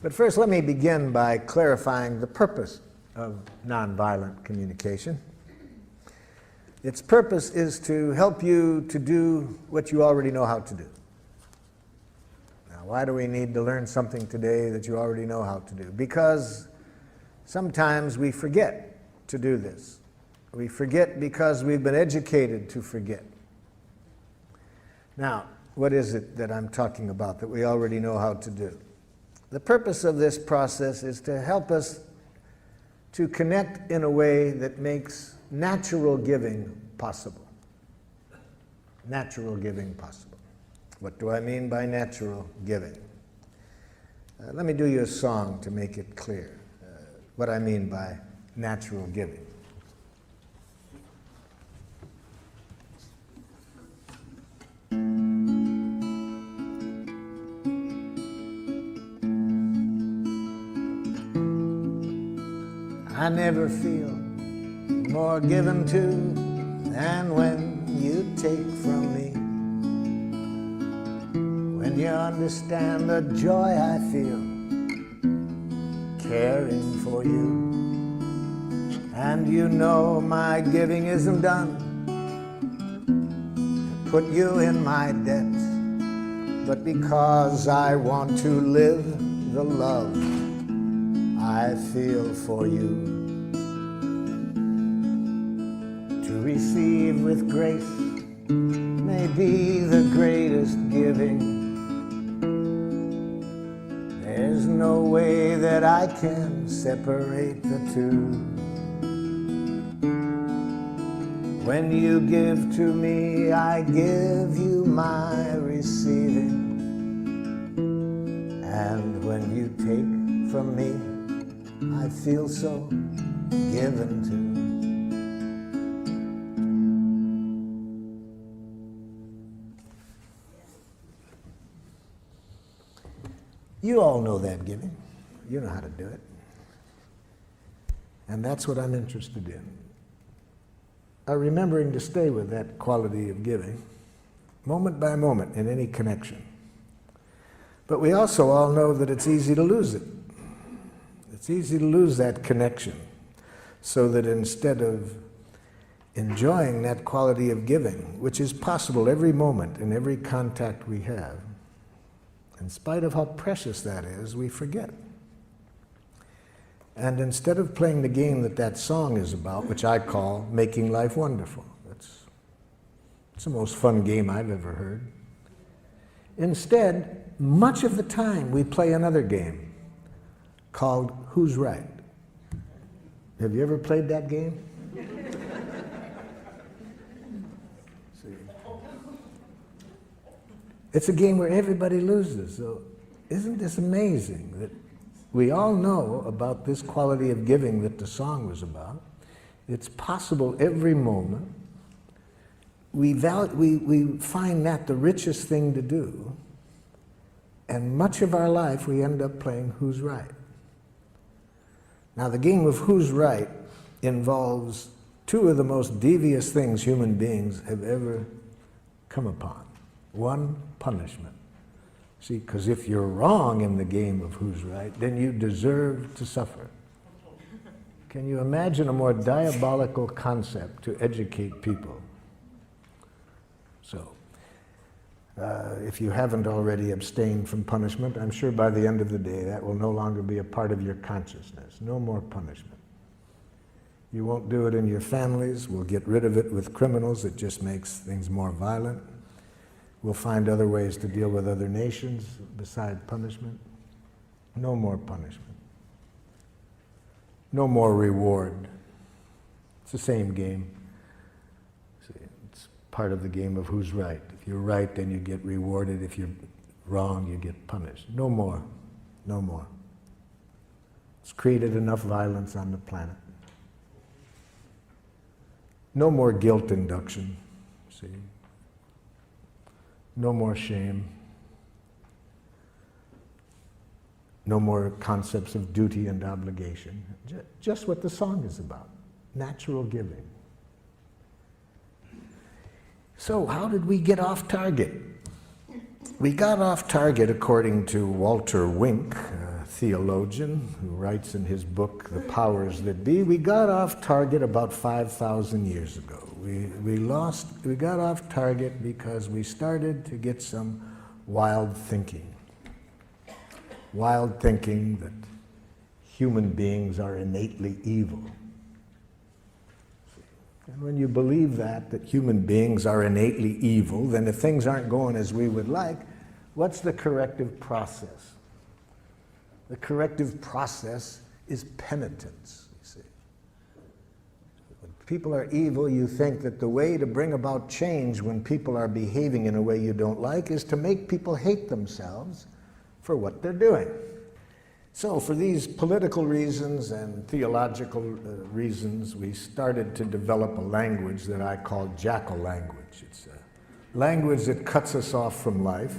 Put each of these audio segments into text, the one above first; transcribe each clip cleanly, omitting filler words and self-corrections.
But first, let me begin by clarifying the purpose of nonviolent communication. Its purpose is to help you to do what you already know how to do. Now, why do we need to learn something today that you already know how to do? Because sometimes we forget to do this. We forget because we've been educated to forget. Now, what is it that I'm talking about that we already know how to do? The purpose of this process is to help us to connect in a way that makes natural giving possible. Natural giving possible. What do I mean by natural giving? Let me do you a song to make it clear what I mean by natural giving. I never feel more given to than when you take from me. When you understand the joy I feel caring for you, and you know my giving isn't done to put you in my debt, but because I want to live the love I feel for you. To receive with grace may be the greatest giving. There's no way that I can separate the two. When you give to me, I give you my receiving. And when you take from me, I feel so given to. You all know that giving. You know how to do it. And that's what I'm interested in. Remembering to stay with that quality of giving, moment by moment in any connection. But we also all know that it's easy to lose it. It's easy to lose that connection, so that instead of enjoying that quality of giving, which is possible every moment in every contact we have, in spite of how precious that is, we forget. And instead of playing the game that that song is about, which I call Making Life Wonderful, it's the most fun game I've ever heard. Instead, much of the time we play another game called Who's Right? Have you ever played that game? See? It's a game where everybody loses. So isn't this amazing that we all know about this quality of giving that the song was about? It's possible every moment. We find that the richest thing to do, and much of our life we end up playing Who's Right? Now, the game of Who's Right involves two of the most devious things human beings have ever come upon. One, punishment. See, because if you're wrong in the game of Who's Right, then you deserve to suffer. Can you imagine a more diabolical concept to educate people? So, if you haven't already abstained from punishment, I'm sure by the end of the day that will no longer be a part of your consciousness. No more punishment. You won't do it in your families. We'll get rid of it with criminals. It just makes things more violent. We'll find other ways to deal with other nations besides punishment. No more punishment. No more reward. It's the same game. See, it's part of the game of Who's Right. If you're right, then you get rewarded. If you're wrong, you get punished. No more. No more. It's created enough violence on the planet. No more guilt induction, see? No more shame. No more concepts of duty and obligation. Just what the song is about, natural giving. So how did we get off target? We got off target according to Walter Wink, a theologian who writes in his book, The Powers That Be. We got off target about 5,000 years ago. We got off target because we started to get some wild thinking. Wild thinking that human beings are innately evil. And when you believe that human beings are innately evil, then if things aren't going as we would like, what's the corrective process? The corrective process is penitence, you see. When people are evil, you think that the way to bring about change when people are behaving in a way you don't like is to make people hate themselves for what they're doing. So for these political reasons and theological reasons, we started to develop a language that I call jackal language. It's a language that cuts us off from life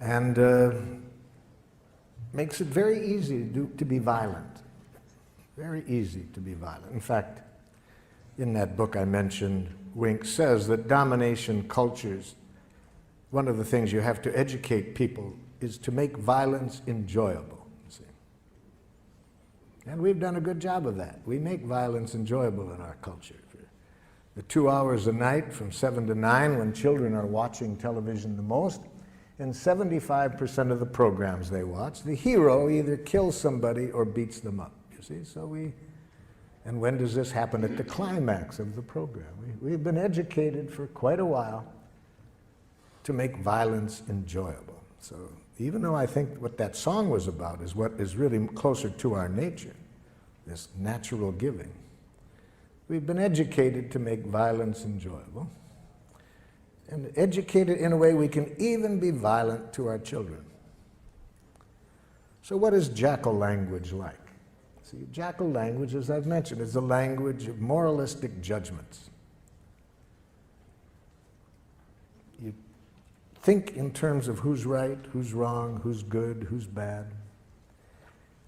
and makes it very easy to be violent. Very easy to be violent. In fact, in that book I mentioned, Wink says that domination cultures, one of the things you have to educate people is to make violence enjoyable, you see. And we've done a good job of that. We make violence enjoyable in our culture. The 2 hours a night from 7 to 9 when children are watching television the most, in 75% of the programs they watch, the hero either kills somebody or beats them up, you see. And when does this happen? At the climax of the program. We've been educated for quite a while to make violence enjoyable. So even though I think what that song was about is what is really closer to our nature, this natural giving, we've been educated to make violence enjoyable, and educated in a way we can even be violent to our children. So what is jackal language like? See, jackal language, as I've mentioned, is a language of moralistic judgments. You think in terms of who's right, who's wrong, who's good, who's bad.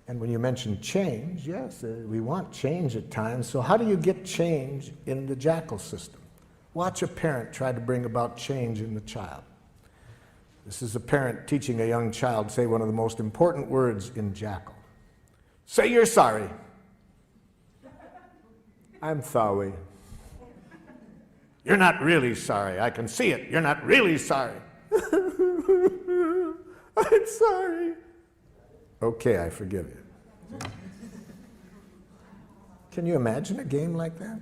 And when you mention change, yes, we want change at times. So how do you get change in the jackal system? Watch a parent try to bring about change in the child. This is a parent teaching a young child say one of the most important words in jackal. Say you're sorry. I'm sorry. You're not really sorry. I can see it. You're not really sorry. I'm sorry. Okay, I forgive you. Can you imagine a game like that?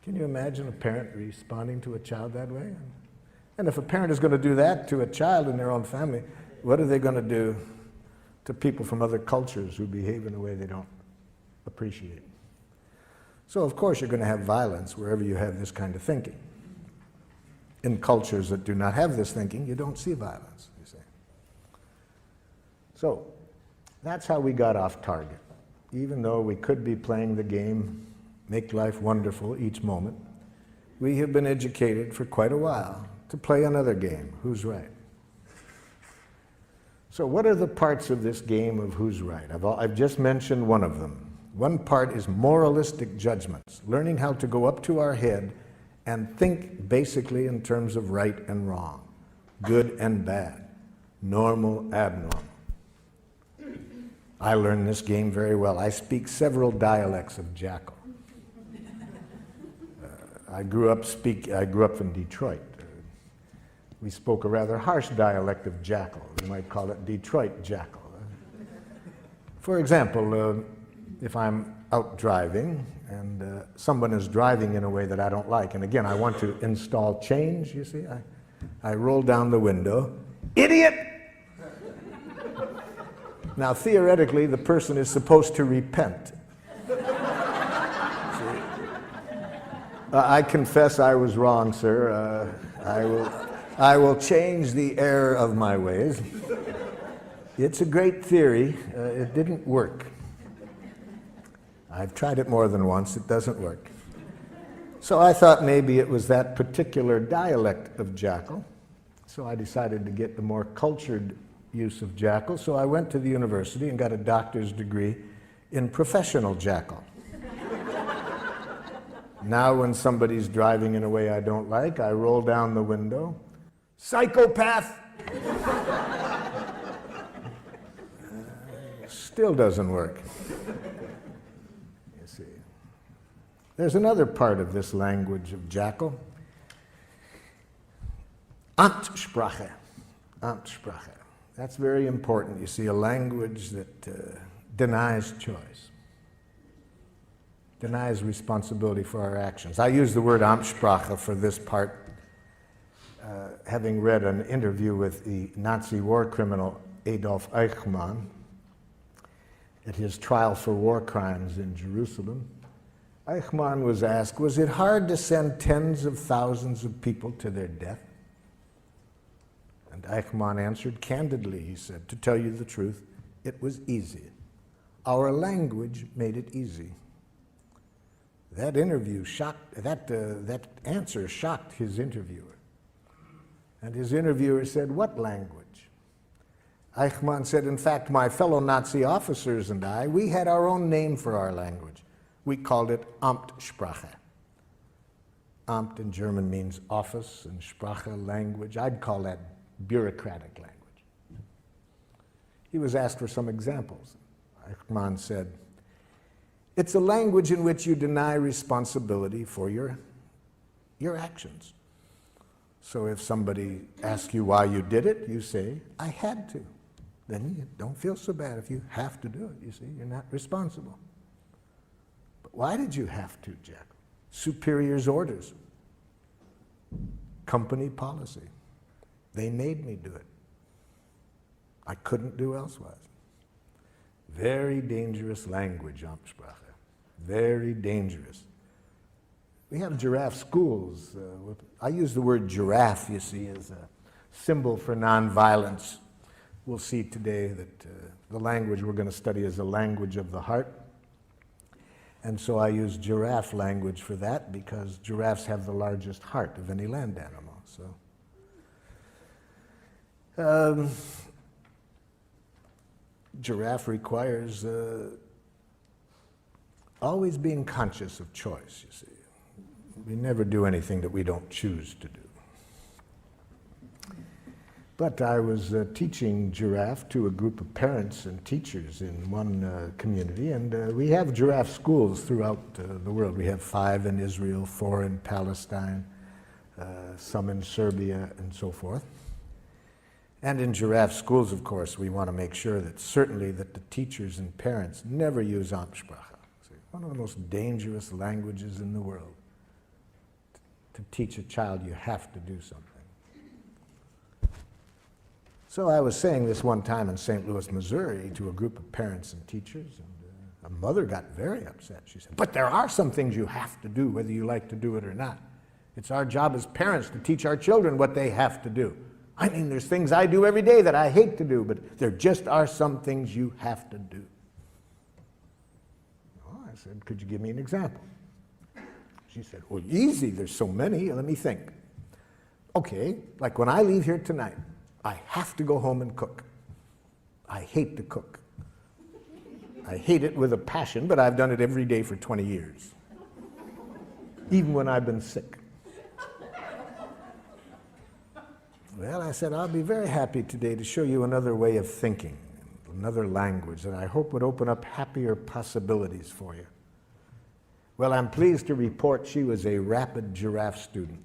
Can you imagine a parent responding to a child that way? And if a parent is going to do that to a child in their own family, what are they going to do to people from other cultures who behave in a way they don't appreciate? So of course you're going to have violence wherever you have this kind of thinking. In cultures that do not have this thinking, you don't see violence, you see. So that's how we got off target. Even though we could be playing the game, make life wonderful each moment, we have been educated for quite a while to play another game, who's right. So what are the parts of this game of who's right? I've just mentioned one of them. One part is moralistic judgments, learning how to go up to our head and think basically in terms of right and wrong, good and bad, normal, abnormal. I learned this game very well. I speak several dialects of jackal. I grew up in Detroit. We spoke a rather harsh dialect of jackal. We might call it Detroit jackal. For example, if I'm out driving and someone is driving in a way that I don't like, and again, I want to install change, you see, I roll down the window, idiot! Now, theoretically, the person is supposed to repent. I confess I was wrong, sir. I will change the error of my ways. It's a great theory. It didn't work. I've tried it more than once. It doesn't work. So I thought maybe it was that particular dialect of jackal. So I decided to get the more cultured use of jackal. So I went to the university and got a doctor's degree in professional jackal. Now when somebody's driving in a way I don't like, I roll down the window. Psychopath! Still doesn't work. You see. There's another part of this language of Jackal. Amtssprache. Amtssprache. That's very important. You see, a language that denies choice, denies responsibility for our actions. I use the word Amtssprache for this part, having read an interview with the Nazi war criminal Adolf Eichmann at his trial for war crimes in Jerusalem. Eichmann was asked, was it hard to send tens of thousands of people to their death? And Eichmann answered candidly, he said, to tell you the truth, it was easy. Our language made it easy. That interview shocked, that answer shocked his interviewer. And his interviewer said, what language? Eichmann said, in fact, my fellow Nazi officers and I, we had our own name for our language. We called it Amtssprache. Amt in German means office, and Sprache, language. I'd call that bureaucratic language. He was asked for some examples. Eichmann said, it's a language in which you deny responsibility for your actions. So if somebody asks you why you did it, you say, I had to. Then you don't feel so bad if you have to do it. You see, you're not responsible. But why did you have to, Jack? Superior's orders. Company policy. They made me do it. I couldn't do elsewise. Very dangerous language, Amtssprache. Very dangerous. We have giraffe schools. I use the word giraffe, you see, as a symbol for nonviolence. We'll see today that the language we're going to study is a language of the heart. And so I use giraffe language for that because giraffes have the largest heart of any land animal. So, giraffe requires always being conscious of choice, you see. We never do anything that we don't choose to do. But I was teaching giraffe to a group of parents and teachers in one community, and we have giraffe schools throughout the world. We have 5 in Israel, 4 in Palestine, some in Serbia, and so forth. And in giraffe schools, of course, we want to make sure that certainly that the teachers and parents never use Amtssprache. One of the most dangerous languages in the world. To teach a child, you have to do something. So I was saying this one time in St. Louis, Missouri, to a group of parents and teachers, and a mother got very upset. She said, but there are some things you have to do, whether you like to do it or not. It's our job as parents to teach our children what they have to do. I mean, there's things I do every day that I hate to do, but there just are some things you have to do. Oh, I said, could you give me an example? She said, well, easy, there's so many, let me think. Okay, like when I leave here tonight, I have to go home and cook. I hate to cook. I hate it with a passion, but I've done it every day for 20 years. Even when I've been sick. Well, I said, I'll be very happy today to show you another way of thinking, another language that I hope would open up happier possibilities for you. Well, I'm pleased to report she was a rapid giraffe student.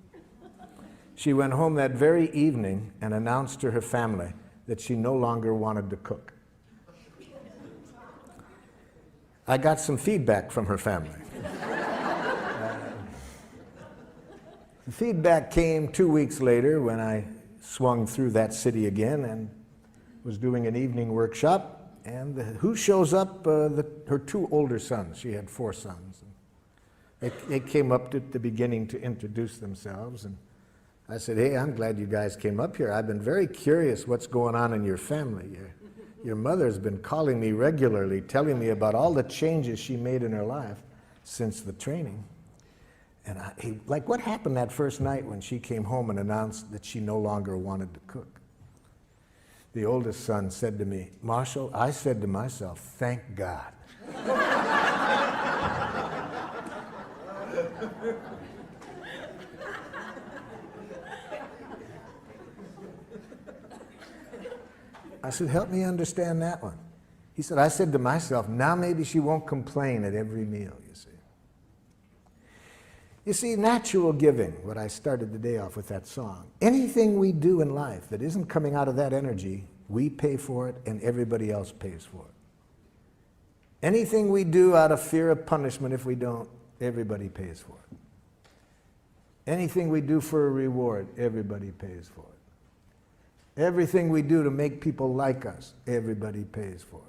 She went home that very evening and announced to her family that she no longer wanted to cook. I got some feedback from her family. The feedback came 2 weeks later when I swung through that city again and was doing an evening workshop, and who shows up? Her 2 older sons. She had 4 sons. They came up at the beginning to introduce themselves, and I said, hey, I'm glad you guys came up here. I've been very curious what's going on in your family. Your mother's been calling me regularly, telling me about all the changes she made in her life since the training. And like, what happened that first night when she came home and announced that she no longer wanted to cook? The oldest son said to me, Marshall, I said to myself, thank God. I said, help me understand that one. He said, I said to myself, now maybe she won't complain at every meal, you see. You see, natural giving, what I started the day off with that song, anything we do in life that isn't coming out of that energy, we pay for it and everybody else pays for it. Anything we do out of fear of punishment, if we don't, everybody pays for it. Anything we do for a reward, everybody pays for it. Everything we do to make people like us, everybody pays for it.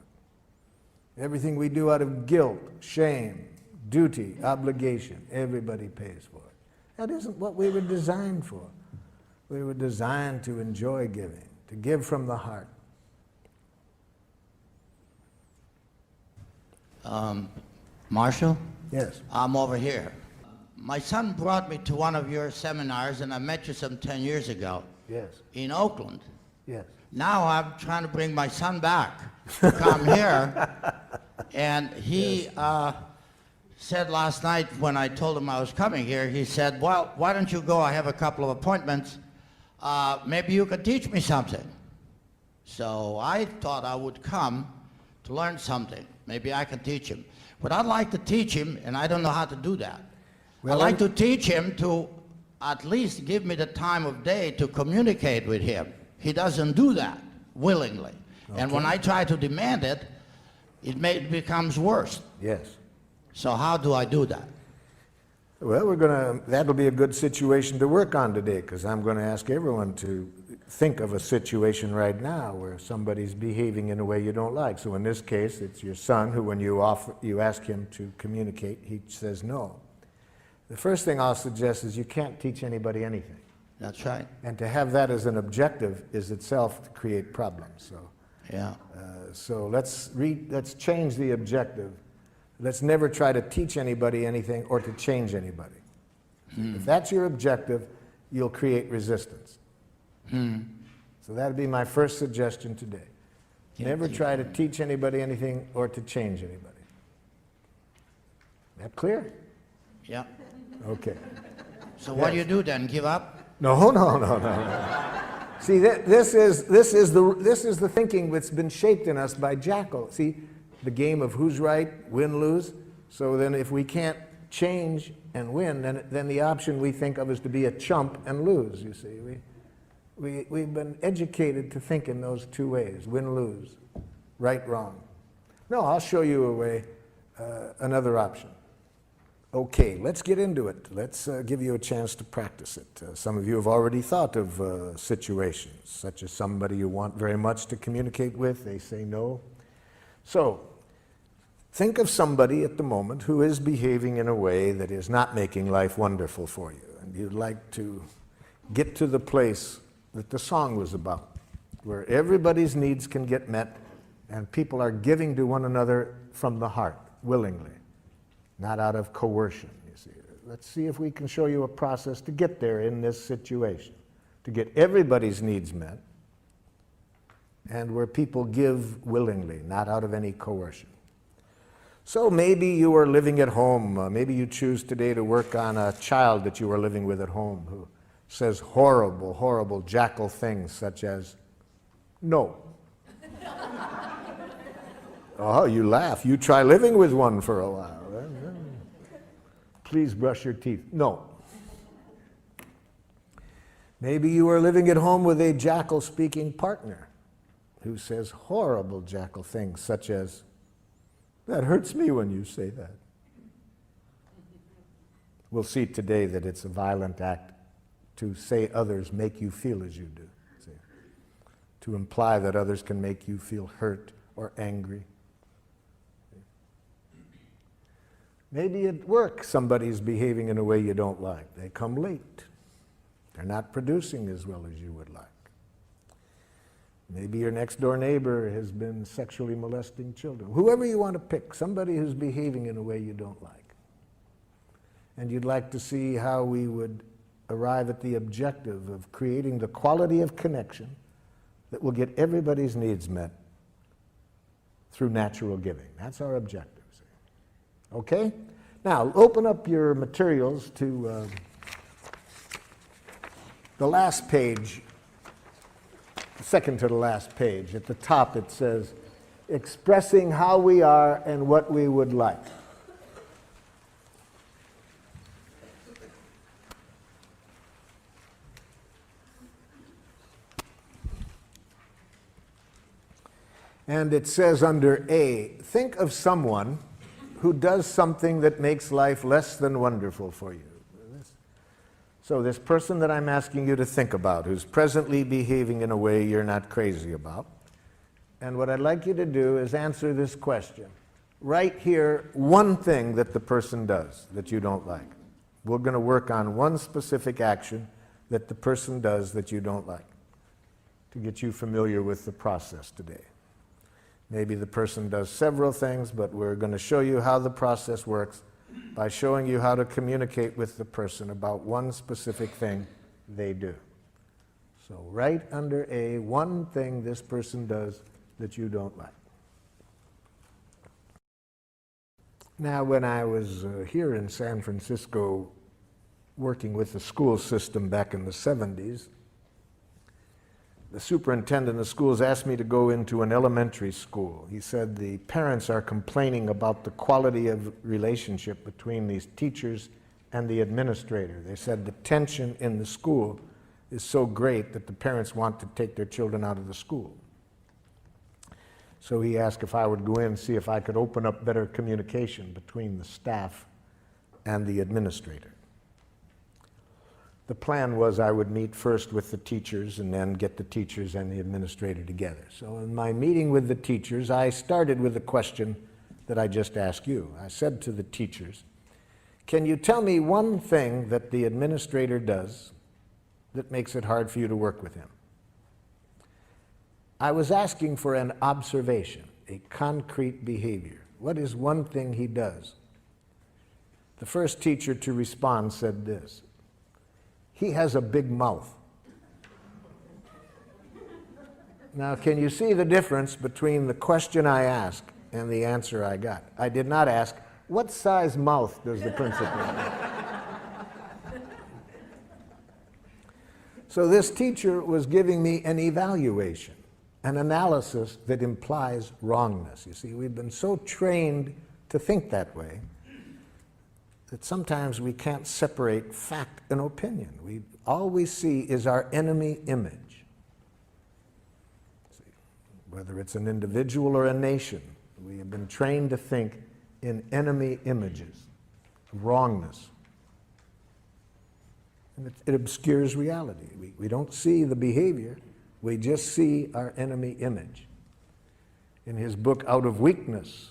Everything we do out of guilt, shame, duty, obligation, everybody pays for it. That isn't what we were designed for. We were designed to enjoy giving, to give from the heart. Marshall? Yes. I'm over here. My son brought me to one of your seminars, and I met you some 10 years ago. Yes. In Oakland. Yes. Now I'm trying to bring my son back to come here, and he said last night when I told him I was coming here, he said, well, why don't you go? I have a couple of appointments. Maybe you could teach me something. So I thought I would come to learn something. Maybe I can teach him. But I'd like to teach him, and I don't know how to do that. Well, I'd like to teach him to at least give me the time of day to communicate with him. He doesn't do that willingly. Okay. And when I try to demand it, it becomes worse. Yes. So how do I do that? Well, that'll be a good situation to work on today, because I'm going to ask everyone to think of a situation right now where somebody's behaving in a way you don't like. So in this case, it's your son who, when you ask him to communicate, he says no. The first thing I'll suggest is you can't teach anybody anything. That's right. And to have that as an objective is itself to create problems. So, yeah. So let's change the objective. Let's never try to teach anybody anything or to change anybody. If that's your objective, you'll create resistance. So that'd be my first suggestion today. Never try to teach anybody anything or to change anybody. That clear? Yeah. Okay. So what do you do then? Give up? No. See, this is the thinking that's been shaped in us by Jackal. See, the game of who's right, win, lose. So then if we can't change and win, then the option we think of is to be a chump and lose, you see. We've been educated to think in those two ways, win, lose, right, wrong. No, I'll show you a way, another option. Okay, let's get into it. Let's give you a chance to practice it. Some of you have already thought of situations, such as somebody you want very much to communicate with, they say no. So, think of somebody at the moment who is behaving in a way that is not making life wonderful for you, and you'd like to get to the place that the song was about, where everybody's needs can get met and people are giving to one another from the heart, willingly, not out of coercion, you see. Let's see if we can show you a process to get there in this situation, to get everybody's needs met, and where people give willingly, not out of any coercion. So maybe you are living at home. Maybe you choose today to work on a child that you are living with at home who says horrible, horrible jackal things such as, no. Oh, you laugh. You try living with one for a while. Please brush your teeth. No. Maybe you are living at home with a jackal-speaking partner who says horrible jackal things such as, that hurts me when you say that. We'll see today that it's a violent act to say others make you feel as you do. See? To imply that others can make you feel hurt or angry. Maybe at work somebody's behaving in a way you don't like. They come late. They're not producing as well as you would like. Maybe your next door neighbor has been sexually molesting children. Whoever you want to pick, somebody who's behaving in a way you don't like. And you'd like to see how we would arrive at the objective of creating the quality of connection that will get everybody's needs met through natural giving. That's our objective. Okay? Now, open up your materials to the last page, second to the last page. At the top it says, expressing how we are and what we would like. And it says under A, think of someone who does something that makes life less than wonderful for you. So this person that I'm asking you to think about, who's presently behaving in a way you're not crazy about, and what I'd like you to do is answer this question. Write here one thing that the person does that you don't like. We're going to work on one specific action that the person does that you don't like to get you familiar with the process today. Maybe the person does several things, but we're going to show you how the process works by showing you how to communicate with the person about one specific thing they do. So write under A, one thing this person does that you don't like. Now, when I was here in San Francisco working with the school system back in the 70s, the superintendent of schools asked me to go into an elementary school. He said the parents are complaining about the quality of relationship between these teachers and the administrator. They said the tension in the school is so great that the parents want to take their children out of the school. So he asked if I would go in and see if I could open up better communication between the staff and the administrator. The plan was I would meet first with the teachers and then get the teachers and the administrator together. So in my meeting with the teachers, I started with the question that I just asked you. I said to the teachers, can you tell me one thing that the administrator does that makes it hard for you to work with him? I was asking for an observation, a concrete behavior. What is one thing he does? The first teacher to respond said this: he has a big mouth. Now, can you see the difference between the question I asked and the answer I got? I did not ask, what size mouth does the principal have? So this teacher was giving me an evaluation, an analysis that implies wrongness. You see, we've been so trained to think that way that sometimes we can't separate fact and opinion. All we see is our enemy image. See, whether it's an individual or a nation, we have been trained to think in enemy images, wrongness. And it obscures reality. We don't see the behavior, we just see our enemy image. In his book, Out of Weakness,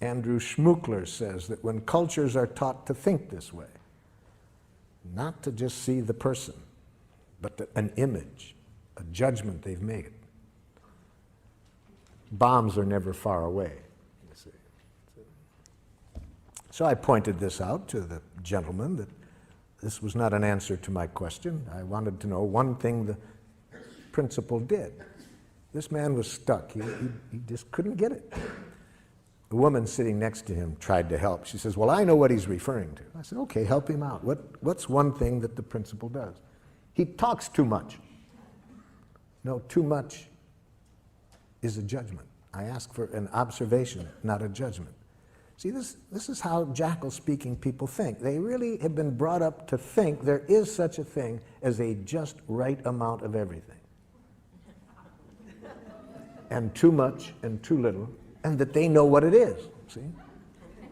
Andrew Schmuckler says that when cultures are taught to think this way, not to just see the person, but an image, a judgment they've made, bombs are never far away, you see. So I pointed this out to the gentleman, that this was not an answer to my question. I wanted to know one thing the principal did. This man was stuck. He just couldn't get it. The woman sitting next to him tried to help. She says, well, I know what he's referring to. I said, okay, help him out. What's one thing that the principal does? He talks too much. No, too much is a judgment. I ask for an observation, not a judgment. See, this is how jackal-speaking people think. They really have been brought up to think there is such a thing as a just right amount of everything. And too much and too little, and that they know what it is, see?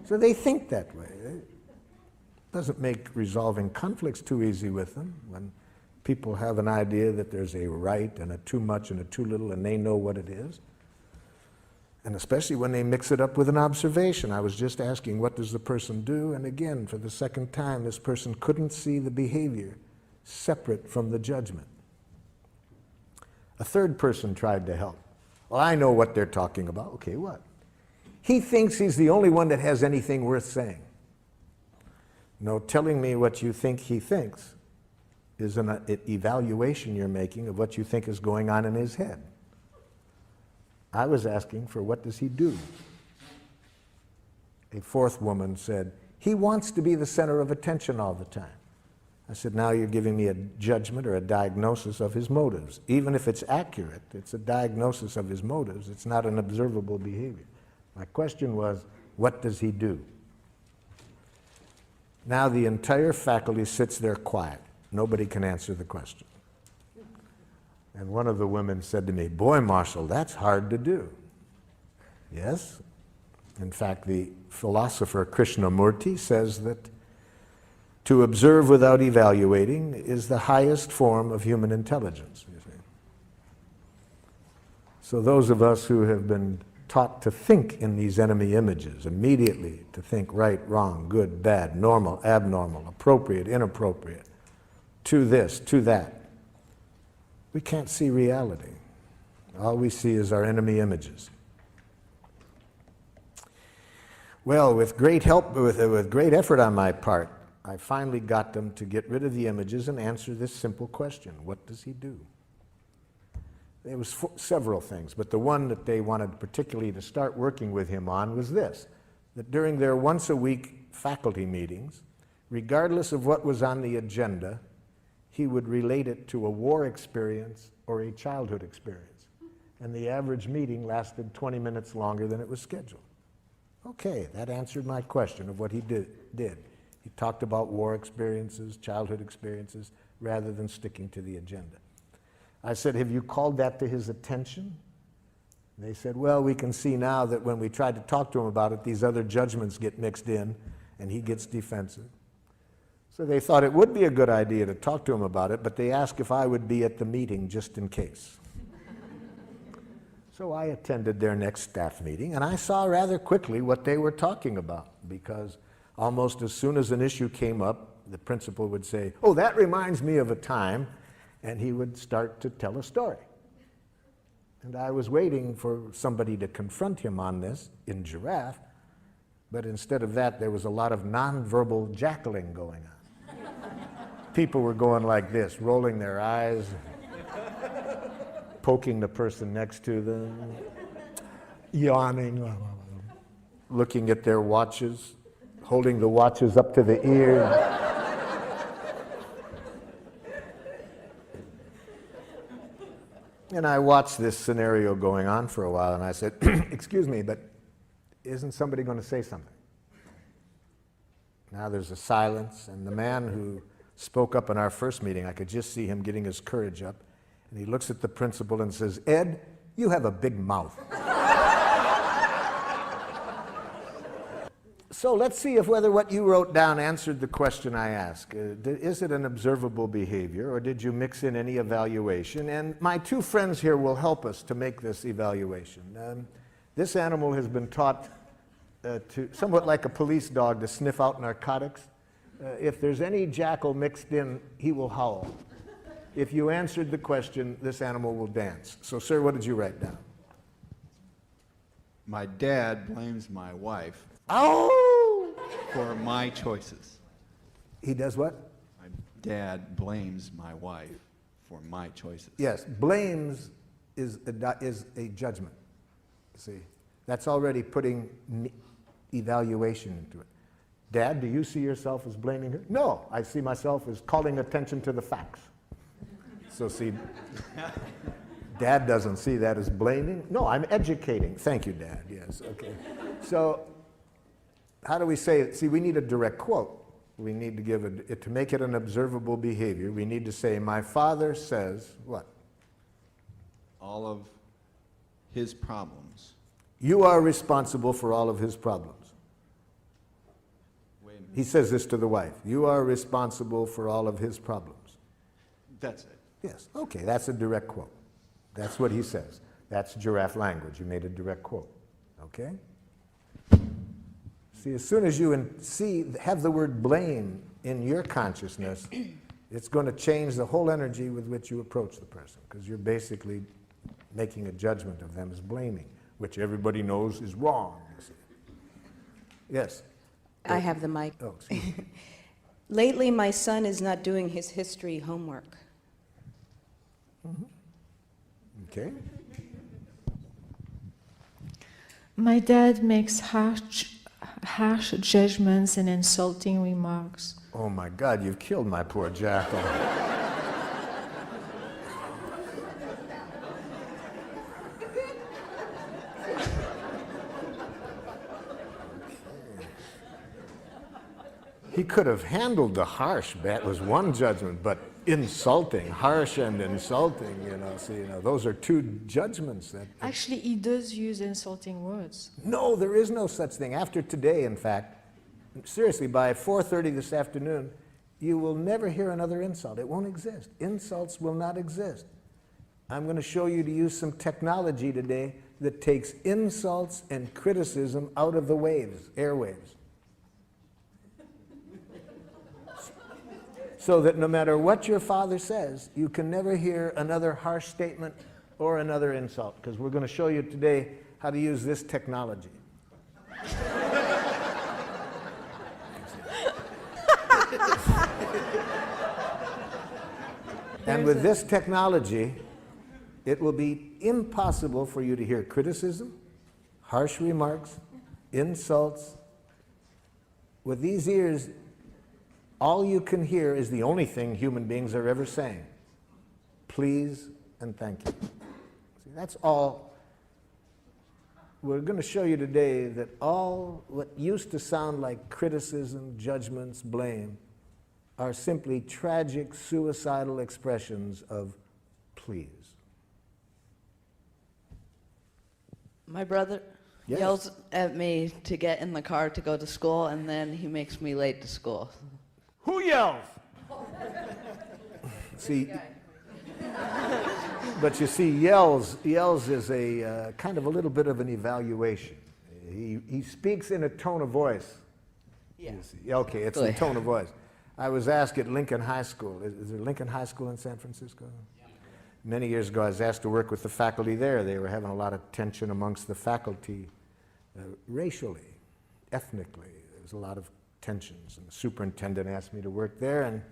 So they think that way. It doesn't make resolving conflicts too easy with them when people have an idea that there's a right and a too much and a too little, and they know what it is. And especially when they mix it up with an observation. I was just asking, what does the person do? And again, for the second time, this person couldn't see the behavior separate from the judgment. A third person tried to help. Well, I know what they're talking about. Okay, what? He thinks he's the only one that has anything worth saying. No, telling me what you think he thinks is an evaluation you're making of what you think is going on in his head. I was asking for what does he do? A fourth woman said, he wants to be the center of attention all the time. I said, now you're giving me a judgment or a diagnosis of his motives. Even if it's accurate, it's a diagnosis of his motives. It's not an observable behavior. My question was, what does he do? Now the entire faculty sits there quiet. Nobody can answer the question. And one of the women said to me, boy, Marshall, that's hard to do. Yes. In fact, the philosopher Krishnamurti says that to observe without evaluating is the highest form of human intelligence, you see. So those of us who have been taught to think in these enemy images, immediately to think right, wrong, good, bad, normal, abnormal, appropriate, inappropriate, to this, to that, we can't see reality. All we see is our enemy images. Well, with great help, with great effort on my part, I finally got them to get rid of the images and answer this simple question: what does he do? There was several things, but the one that they wanted particularly to start working with him on was this: that during their once-a-week faculty meetings, regardless of what was on the agenda, he would relate it to a war experience or a childhood experience. And the average meeting lasted 20 minutes longer than it was scheduled. Okay, that answered my question of what he did. He talked about war experiences, childhood experiences, rather than sticking to the agenda. I said, have you called that to his attention? They said, well, we can see now that when we tried to talk to him about it, these other judgments get mixed in, and he gets defensive. So they thought it would be a good idea to talk to him about it, but they asked if I would be at the meeting just in case. So I attended their next staff meeting, and I saw rather quickly what they were talking about, because almost as soon as an issue came up, the principal would say, oh, that reminds me of a time, and he would start to tell a story. And I was waiting for somebody to confront him on this in Giraffe, but instead of that, there was a lot of nonverbal jackling going on. People were going like this, rolling their eyes, poking the person next to them, yawning, looking at their watches, holding the watches up to the ears. And I watched this scenario going on for a while, and I said, excuse me, but isn't somebody going to say something? Now there's a silence, and the man who spoke up in our first meeting, I could just see him getting his courage up, and he looks at the principal and says, Ed, you have a big mouth. So let's see if whether what you wrote down answered the question I asked. Is it an observable behavior, or did you mix in any evaluation? And my two friends here will help us to make this evaluation. This animal has been taught to, somewhat like a police dog, to sniff out narcotics. If there's any jackal mixed in, he will howl. If you answered the question, this animal will dance. So, sir, what did you write down? My dad blames my wife for my choices. He does what? My dad blames my wife for my choices. Yes, blames is a judgment. See, that's already putting evaluation into it. Dad, do you see yourself as blaming her? No, I see myself as calling attention to the facts. So see, Dad doesn't see that as blaming. No, I'm educating. Thank you, Dad. Yes, okay. So how do we say it? See, we need a direct quote. We need to give it, to make it an observable behavior, we need to say, my father says, what? All of his problems. You are responsible for all of his problems. Wait a minute. He says this to the wife. You are responsible for all of his problems. That's it. Yes, okay, that's a direct quote. That's what he says. That's giraffe language. You made a direct quote, okay? See, as soon as you have the word blame in your consciousness, it's going to change the whole energy with which you approach the person, because you're basically making a judgment of them as blaming, which everybody knows is wrong. You see. Yes? I have the mic. Oh, excuse me. Lately, my son is not doing his history homework. Okay. My dad makes harsh judgments and insulting remarks. Oh my God, you've killed my poor jackal. He could have handled the harsh, that was one judgment, but insulting, harsh and insulting, those are two judgments. Actually, he does use insulting words. No, there is no such thing. After today, in fact, seriously, by 4:30 this afternoon, you will never hear another insult. It won't exist. Insults will not exist. I'm going to show you to use some technology today that takes insults and criticism out of the waves, airwaves. So that no matter what your father says, you can never hear another harsh statement or another insult, because we're going to show you today how to use this technology. And with this technology, it will be impossible for you to hear criticism, harsh remarks, insults. With these ears, all you can hear is the only thing human beings are ever saying. Please and thank you. See, that's all. We're going to show you today that all what used to sound like criticism, judgments, blame, are simply tragic, suicidal expressions of please. My brother Yes. yells at me to get in the car to go to school, and then he makes me late to school. Who yells? See, but you see, yells is a kind of a little bit of an evaluation. He speaks in a tone of voice. Yeah. You see. Okay, it's the tone of voice. I was asked at Lincoln High School. Is there Lincoln High School in San Francisco? Yeah. Many years ago, I was asked to work with the faculty there. They were having a lot of tension amongst the faculty, racially, ethnically. There was a lot of tensions, and the superintendent asked me to work there, and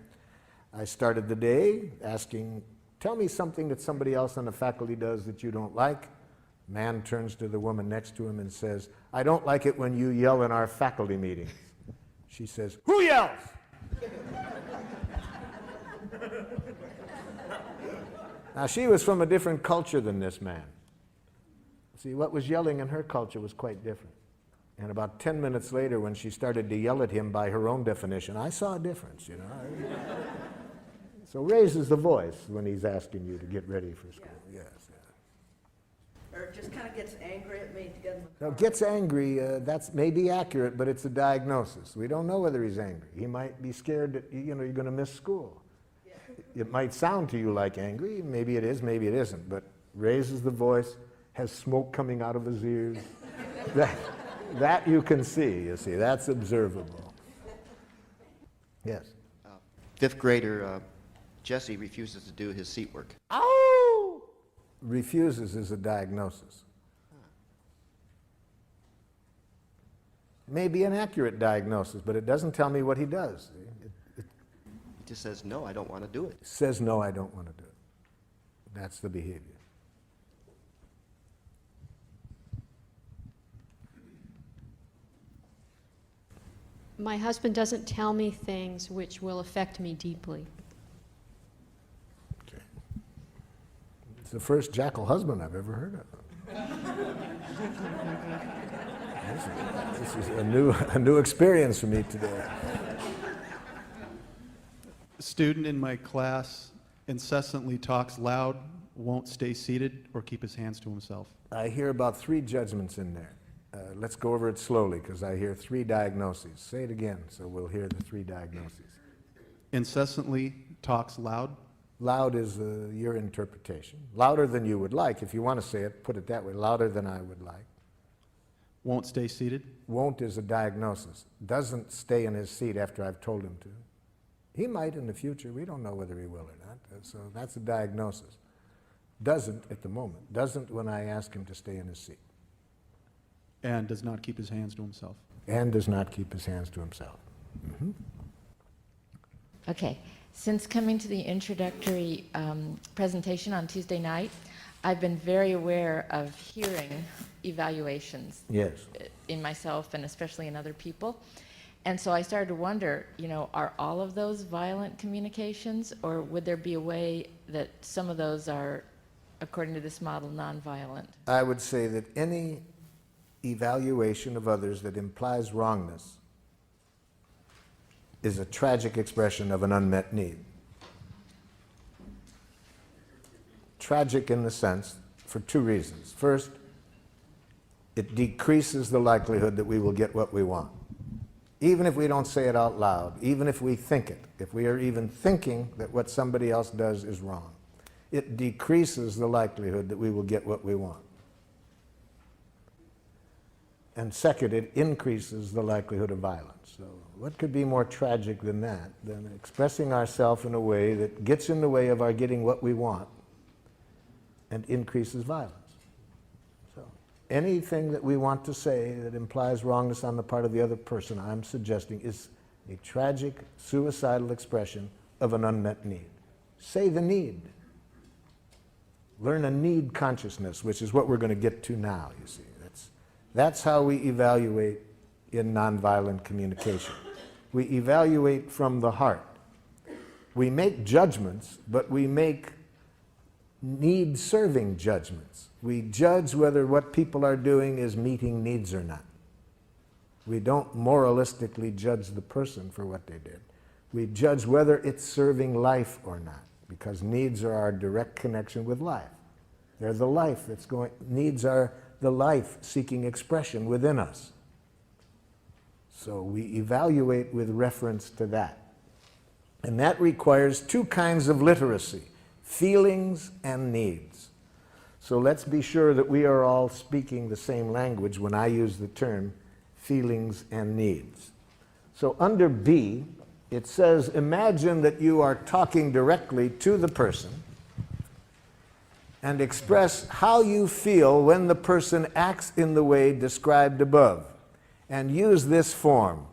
I started the day asking, tell me something that somebody else on the faculty does that you don't like. Man turns to the woman next to him and says, I don't like it when you yell in our faculty meetings. She says, who yells? Now, she was from a different culture than this man. See, what was yelling in her culture was quite different. And about 10 minutes later, when she started to yell at him by her own definition, I saw a difference, So raises the voice when he's asking you to get ready for school. Yeah. Yes. Or just kind of gets angry at me to get in the Now, car. gets angry, that's maybe accurate, but it's a diagnosis. We don't know whether he's angry. He might be scared that, you're going to miss school. It might sound to you like angry. Maybe it is, maybe it isn't. But raises the voice, has smoke coming out of his ears. That you can see, you see. That's observable. Yes? Fifth grader Jesse refuses to do his seat work. Ow! Refuses is a diagnosis. Maybe an accurate diagnosis, but it doesn't tell me what he does. He just says, no, I don't want to do it. Says, no, I don't want to do it. That's the behavior. My husband doesn't tell me things which will affect me deeply. Okay. It's the first jackal husband I've ever heard of. This is a new experience for me today. A student in my class incessantly talks loud, won't stay seated, or keep his hands to himself. I hear about 3 judgments in there. Let's go over it slowly, because I hear 3 diagnoses. Say it again, so we'll hear the 3 diagnoses. Incessantly talks loud, Loud is your interpretation. Louder than you would like. If you want to say it, put it that way. Louder than I would like. won't stay seated, Won't is a diagnosis. Doesn't stay in his seat after I've told him to. He might in the future. We don't know whether he will or not. So that's a diagnosis. Doesn't at the moment. Doesn't when I ask him to stay in his seat. and does not keep his hands to himself. And does not keep his hands to himself. Mm-hmm. Okay. Since coming to the introductory presentation on Tuesday night, I've been very aware of hearing evaluations Yes. in myself and especially in other people. And so I started to wonder, are all of those violent communications, or would there be a way that some of those are, according to this model, nonviolent? I would say that any evaluation of others that implies wrongness is a tragic expression of an unmet need. Tragic in the sense, for two reasons. First, it decreases the likelihood that we will get what we want. Even if we don't say it out loud, even if we think it, if we are even thinking that what somebody else does is wrong, it decreases the likelihood that we will get what we want. And second, it increases the likelihood of violence. So what could be more tragic than that, than expressing ourselves in a way that gets in the way of our getting what we want and increases violence? So anything that we want to say that implies wrongness on the part of the other person, I'm suggesting, is a tragic, suicidal expression of an unmet need. Say the need. Learn a need consciousness, which is what we're going to get to now, you see. That's how we evaluate in nonviolent communication. We evaluate from the heart. We make judgments, but we make need-serving judgments. We judge whether what people are doing is meeting needs or not. We don't moralistically judge the person for what they did. We judge whether it's serving life or not, because needs are our direct connection with life. They're the life that's going, needs are the life-seeking expression within us. So we evaluate with reference to that. And that requires two kinds of literacy, feelings and needs. So let's be sure that we are all speaking the same language when I use the term feelings and needs. So under B, it says, imagine that you are talking directly to the person and express how you feel when the person acts in the way described above. And use this form.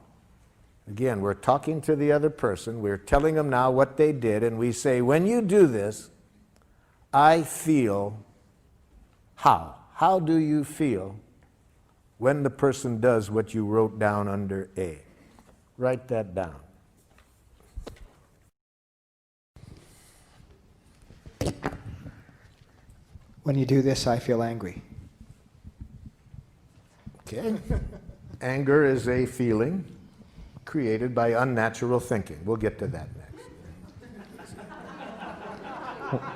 Again, we're talking to the other person, we're telling them now what they did, and we say, when you do this, I feel how? How do you feel when the person does what you wrote down under A? Write that down. When you do this, I feel angry. Okay. Anger is a feeling created by unnatural thinking. We'll get to that next.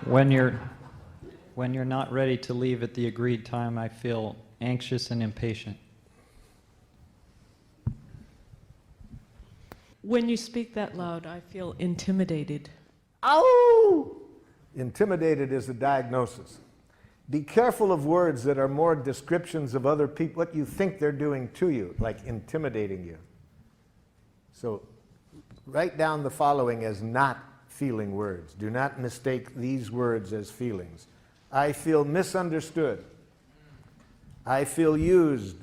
When you're not ready to leave at the agreed time, I feel anxious and impatient. When you speak that loud, I feel intimidated. Ow! Intimidated is a diagnosis. Be careful of words that are more descriptions of other people, what you think they're doing to you, like intimidating you. So write down the following as not feeling words. Do not mistake these words as feelings. I feel misunderstood. I feel used.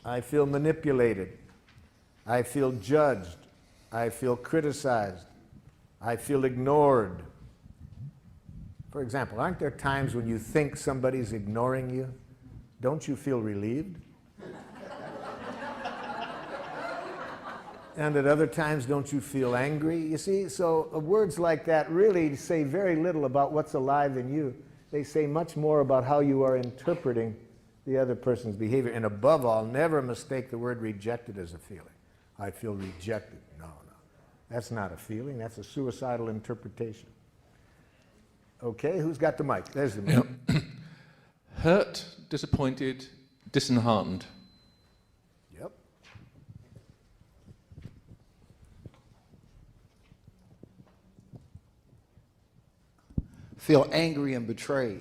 I feel manipulated. I feel judged. I feel criticized. I feel ignored. For example, aren't there times when you think somebody's ignoring you? Don't you feel relieved? And at other times, don't you feel angry? You see, so words like that really say very little about what's alive in you. They say much more about how you are interpreting the other person's behavior. And above all, never mistake the word rejected as a feeling. I feel rejected. No. That's not a feeling. That's a suicidal interpretation. Okay, who's got the mic? There's the mic. Yep. Hurt, disappointed, disheartened. Yep. Feel angry and betrayed.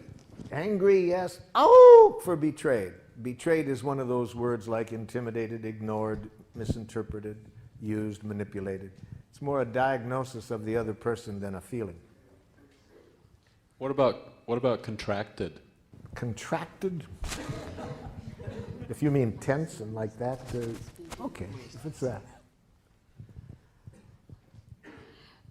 Angry, yes. Oh, for betrayed. Betrayed is one of those words like intimidated, ignored, misinterpreted, used, manipulated. It's more a diagnosis of the other person than a feeling. What about contracted? Contracted? If you mean tense and like that, okay, if it's that.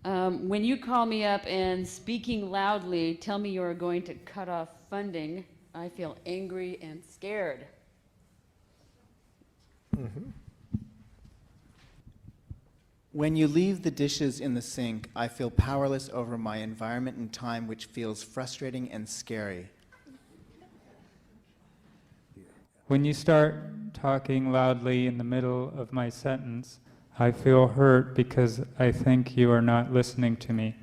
When you call me up and speaking loudly tell me you're going to cut off funding, I feel angry and scared. Mm-hmm. When you leave the dishes in the sink, I feel powerless over my environment and time, which feels frustrating and scary. When you start talking loudly in the middle of my sentence, I feel hurt because I think you are not listening to me.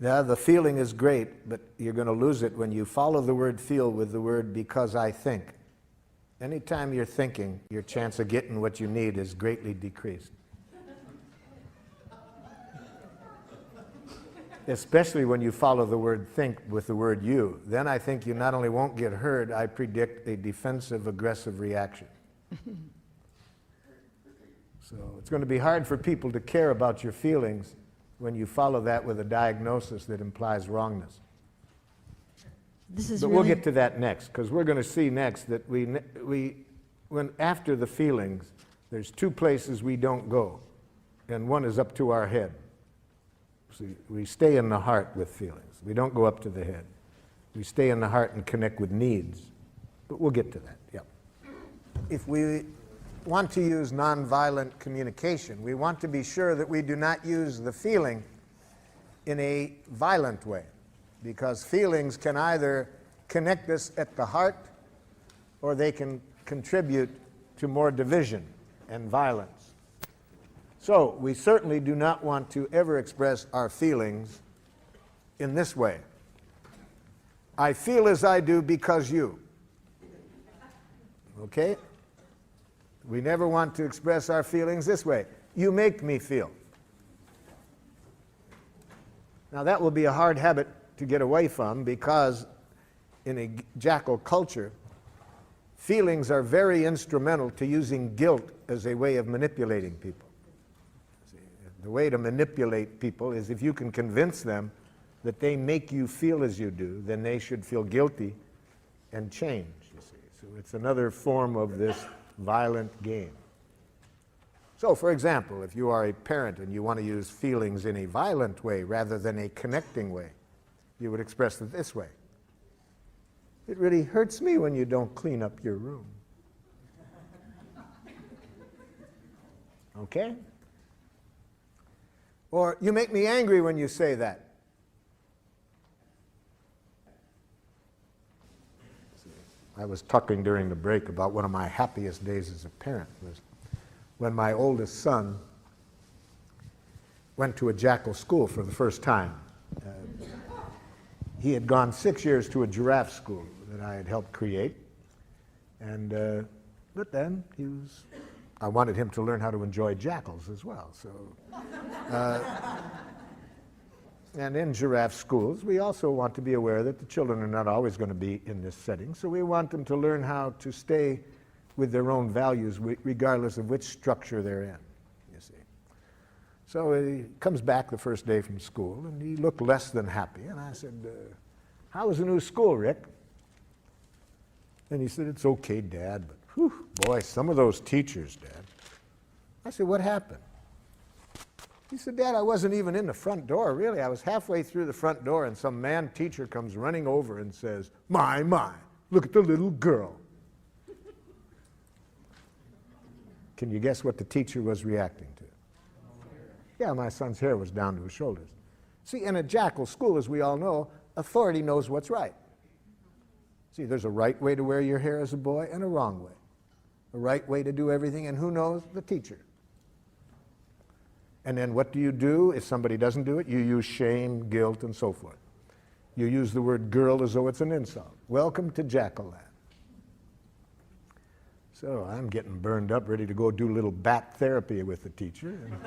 Yeah, the feeling is great, but you're going to lose it when you follow the word feel with the word because I think. Anytime you're thinking, your chance of getting what you need is greatly decreased. Especially when you follow the word think with the word you. Then I think you not only won't get heard, I predict a defensive, aggressive reaction. So it's going to be hard for people to care about your feelings when you follow that with a diagnosis that implies wrongness. But we'll get to that next, because we're going to see next that when after the feelings, there's two places we don't go, and one is up to our head. See, we stay in the heart with feelings. We don't go up to the head. We stay in the heart and connect with needs. But we'll get to that, yeah. If we want to use nonviolent communication, we want to be sure that we do not use the feeling in a violent way, because feelings can either connect us at the heart or they can contribute to more division and violence. So we certainly do not want to ever express our feelings in this way. I feel as I do because you. Okay? We never want to express our feelings this way. You make me feel. Now that will be a hard habit to get away from, because in a jackal culture, feelings are very instrumental to using guilt as a way of manipulating people. The way to manipulate people is if you can convince them that they make you feel as you do, then they should feel guilty and change, you see. So it's another form of this violent game. So, for example, if you are a parent and you want to use feelings in a violent way rather than a connecting way, you would express it this way. It really hurts me when you don't clean up your room. Okay? Or, you make me angry when you say that. I was talking during the break about one of my happiest days as a parent was when my oldest son went to a jackal school for the first time. He had gone 6 years to a giraffe school that I had helped create, and but then I wanted him to learn how to enjoy jackals as well. So, and in giraffe schools, we also want to be aware that the children are not always going to be in this setting, so we want them to learn how to stay with their own values regardless of which structure they're in, you see. So he comes back the first day from school, and he looked less than happy, and I said, how was the new school, Rick? And he said, it's okay, Dad, but whew, boy, some of those teachers, Dad. I said, what happened? He said, Dad, I wasn't even in the front door, really. I was halfway through the front door, and some man teacher comes running over and says, my, look at the little girl. Can you guess what the teacher was reacting to? Yeah, my son's hair was down to his shoulders. See, in a jackal school, as we all know, authority knows what's right. See, there's a right way to wear your hair as a boy and a wrong way. A right way to do everything, and who knows? The teacher. And then what do you do if somebody doesn't do it? You use shame, guilt, and so forth. You use the word girl as though it's an insult. Welcome to Jackal Land. So I'm getting burned up, ready to go do a little bat therapy with the teacher. And,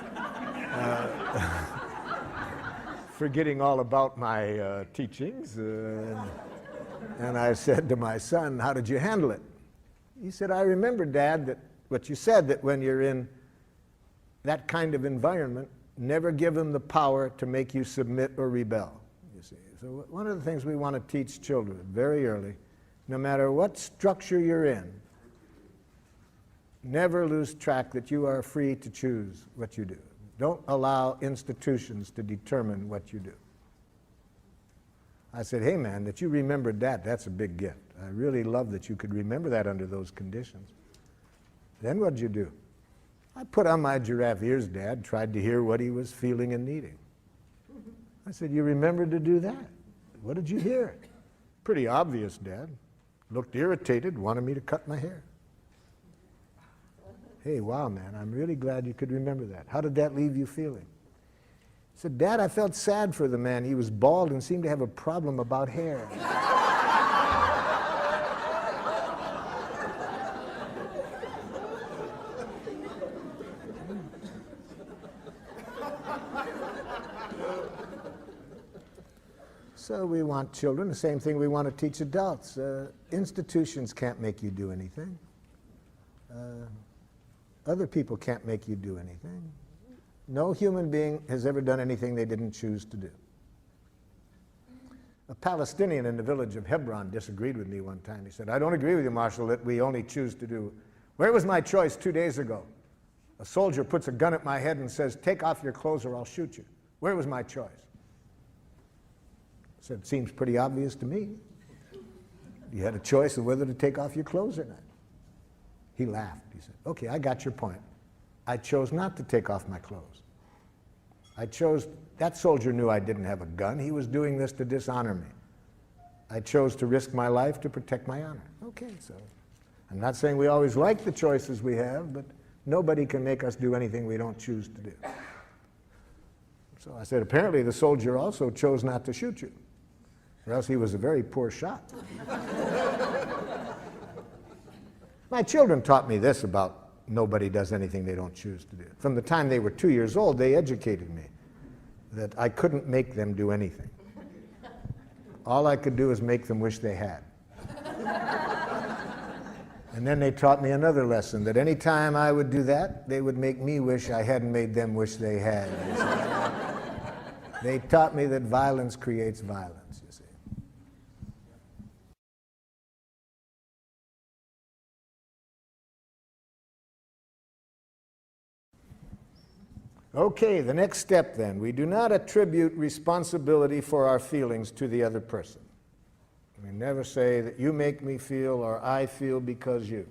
forgetting all about my teachings. And I said to my son, how did you handle it? He said, I remember, Dad, that what you said, that when you're in that kind of environment, never give them the power to make you submit or rebel, you see. So one of the things we want to teach children very early, no matter what structure you're in, never lose track that you are free to choose what you do. Don't allow institutions to determine what you do. I said, hey man, that you remembered that, that's a big gift. I really love that you could remember that under those conditions. Then what'd you do? I put on my giraffe ears, Dad, tried to hear what he was feeling and needing. I said, you remembered to do that? What did you hear? Pretty obvious, Dad. Looked irritated, wanted me to cut my hair. Hey, wow, man, I'm really glad you could remember that. How did that leave you feeling? I said, Dad, I felt sad for the man. He was bald and seemed to have a problem about hair. So we want children, the same thing we want to teach adults. Institutions can't make you do anything. Other people can't make you do anything. No human being has ever done anything they didn't choose to do. A Palestinian in the village of Hebron disagreed with me one time. He said, I don't agree with you, Marshall, that we only choose to do. Where was my choice 2 days ago? A soldier puts a gun at my head and says, take off your clothes or I'll shoot you. Where was my choice? I said, seems pretty obvious to me. You had a choice of whether to take off your clothes or not. He laughed. He said, okay, I got your point. I chose not to take off my clothes. That soldier knew I didn't have a gun. He was doing this to dishonor me. I chose to risk my life to protect my honor. Okay, so I'm not saying we always like the choices we have, but nobody can make us do anything we don't choose to do. So I said, apparently the soldier also chose not to shoot you, or else he was a very poor shot. My children taught me this about nobody does anything they don't choose to do. From the time they were 2 years old, they educated me that I couldn't make them do anything. All I could do is make them wish they had. And then they taught me another lesson, that any time I would do that, they would make me wish I hadn't made them wish they had. They taught me that violence creates violence, you see. Okay, the next step then. We do not attribute responsibility for our feelings to the other person. We never say that you make me feel or I feel because you.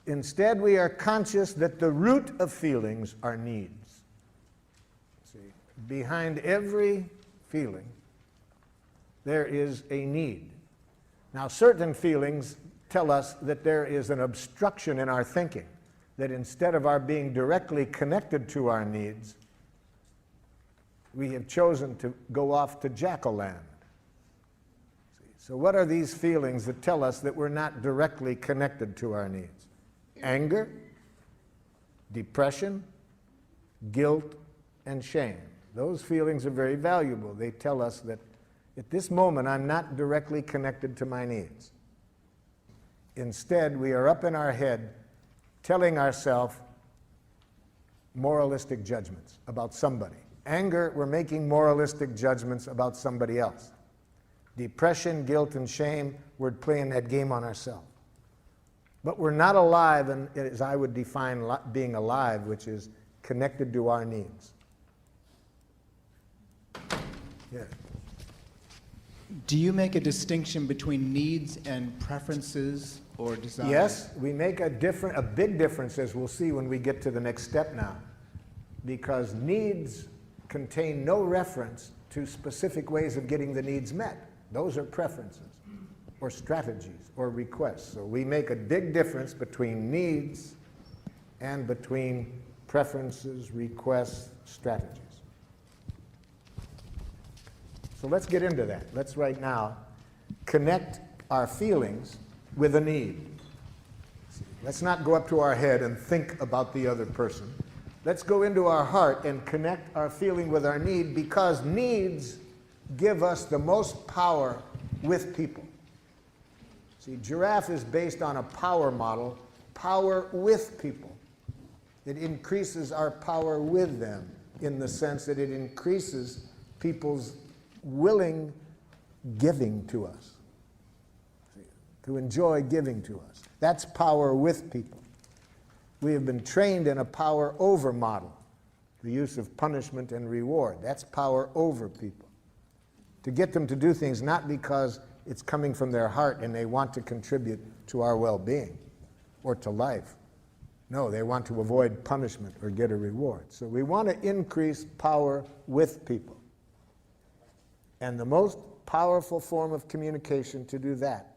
Instead, we are conscious that the root of feelings are needs. See, behind every feeling, there is a need. Now, certain feelings tell us that there is an obstruction in our thinking, that instead of our being directly connected to our needs, we have chosen to go off to jackal-land. So what are these feelings that tell us that we're not directly connected to our needs? Anger, depression, guilt, and shame. Those feelings are very valuable. They tell us that at this moment I'm not directly connected to my needs. Instead, we are up in our head telling ourselves moralistic judgments about somebody. Anger, we're making moralistic judgments about somebody else. Depression, guilt, and shame, we're playing that game on ourselves. But we're not alive, and as I would define being alive, which is connected to our needs. Yeah. Do you make a distinction between needs and preferences or desires? Yes, we make a big difference, as we'll see when we get to the next step now, because needs contain no reference to specific ways of getting the needs met. Those are preferences or strategies or requests. So we make a big difference between needs and between preferences, requests, strategies. So let's get into that. Let's right now connect our feelings with a need. Let's not go up to our head and think about the other person. Let's go into our heart and connect our feeling with our need, because needs give us the most power with people. See, giraffe is based on a power model, power with people. It increases our power with them in the sense that it increases people's willing giving to us, to enjoy giving to us. That's power with people. We have been trained in a power over model, the use of punishment and reward. That's power over people. To get them to do things not because it's coming from their heart and they want to contribute to our well-being or to life, No, they want to avoid punishment or get a reward. So we want to increase power with people. And the most powerful form of communication to do that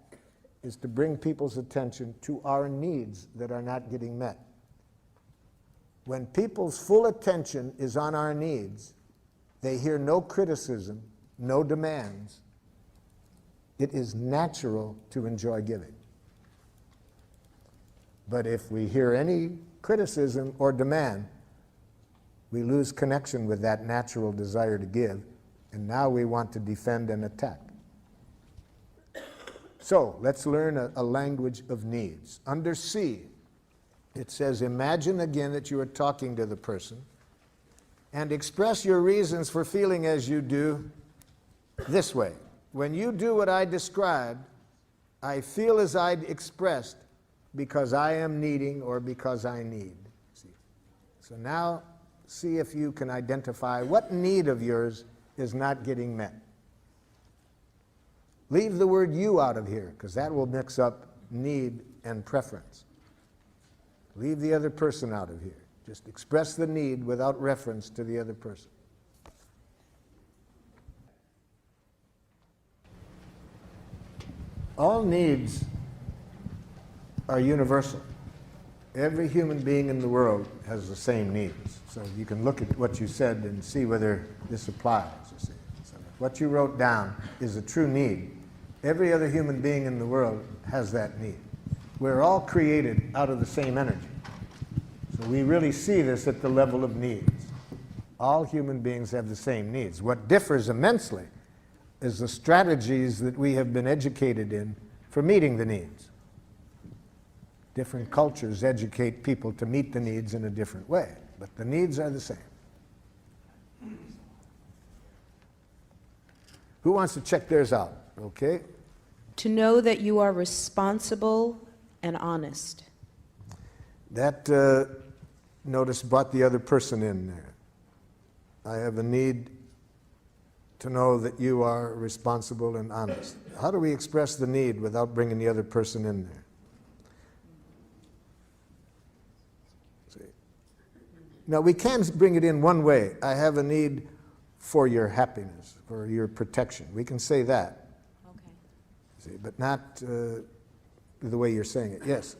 is to bring people's attention to our needs that are not getting met. When people's full attention is on our needs, they hear no criticism, no demands. It is natural to enjoy giving. But if we hear any criticism or demand, we lose connection with that natural desire to give, and now we want to defend and attack. So let's learn a language of needs. Under C, it says, imagine again that you are talking to the person and express your reasons for feeling as you do this way. When you do what I described, I feel as I expressed because I am needing or because I need. See? So now see if you can identify what need of yours is not getting met. Leave the word you out of here, because that will mix up need and preference. Leave the other person out of here. Just express the need without reference to the other person. All needs are universal. Every human being in the world has the same needs. So you can look at what you said and see whether this applies. You see. So what you wrote down is a true need. Every other human being in the world has that need. We're all created out of the same energy. So we really see this at the level of needs. All human beings have the same needs. What differs immensely is the strategies that we have been educated in for meeting the needs. Different cultures educate people to meet the needs in a different way, but the needs are the same. Who wants to check theirs out? Okay. To know that you are responsible and honest. That, notice, brought the other person in there. I have a need to know that you are responsible and honest. How do we express the need without bringing the other person in there? See. Now, we can bring it in one way. I have a need for your happiness, for your protection. We can say that. Okay. See, but not the way you're saying it. Yes?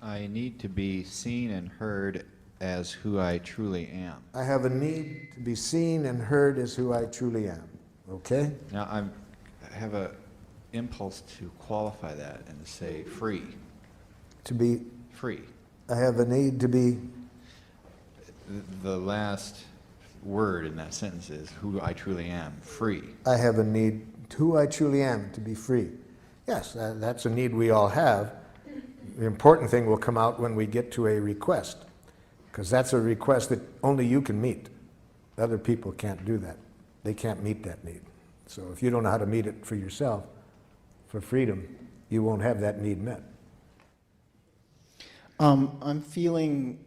I need to be seen and heard as who I truly am. I have a need to be seen and heard as who I truly am. Okay? Now, I have a impulse to qualify that and to say free. To be free. I have a need to be. The last word in that sentence is who I truly am, free. I have a need, who I truly am, to be free. Yes, that's a need we all have. The important thing will come out when we get to a request, because that's a request that only you can meet. Other people can't do that. They can't meet that need. So if you don't know how to meet it for yourself, for freedom, you won't have that need met. I'm feeling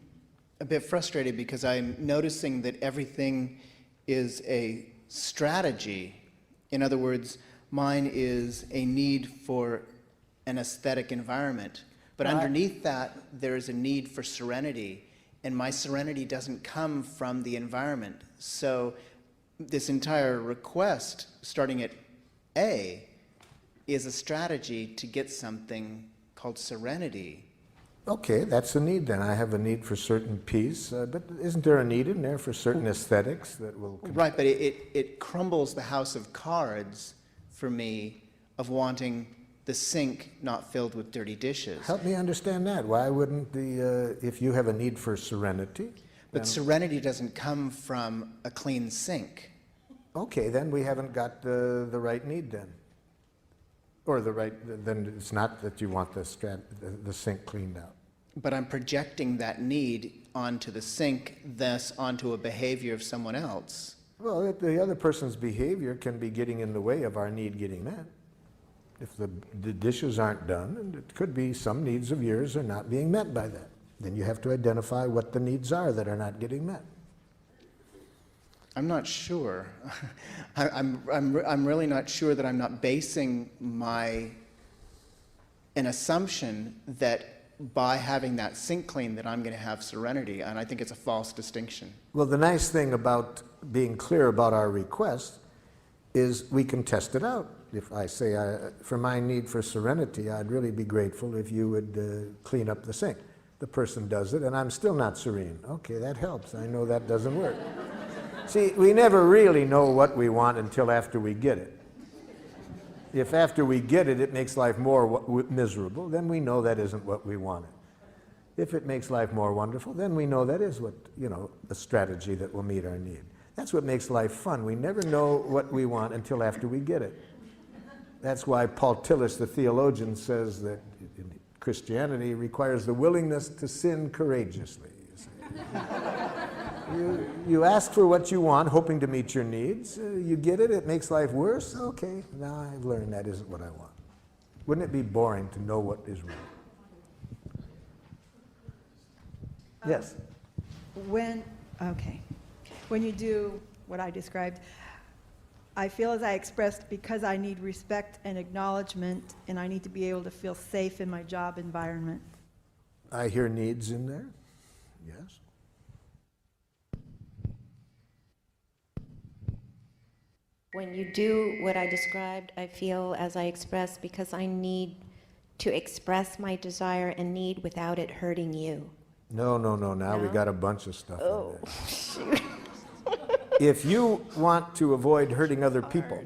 a bit frustrated because I'm noticing that everything is a strategy. In other words, mine is a need for an aesthetic environment. But underneath that, there is a need for serenity. And my serenity doesn't come from the environment. So this entire request, starting at A, is a strategy to get something called serenity. Okay, that's a need then. I have a need for certain peace, but isn't there a need in there for certain aesthetics that will... Right, but it crumbles the house of cards for me of wanting the sink not filled with dirty dishes. Help me understand that. Why wouldn't the, if you have a need for serenity... But serenity doesn't come from a clean sink. Okay, then we haven't got the right need then. Or the right, then it's not that you want the sink cleaned out. But I'm projecting that need onto the sink, thus onto a behavior of someone else. Well, the other person's behavior can be getting in the way of our need getting met. If the dishes aren't done, and it could be some needs of yours are not being met by that. Then you have to identify what the needs are that are not getting met. I'm not sure. I'm really not sure that I'm not basing an assumption that by having that sink clean that I'm going to have serenity, and I think it's a false distinction. Well, the nice thing about being clear about our request is we can test it out. If I say, for my need for serenity, I'd really be grateful if you would clean up the sink. The person does it, and I'm still not serene. Okay, that helps. I know that doesn't work. See, we never really know what we want until after we get it. If after we get it, it makes life more miserable, then we know that isn't what we wanted. If it makes life more wonderful, then we know that is what, a strategy that will meet our need. That's what makes life fun. We never know what we want until after we get it. That's why Paul Tillich, the theologian, says that Christianity requires the willingness to sin courageously. You ask for what you want, hoping to meet your needs. You get it, it makes life worse. Okay, now I've learned that isn't what I want. Wouldn't it be boring to know what is wrong? Yes? When you do what I described, I feel as I expressed because I need respect and acknowledgement, and I need to be able to feel safe in my job environment. I hear needs in there. Yes. When you do what I described, I feel as I expressed because I need to express my desire and need without it hurting you. No. Now we No? got a bunch of stuff Oh, in there. If you want to avoid hurting other people,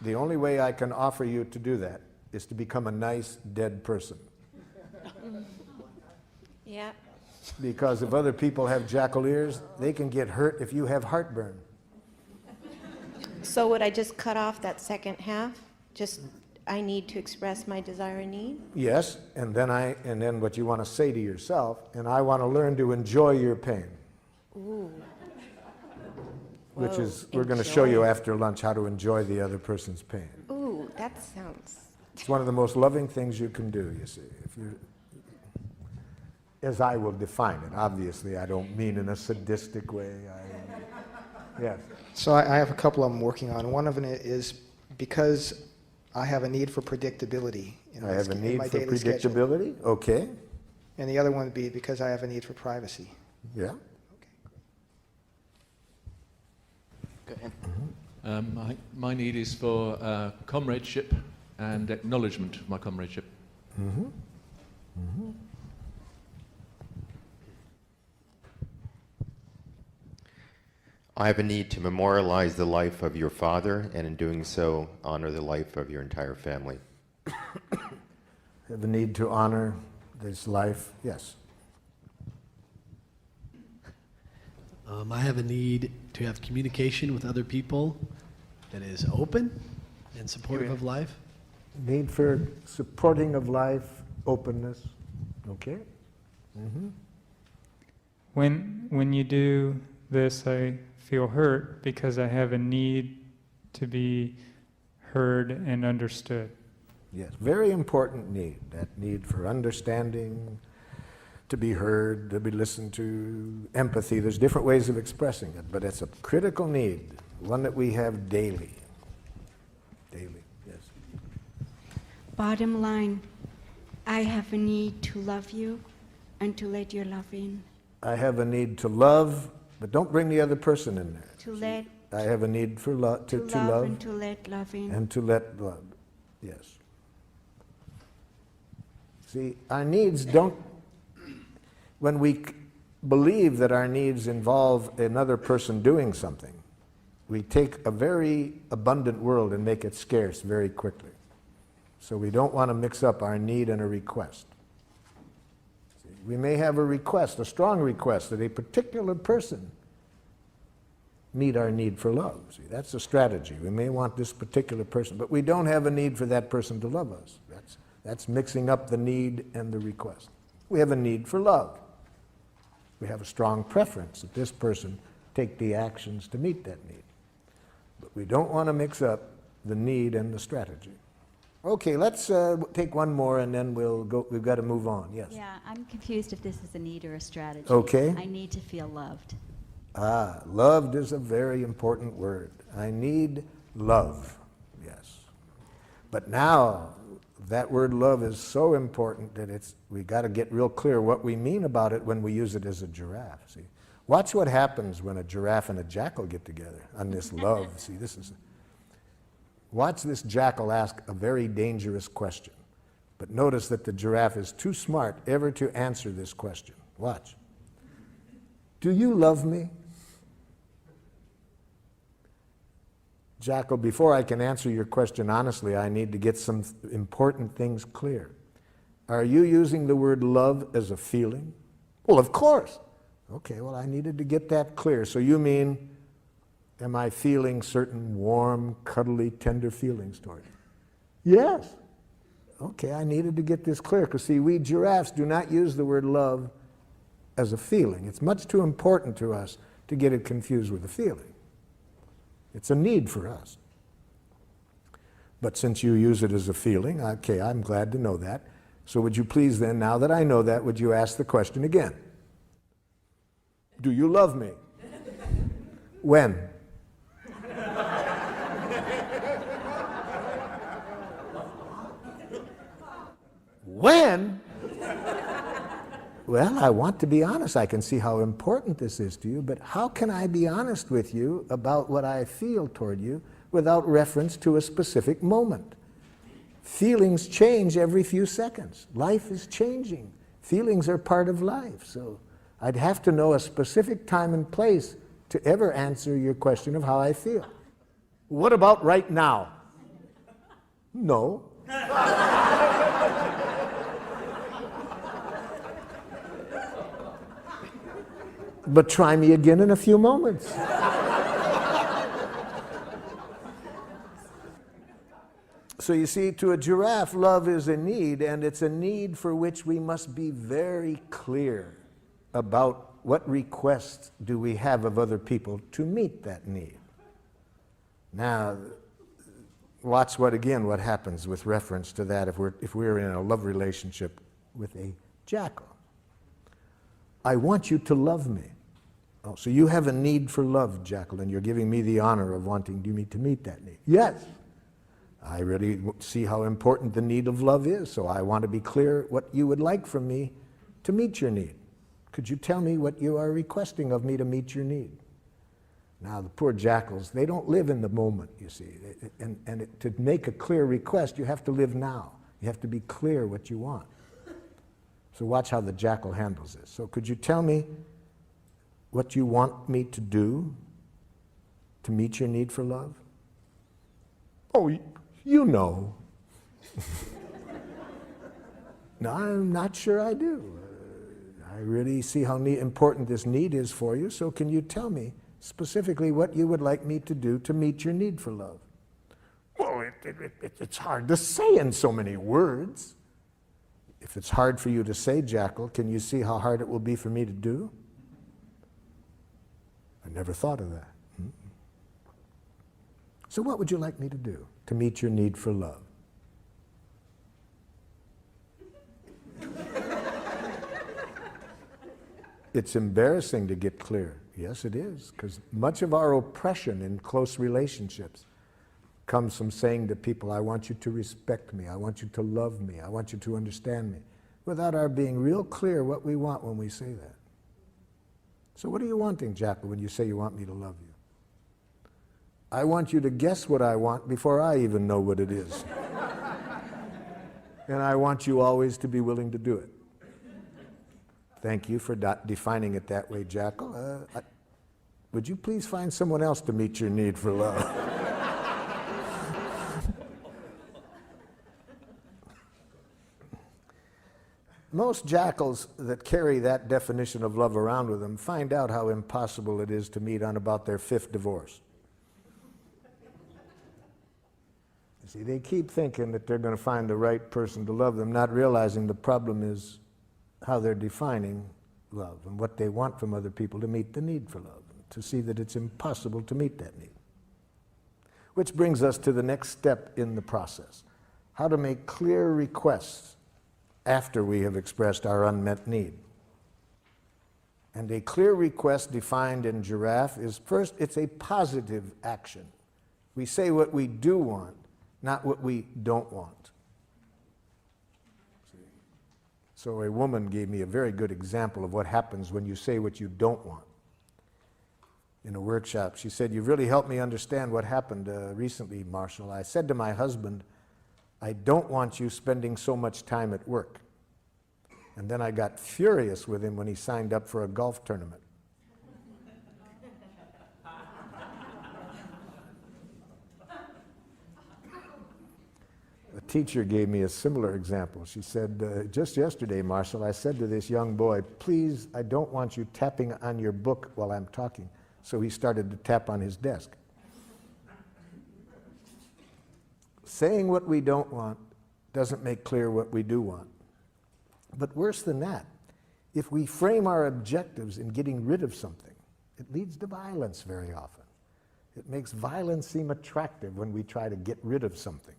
the only way I can offer you to do that is to become a nice, dead person. Yeah. Because if other people have jackal ears, they can get hurt if you have heartburn. So would I just cut off that second half? Just, I need to express my desire and need? Yes, and then what you want to say to yourself, and I want to learn to enjoy your pain. Ooh. Which Whoa, is, we're going to show you enjoy. after lunch how to enjoy the other person's pain. Ooh, that sounds... It's one of the most loving things you can do, you see. If you, as I will define it, obviously I don't mean in a sadistic way. Yes. So I have a couple I'm working on. One of them is because I have a need for predictability in I have a need my for daily schedule. predictability, okay. And the other one would be because I have a need for privacy. Yeah. Go ahead. My need is for comradeship and acknowledgement of my comradeship. Mm-hmm. Mm-hmm. I have a need to memorialize the life of your father, and in doing so, honor the life of your entire family. Have a need to honor this life, yes. I have a need to have communication with other people that is open and supportive of life. Need for supporting of life, openness, okay? Mm-hmm. When you do this, I feel hurt because I have a need to be heard and understood. Yes, very important need, that need for understanding, to be heard, to be listened to, empathy. There's different ways of expressing it, but it's a critical need, one that we have daily. Daily, yes. Bottom line, I have a need to love you and to let your love in. I have a need to love, but don't bring the other person in there. To let I have a need for love, to love and to let love in. and to let love, yes. See, our needs don't, when we believe that our needs involve another person doing something, we take a very abundant world and make it scarce very quickly. So we don't want to mix up our need and a request. See, we may have a request, a strong request, that a particular person meet our need for love. See, that's a strategy. We may want this particular person, but we don't have a need for that person to love us. That's mixing up the need and the request. We have a need for love. We have a strong preference that this person take the actions to meet that need. But we don't want to mix up the need and the strategy. Okay, let's take one more and then we'll go. We've got to move on. Yes. Yeah, I'm confused if this is a need or a strategy. Okay. I need to feel loved. Ah, loved is a very important word. I need love, yes. But now, That word love is so important that we got to get real clear what we mean about it when we use it as a giraffe. See, watch what happens when a giraffe and a jackal get together on this love. See, watch this jackal ask a very dangerous question. But notice that the giraffe is too smart ever to answer this question. Watch. Do you love me? Jackal, before I can answer your question honestly, I need to get some important things clear. Are you using the word love as a feeling? Well, of course. Okay, well, I needed to get that clear. So you mean, am I feeling certain warm, cuddly, tender feelings toward you? Yes. Okay, I needed to get this clear, because see, we giraffes do not use the word love as a feeling. It's much too important to us to get it confused with a feeling. It's a need for us. But since you use it as a feeling, okay, I'm glad to know that. So would you please then, now that I know that, would you ask the question again? Do you love me? When? When? Well, I want to be honest. I can see how important this is to you, but how can I be honest with you about what I feel toward you without reference to a specific moment? Feelings change every few seconds. Life is changing. Feelings are part of life. So I'd have to know a specific time and place to ever answer your question of how I feel. What about right now? No. But try me again in a few moments. So you see, to a giraffe, love is a need, and it's a need for which we must be very clear about what requests do we have of other people to meet that need. Now, watch what happens with reference to that if we're in a love relationship with a jackal. I want you to love me. Oh, so you have a need for love, jackal, and you're giving me the honor of wanting me to meet that need. Yes. I really see how important the need of love is, so I want to be clear what you would like from me to meet your need. Could you tell me what you are requesting of me to meet your need? Now, the poor jackals, they don't live in the moment, you see. And to make a clear request, you have to live now. You have to be clear what you want. So watch how the jackal handles this. So could you tell me what you want me to do to meet your need for love? Oh, you know. No, I'm not sure I do. I really see how important this need is for you, so can you tell me specifically what you would like me to do to meet your need for love? Well, it's hard to say in so many words. If it's hard for you to say, jackal, can you see how hard it will be for me to do? I never thought of that. So what would you like me to do to meet your need for love? It's embarrassing to get clear. Yes, it is, because much of our oppression in close relationships comes from saying to people, I want you to respect me, I want you to love me, I want you to understand me, without our being real clear what we want when we say that. So what are you wanting, jackal, when you say you want me to love you? I want you to guess what I want before I even know what it is. And I want you always to be willing to do it. Thank you for defining it that way, jackal. Would you please find someone else to meet your need for love? Most jackals that carry that definition of love around with them find out how impossible it is to meet on about their 5th divorce. You see, they keep thinking that they're going to find the right person to love them, not realizing the problem is how they're defining love and what they want from other people to meet the need for love, to see that it's impossible to meet that need. Which brings us to the next step in the process, how to make clear requests after we have expressed our unmet need. And a clear request defined in giraffe is, first, it's a positive action. We say what we do want, not what we don't want. So a woman gave me a very good example of what happens when you say what you don't want. In a workshop, she said, "You've really helped me understand what happened recently, Marshall. I said to my husband, I don't want you spending so much time at work. And then I got furious with him when he signed up for a golf tournament." A teacher gave me a similar example. She said, "Just yesterday, Marshall, I said to this young boy, please, I don't want you tapping on your book while I'm talking." So he started to tap on his desk. Saying what we don't want doesn't make clear what we do want. But worse than that, if we frame our objectives in getting rid of something, it leads to violence very often. It makes violence seem attractive when we try to get rid of something.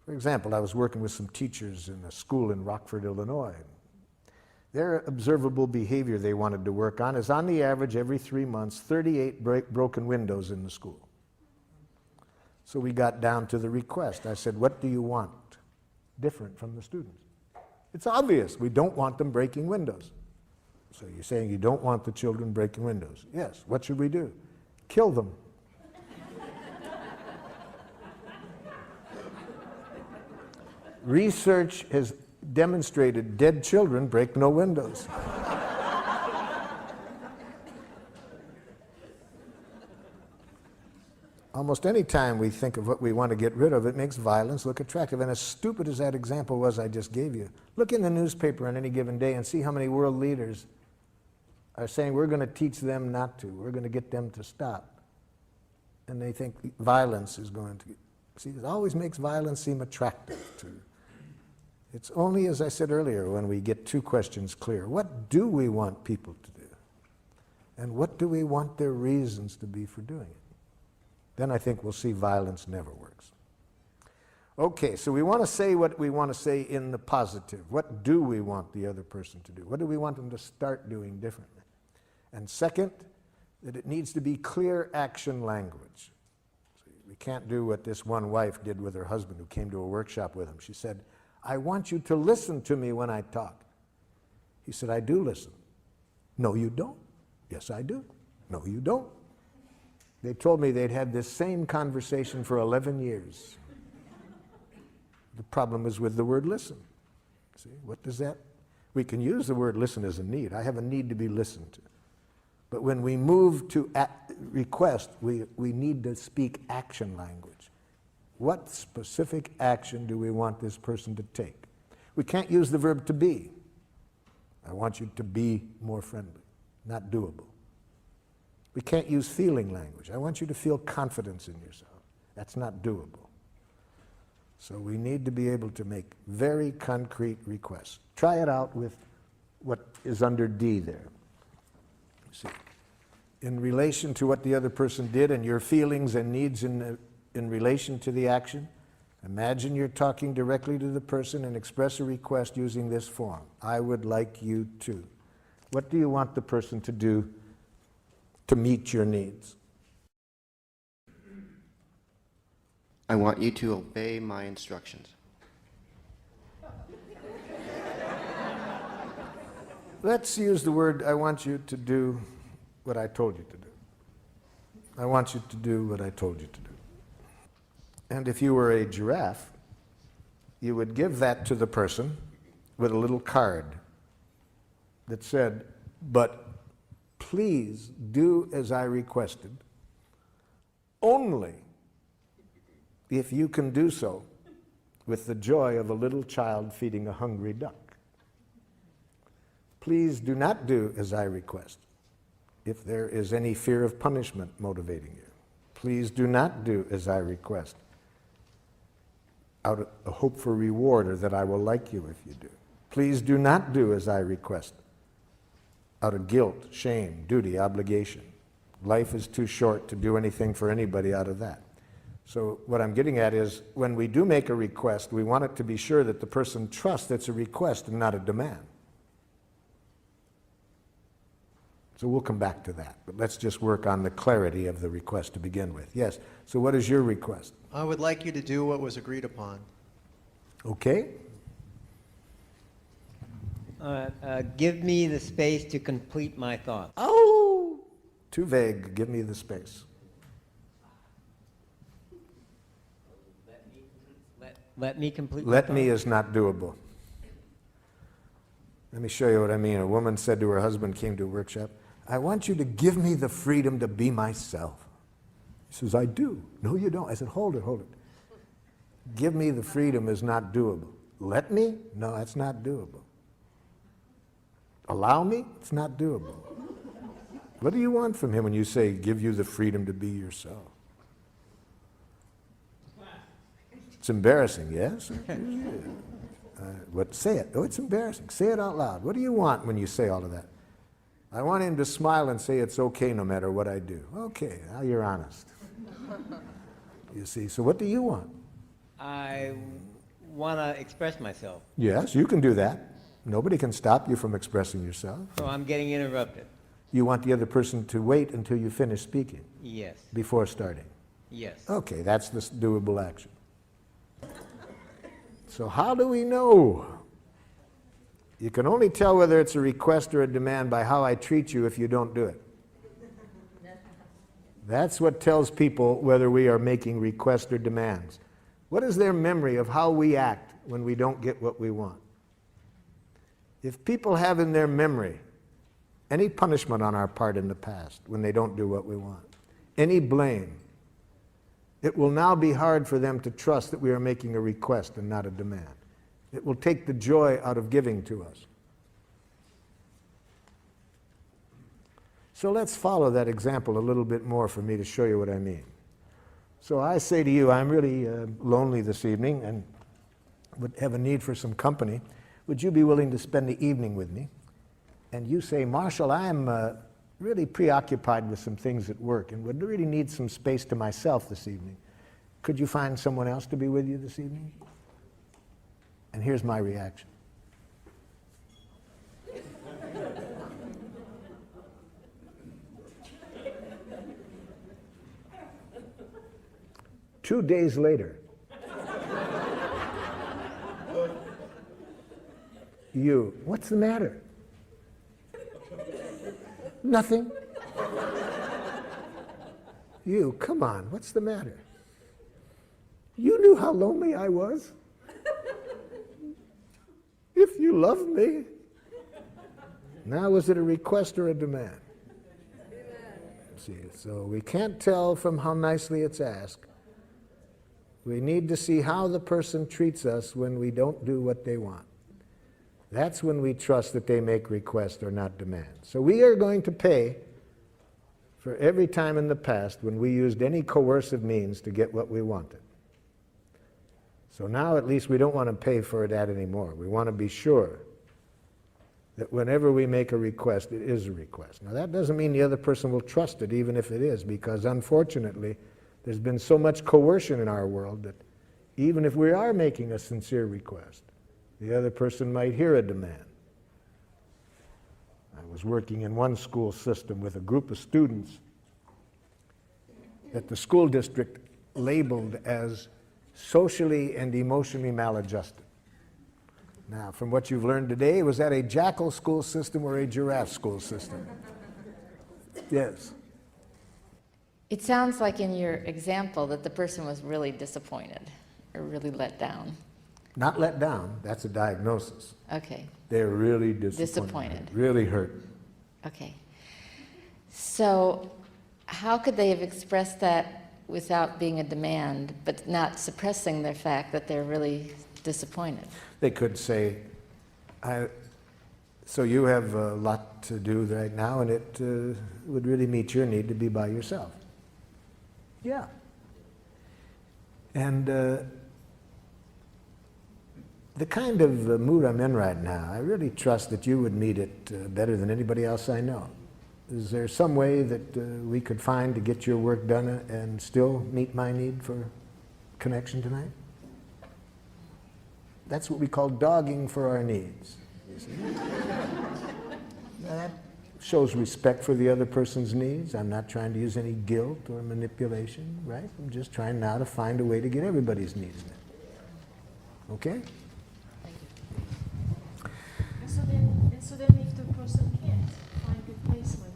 For example, I was working with some teachers in a school in Rockford, Illinois. Their observable behavior they wanted to work on is, on the average, every 3 months, 38 broken windows in the school. So we got down to the request. I said, "What do you want different from the students?" It's obvious, we don't want them breaking windows. So you're saying you don't want the children breaking windows? Yes. What should we do? Kill them. Research has demonstrated dead children break no windows. Almost any time we think of what we want to get rid of, it makes violence look attractive. And as stupid as that example was I just gave you, look in the newspaper on any given day and see how many world leaders are saying we're going to teach them not to, we're going to get them to stop. And they think violence is going to, see, it always makes violence seem attractive to. It's only, as I said earlier, when we get two questions clear. What do we want people to do? And what do we want their reasons to be for doing it? Then I think we'll see violence never works. Okay, so we want to say what we want to say in the positive. What do we want the other person to do? What do we want them to start doing differently? And second, that it needs to be clear action language. We can't do what this one wife did with her husband who came to a workshop with him. She said, "I want you to listen to me when I talk." He said, "I do listen." "No, you don't." "Yes, I do." "No, you don't." They told me they'd had this same conversation for 11 years. The problem is with the word listen. See, what does that? We can use the word listen as a need. I have a need to be listened to. But when we move to request, we need to speak action language. What specific action do we want this person to take? We can't use the verb to be. I want you to be more friendly. Not doable. We can't use feeling language. I want you to feel confidence in yourself. That's not doable. So we need to be able to make very concrete requests. Try it out with what is under D there. See, in relation to what the other person did and your feelings and needs in relation to the action, imagine you're talking directly to the person and express a request using this form. I would like you to. What do you want the person to do to meet your needs? I want you to obey my instructions. Let's use the word, I want you to do what I told you to do. I want you to do what I told you to do. And if you were a giraffe, you would give that to the person with a little card that said, "But please do as I requested, only if you can do so with the joy of a little child feeding a hungry duck. Please do not do as I request if there is any fear of punishment motivating you. Please do not do as I request out of a hope for reward or that I will like you if you do. Please do not do as I request out of guilt, shame, duty, obligation. Life is too short to do anything for anybody out of that." So what I'm getting at is, when we do make a request, we want it to be sure that the person trusts it's a request and not a demand. So we'll come back to that, but let's just work on the clarity of the request to begin with. Yes, so what is your request? I would like you to do what was agreed upon. Okay. Give me the space to complete my thoughts. Oh! Too vague. Give me the space. Let me complete my Let thoughts. me is not doable. Let me show you what I mean. A woman said to her husband, came to a workshop, I want you to give me the freedom to be myself. He says, I do. No, you don't. I said, hold it, hold it. Give me the freedom is not doable. Let me? No, that's not doable. Allow me? It's not doable. What do you want from him when you say, give you the freedom to be yourself? It's embarrassing, yes? What? Say it. Oh, it's embarrassing. Say it out loud. What do you want when you say all of that? I want him to smile and say it's okay no matter what I do. Okay, now you're honest. You see, so what do you want? I want to express myself. Yes, you can do that. Nobody can stop you from expressing yourself. So I'm getting interrupted. You want the other person to wait until you finish speaking? Yes. Before starting? Yes. Okay, that's the doable action. So how do we know? You can only tell whether it's a request or a demand by how I treat you if you don't do it. That's what tells people whether we are making requests or demands. What is their memory of how we act when we don't get what we want? If people have in their memory any punishment on our part in the past when they don't do what we want, any blame, it will now be hard for them to trust that we are making a request and not a demand. It will take the joy out of giving to us. So let's follow that example a little bit more for me to show you what I mean. So I say to you, I'm really lonely this evening and would have a need for some company. Would you be willing to spend the evening with me? And you say, Marshall, I'm really preoccupied with some things at work and would really need some space to myself this evening. Could you find someone else to be with you this evening? And here's my reaction. Two days later, you, what's the matter? Nothing. You, come on, what's the matter? You knew how lonely I was. If you loved me. Now, was it a request or a demand? See, so we can't tell from how nicely it's asked. We need to see how the person treats us when we don't do what they want. That's when we trust that they make requests or not demands. So we are going to pay for every time in the past when we used any coercive means to get what we wanted. So now at least we don't want to pay for that anymore. We want to be sure that whenever we make a request, it is a request. Now that doesn't mean the other person will trust it, even if it is, because unfortunately, there's been so much coercion in our world that even if we are making a sincere request, the other person might hear a demand. I was working in one school system with a group of students that the school district labeled as socially and emotionally maladjusted. Now, from what you've learned today, was that a jackal school system or a giraffe school system? Yes. It sounds like in your example that the person was really disappointed or really let down. Not let down, that's a diagnosis. Okay. They're really disappointed. Really hurt. Okay. So how could they have expressed that without being a demand, but not suppressing the fact that they're really disappointed? They could say, so you have a lot to do right now and it would really meet your need to be by yourself. Yeah. And the kind of mood I'm in right now, I really trust that you would meet it better than anybody else I know. Is there some way that we could find to get your work done and still meet my need for connection tonight? That's what we call dogging for our needs. You see? That shows respect for the other person's needs. I'm not trying to use any guilt or manipulation, right? I'm just trying now to find a way to get everybody's needs met. Okay? So then So then if the person can't find replacement?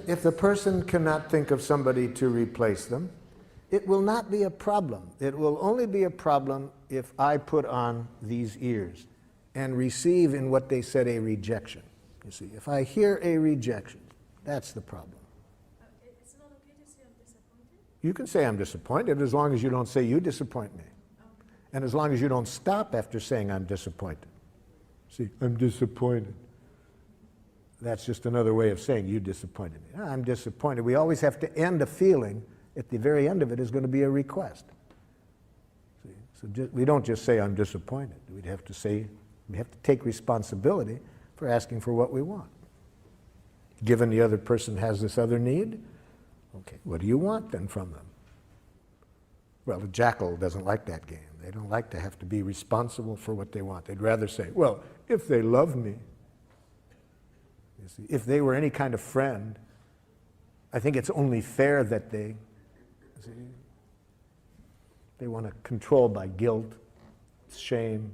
If the person cannot think of somebody to replace them, it will not be a problem. It will only be a problem if I put on these ears and receive in what they said a rejection. You see, if I hear a rejection, that's the problem. It's not okay to say I'm disappointed? You can say I'm disappointed as long as you don't say you disappoint me. And as long as you don't stop after saying I'm disappointed. See, I'm disappointed. That's just another way of saying you disappointed me. I'm disappointed. We always have to end a feeling. At the very end of it is going to be a request. See? So we don't just say I'm disappointed. We have to take responsibility for asking for what we want. Given the other person has this other need, okay, what do you want then from them? Well, the jackal doesn't like that game. They don't like to have to be responsible for what they want. They'd rather say, well, if they love me, you see, if they were any kind of friend, I think it's only fair that they want to control by guilt, shame.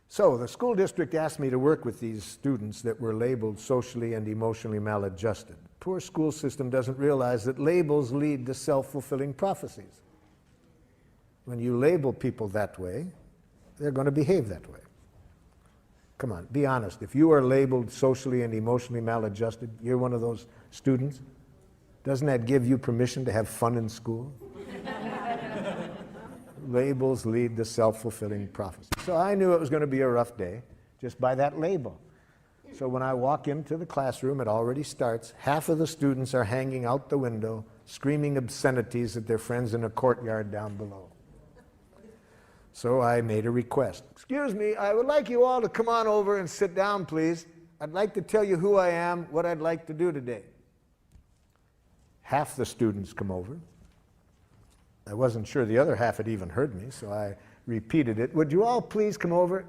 So the school district asked me to work with these students that were labeled socially and emotionally maladjusted. Poor school system doesn't realize that labels lead to self-fulfilling prophecies. When you label people that way, they're going to behave that way. Come on, be honest. If you are labeled socially and emotionally maladjusted, you're one of those students, doesn't that give you permission to have fun in school? Labels lead to self-fulfilling prophecy. So I knew it was going to be a rough day just by that label. So when I walk into the classroom, it already starts. Half of the students are hanging out the window, screaming obscenities at their friends in a courtyard down below. So I made a request. Excuse me, I would like you all to come on over and sit down, please. I'd like to tell you who I am, what I'd like to do today. Half the students come over. I wasn't sure the other half had even heard me, so I repeated it. Would you all please come over?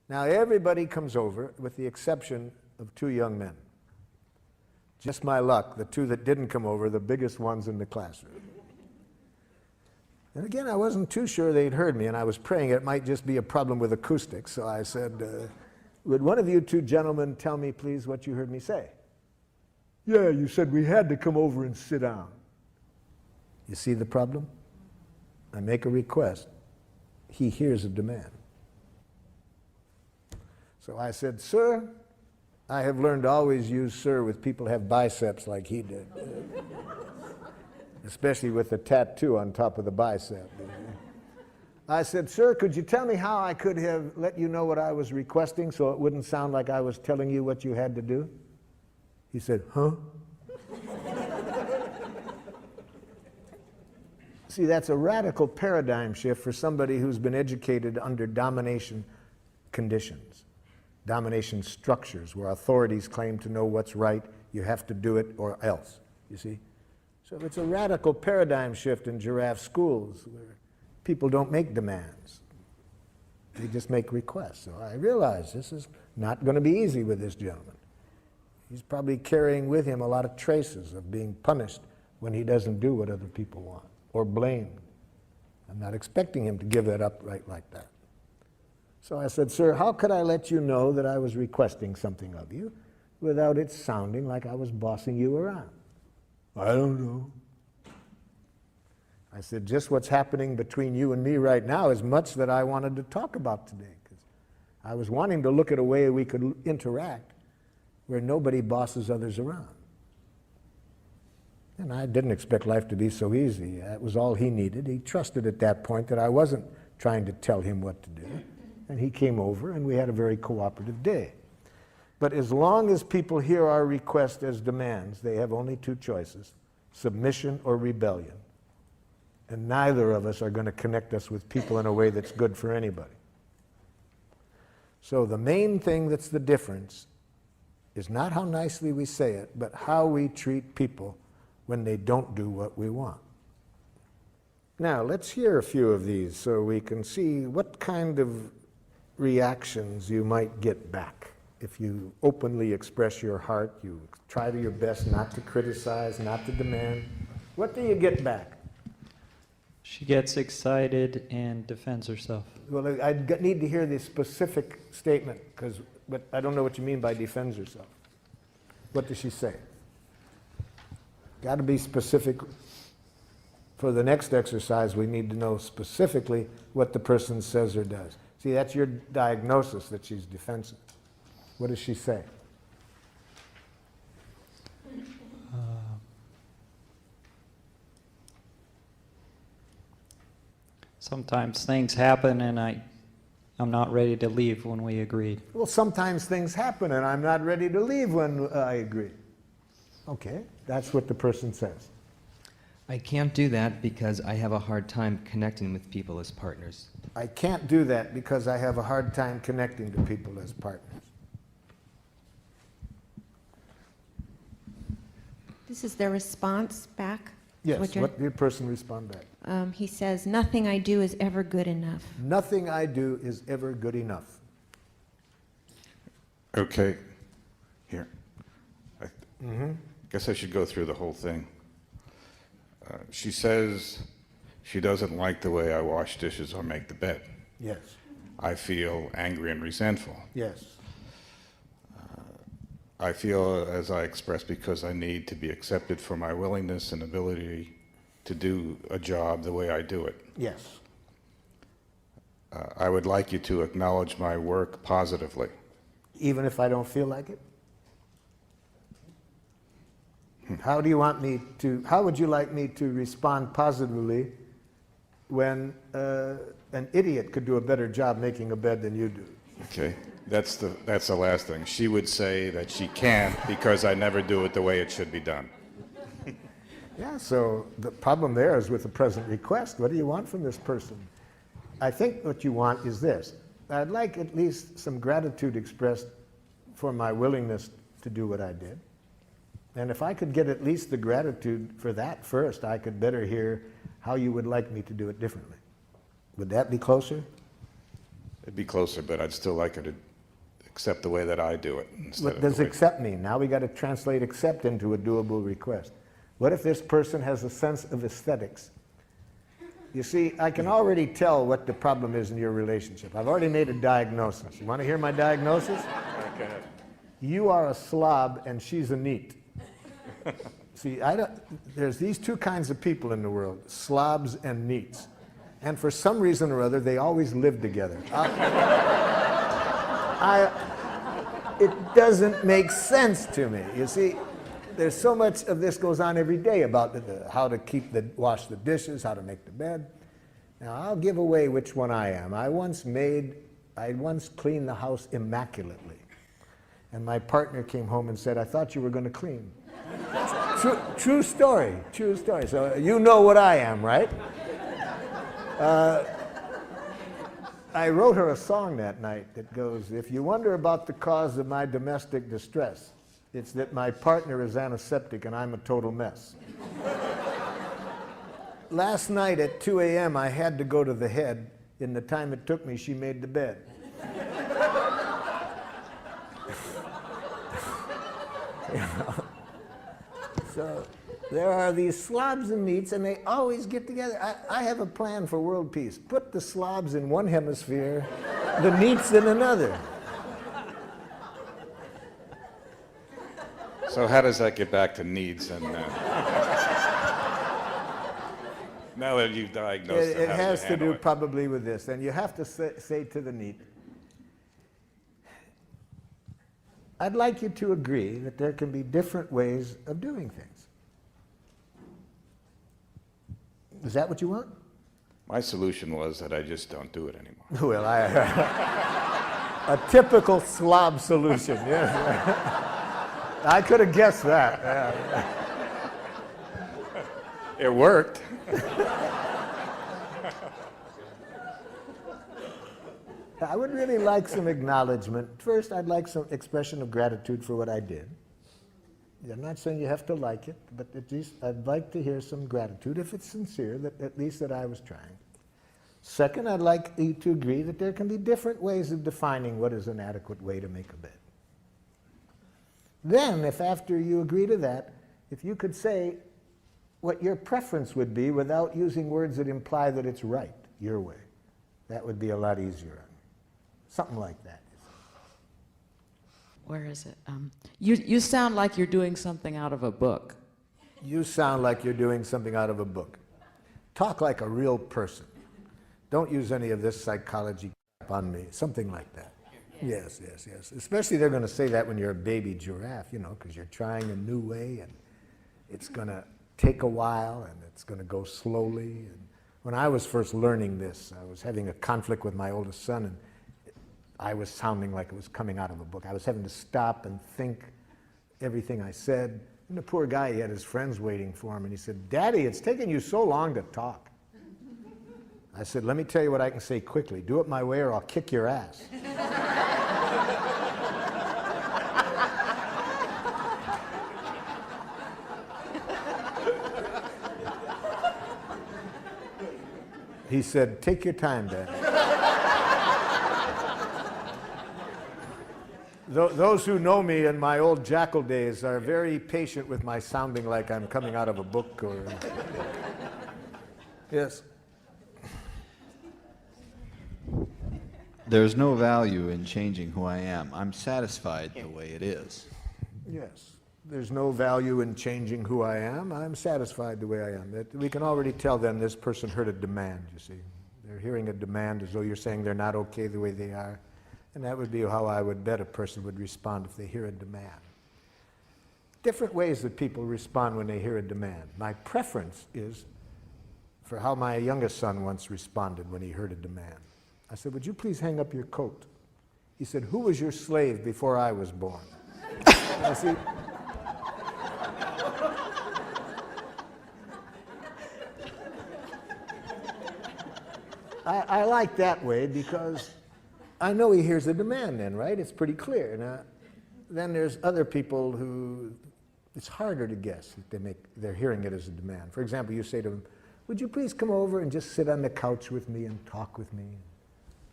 Now everybody comes over with the exception of two young men. Just my luck, the two that didn't come over, the biggest ones in the classroom. And again, I wasn't too sure they'd heard me, and I was praying it might just be a problem with acoustics, so I said, would one of you two gentlemen tell me, please, what you heard me say? Yeah, you said we had to come over and sit down. You see the problem? I make a request. He hears a demand. So I said, sir, I have learned to always use sir with people who have biceps like he did. Especially with the tattoo on top of the bicep. I said, sir, could you tell me how I could have let you know what I was requesting so it wouldn't sound like I was telling you what you had to do? He said, huh? See, that's a radical paradigm shift for somebody who's been educated under domination conditions, domination structures where authorities claim to know what's right, you have to do it or else, you see? So it's a radical paradigm shift in giraffe schools where people don't make demands. They just make requests. So I realize this is not going to be easy with this gentleman. He's probably carrying with him a lot of traces of being punished when he doesn't do what other people want, or blamed. I'm not expecting him to give that up right like that. So I said, sir, how could I let you know that I was requesting something of you without it sounding like I was bossing you around? I don't know. I said, just what's happening between you and me right now is much that I wanted to talk about today, because I was wanting to look at a way we could interact where nobody bosses others around. And I didn't expect life to be so easy. That was all he needed. He trusted at that point that I wasn't trying to tell him what to do. And he came over, and we had a very cooperative day. But as long as people hear our request as demands, they have only two choices, submission or rebellion. And neither of us are going to connect us with people in a way that's good for anybody. So the main thing that's the difference is not how nicely we say it, but how we treat people when they don't do what we want. Now, let's hear a few of these so we can see what kind of reactions you might get back. If you openly express your heart, you try to your best not to criticize, not to demand, what do you get back? She gets excited and defends herself. Well, I need to hear the specific statement, but I don't know what you mean by defends herself. What does she say? Got to be specific. For the next exercise, we need to know specifically what the person says or does. See, that's your diagnosis that she's defensive. What does she say? Sometimes things happen and I'm not ready to leave when we agreed. Well, sometimes things happen and I'm not ready to leave when I agree. Okay, that's what the person says. I can't do that because I have a hard time connecting with people as partners. I can't do that because I have a hard time connecting to people as partners. This is their response back? Yes, what did the person respond back? He says, nothing I do is ever good enough. Nothing I do is ever good enough. Okay, here. I guess I should go through the whole thing. She says she doesn't like the way I wash dishes or make the bed. Yes. I feel angry and resentful. Yes. I feel as I express because I need to be accepted for my willingness and ability to do a job the way I do it. Yes. I would like you to acknowledge my work positively. Even if I don't feel like it? How do you want me to, how would you like me to respond positively when an idiot could do a better job making a bed than you do? Okay, that's the last thing. She would say that she can't because I never do it the way it should be done. Yeah, so the problem there is with the present request. What do you want from this person? I think what you want is this. I'd like at least some gratitude expressed for my willingness to do what I did. And if I could get at least the gratitude for that first, I could better hear how you would like me to do it differently. Would that be closer? It'd be closer, but I'd still like her to accept the way that I do it. What does accept mean? Now we got to translate accept into a doable request. What if this person has a sense of aesthetics? You see, I can already tell what the problem is in your relationship. I've already made a diagnosis. You want to hear my diagnosis? Okay. You are a slob and she's a neat. See, there's these two kinds of people in the world, slobs and neats. And for some reason or other, they always live together. It doesn't make sense to me. You see, there's so much of this goes on every day about how to wash the dishes, how to make the bed. Now, I'll give away which one I am. I once cleaned the house immaculately. And my partner came home and said, I thought you were going to clean. True story, true story. So you know what I am, right? I wrote her a song that night that goes, if you wonder about the cause of my domestic distress, it's that my partner is antiseptic and I'm a total mess. Last night at 2 a.m. I had to go to the head. In the time it took me, she made the bed. You know? So there are these slobs and neats, and they always get together. I have a plan for world peace. Put the slobs in one hemisphere, the neats in another. So how does that get back to needs? And now that you've diagnosed it has to do probably with this. And you have to say to the neat, I'd like you to agree that there can be different ways of doing things. Is that what you want? My solution was that I just don't do it anymore. Well, a typical slob solution, yes. I could have guessed that. Yeah. It worked. I would really like some acknowledgement. First, I'd like some expression of gratitude for what I did. I'm not saying you have to like it, but at least I'd like to hear some gratitude, if it's sincere, that at least that I was trying. Second, I'd like you to agree that there can be different ways of defining what is an adequate way to make a bed. Then, if after you agree to that, if you could say, what your preference would be without using words that imply that it's right, your way. That would be a lot easier. Something like that. Where is it? You sound like you're doing something out of a book. You sound like you're doing something out of a book. Talk like a real person. Don't use any of this psychology crap on me. Something like that. Yes, yes, yes. Especially they're going to say that when you're a baby giraffe, you know, because you're trying a new way and it's going to take a while and it's going to go slowly. And when I was first learning this, I was having a conflict with my oldest son, and I was sounding like it was coming out of a book. I was having to stop and think everything I said. And the poor guy, he had his friends waiting for him, and he said, "Daddy, it's taking you so long to talk." I said, "Let me tell you what I can say quickly. Do it my way or I'll kick your ass." He said, "Take your time, Dad." Those who know me in my old jackal days are very patient with my sounding like I'm coming out of a book or... Yes? There's no value in changing who I am. I'm satisfied the way it is. Yes. There's no value in changing who I am. I'm satisfied the way I am. That we can already tell then this person heard a demand, you see. They're hearing a demand as though you're saying they're not okay the way they are. And that would be how I would bet a person would respond if they hear a demand. Different ways that people respond when they hear a demand. My preference is for how my youngest son once responded when he heard a demand. I said, "Would you please hang up your coat?" He said, "Who was your slave before I was born?" I see. I like that way because I know he hears a demand then, right? It's pretty clear. Now, then there's other people who it's harder to guess if they're hearing it as a demand. For example, you say to them, "Would you please come over and just sit on the couch with me and talk with me?"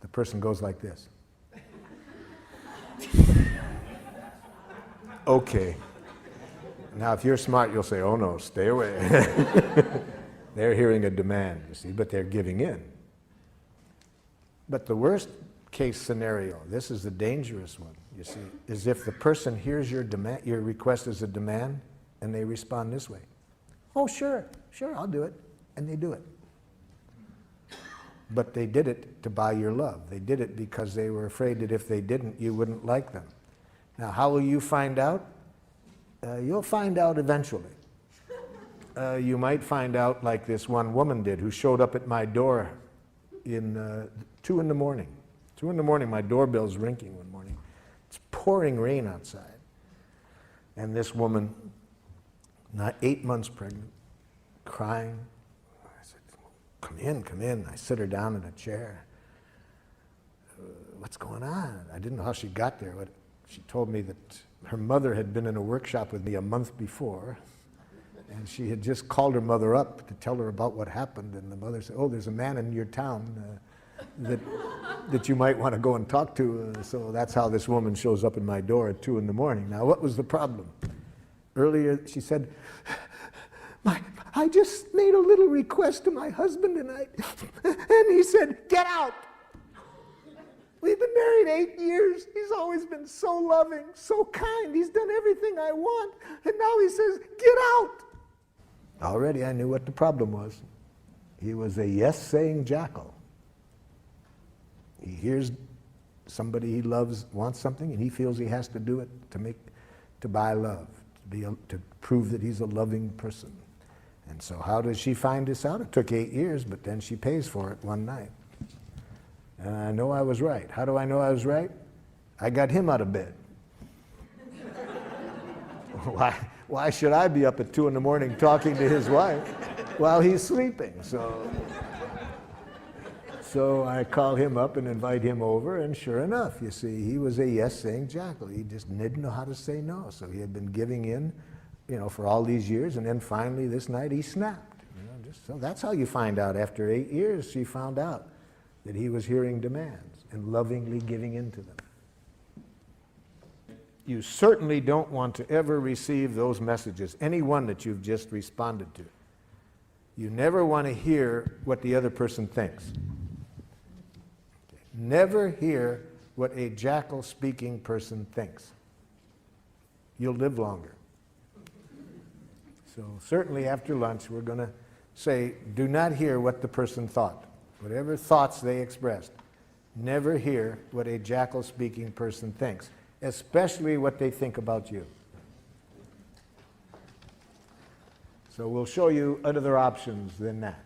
The person goes like this. Okay. Now, if you're smart, you'll say, "Oh no, stay away." They're hearing a demand, you see, but they're giving in. But the worst case scenario, this is the dangerous one, you see, is if the person hears your demand, your request as a demand, and they respond this way. "Oh, sure, I'll do it." And they do it. But they did it to buy your love. They did it because they were afraid that if they didn't, you wouldn't like them. Now, how will you find out? You'll find out eventually. You might find out like this one woman did who showed up at my door in 2 in the morning. 2 in the morning, my doorbell's ringing one morning. It's pouring rain outside. And this woman, not 8 months pregnant, crying. I said, come in. I sit her down in a chair. What's going on? I didn't know how she got there. But she told me that her mother had been in a workshop with me a month before, and she had just called her mother up to tell her about what happened, and the mother said, "Oh, there's a man in your town that you might want to go and talk to." So that's how this woman shows up in my door at 2 in the morning. Now, what was the problem? Earlier, she said, I just made a little request to my husband tonight, and he said, "Get out." We've been married 8 years. He's always been so loving, so kind. He's done everything I want, and now he says, "Get out." Already I knew what the problem was. He was a yes-saying jackal. He hears somebody he loves wants something, and he feels he has to do it to buy love, to prove that he's a loving person. And so how does she find this out? It took 8 years, but then she pays for it one night. And I know I was right. How do I know I was right? I got him out of bed. Why should I be up at 2 in the morning talking to his wife while he's sleeping? So I call him up and invite him over, and sure enough, you see, he was a yes-saying jackal. He just didn't know how to say no. So he had been giving in, for all these years, and then finally this night he snapped. So that's how you find out. After 8 years, she found out that he was hearing demands and lovingly giving in to them. You certainly don't want to ever receive those messages, any one that you've just responded to. You never want to hear what the other person thinks. Never hear what a jackal-speaking person thinks. You'll live longer. So certainly after lunch, we're going to say, do not hear what the person thought. Whatever thoughts they expressed, never hear what a jackal-speaking person thinks, especially what they think about you. So we'll show you other options than that.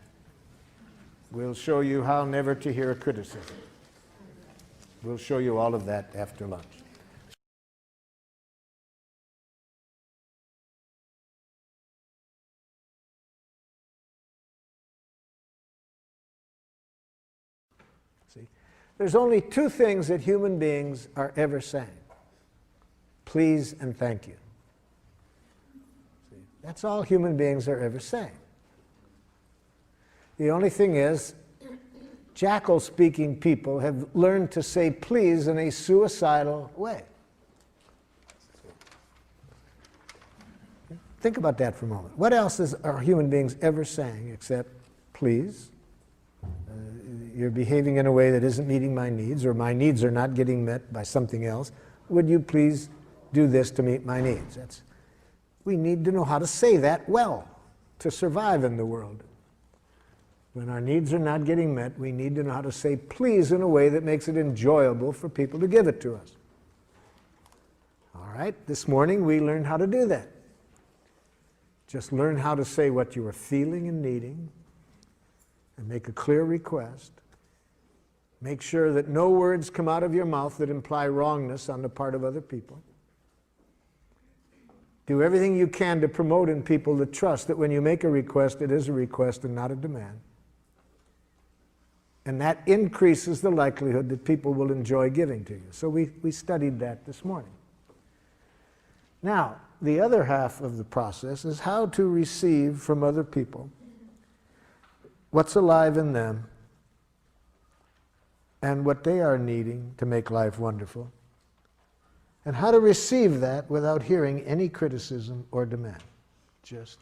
We'll show you how never to hear a criticism. We'll show you all of that after lunch. See, there's only two things that human beings are ever saying: please and thank you. See, that's all human beings are ever saying. The only thing is, jackal-speaking people have learned to say please in a suicidal way. Think about that for a moment. What else are human beings ever saying except please? You're behaving in a way that isn't meeting my needs, or my needs are not getting met by something else. Would you please do this to meet my needs? We need to know how to say that well to survive in the world. When our needs are not getting met, we need to know how to say please in a way that makes it enjoyable for people to give it to us. All right, this morning we learned how to do that. Just learn how to say what you are feeling and needing, and make a clear request. Make sure that no words come out of your mouth that imply wrongness on the part of other people. Do everything you can to promote in people the trust that when you make a request, it is a request and not a demand. And that increases the likelihood that people will enjoy giving to you. So we studied that this morning. Now, the other half of the process is how to receive from other people what's alive in them and what they are needing to make life wonderful, and how to receive that without hearing any criticism or demand, just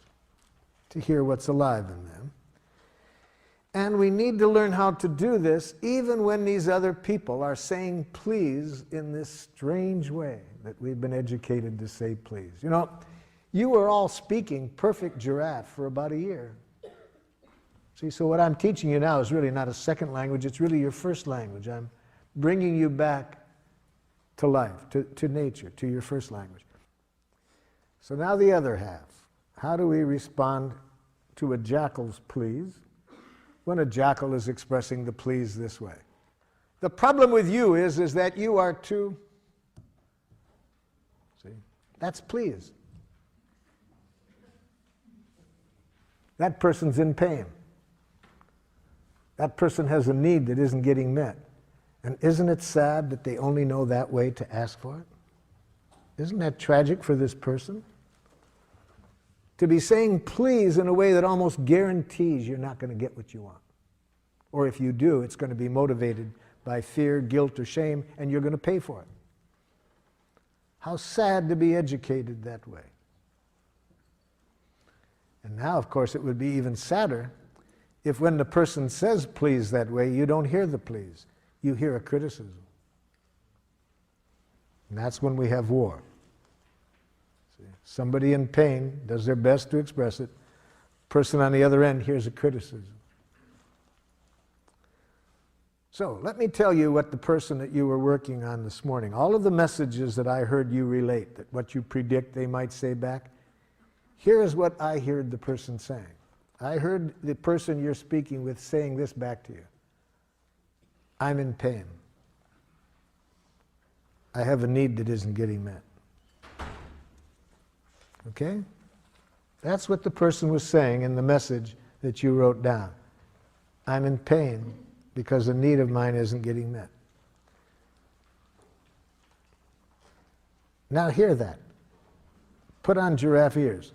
to hear what's alive in them. And we need to learn how to do this even when these other people are saying please in this strange way that we've been educated to say please. You know, you were all speaking perfect giraffe for about a year. See, so what I'm teaching you now is really not a second language, it's really your first language. I'm bringing you back to life, to nature, to your first language. So now the other half. How do we respond to a jackal's please when a jackal is expressing the please this way? The problem with you is that you are too, see, that's please. That person's in pain. That person has a need that isn't getting met. And isn't it sad that they only know that way to ask for it? Isn't that tragic for this person? To be saying please in a way that almost guarantees you're not going to get what you want. Or if you do, it's going to be motivated by fear, guilt, or shame, and you're going to pay for it. How sad to be educated that way. And now, of course, it would be even sadder if when the person says please that way, you don't hear the please. You hear a criticism. And that's when we have war. See, somebody in pain does their best to express it. Person on the other end hears a criticism. So let me tell you what the person that you were working on this morning, all of the messages that I heard you relate, that what you predict they might say back, here is what I heard the person saying. I heard the person you're speaking with saying this back to you. I'm in pain. I have a need that isn't getting met. Okay? That's what the person was saying in the message that you wrote down. I'm in pain because a need of mine isn't getting met. Now hear that. Put on giraffe ears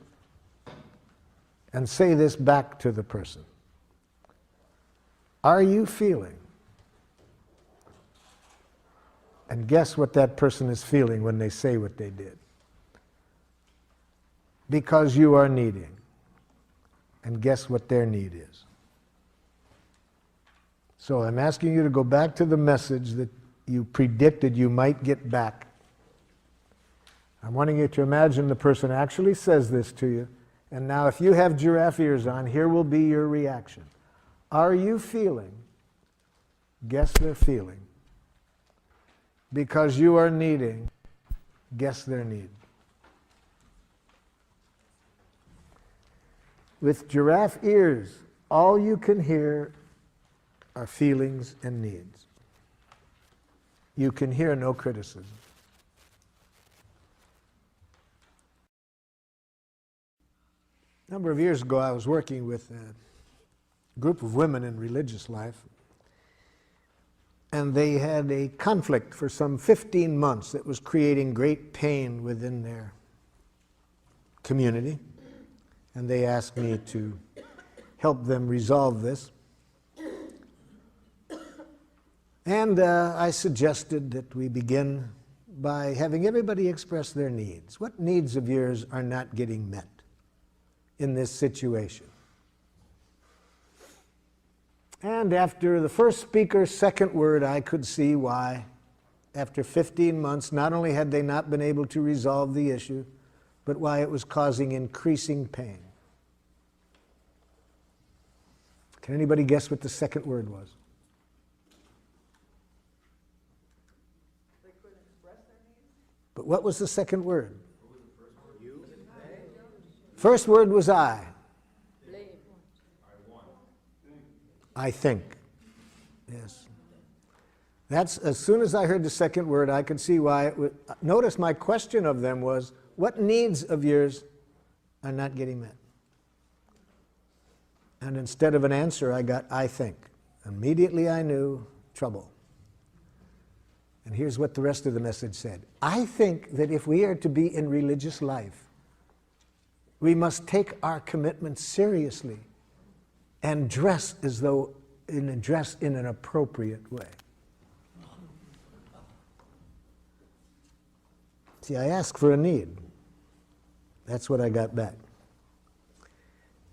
and say this back to the person. Are you feeling? And guess what that person is feeling when they say what they did. Because you are needing. and guess what their need is. So I'm asking you to go back to the message that you predicted you might get back. I'm wanting you to imagine the person actually says this to you, and now if you have giraffe ears on, here will be your reaction. Are you feeling? Guess they're feeling. Because you are needing, guess their need. With giraffe ears, all you can hear are feelings and needs. You can hear no criticism. A number of years ago, I was working with a group of women in religious life, and they had a conflict for some 15 months that was creating great pain within their community, and they asked me to help them resolve this. And I suggested that we begin by having everybody express their needs. What needs of yours are not getting met in this situation? And after the first speaker's second word, I could see why, after 15 months, not only had they not been able to resolve the issue, but why it was causing increasing pain. Can anybody guess what the second word was? But what was the second word? First word was I. I think. Yes. That's, as soon as I heard the second word, I could see why it would. Notice my question of them was, what needs of yours are not getting met? And instead of an answer, I got, I think. Immediately I knew trouble. And here's what the rest of the message said. I think that if we are to be in religious life, we must take our commitment seriously and dress as though, dress in an appropriate way. See, I asked for a need. That's what I got back.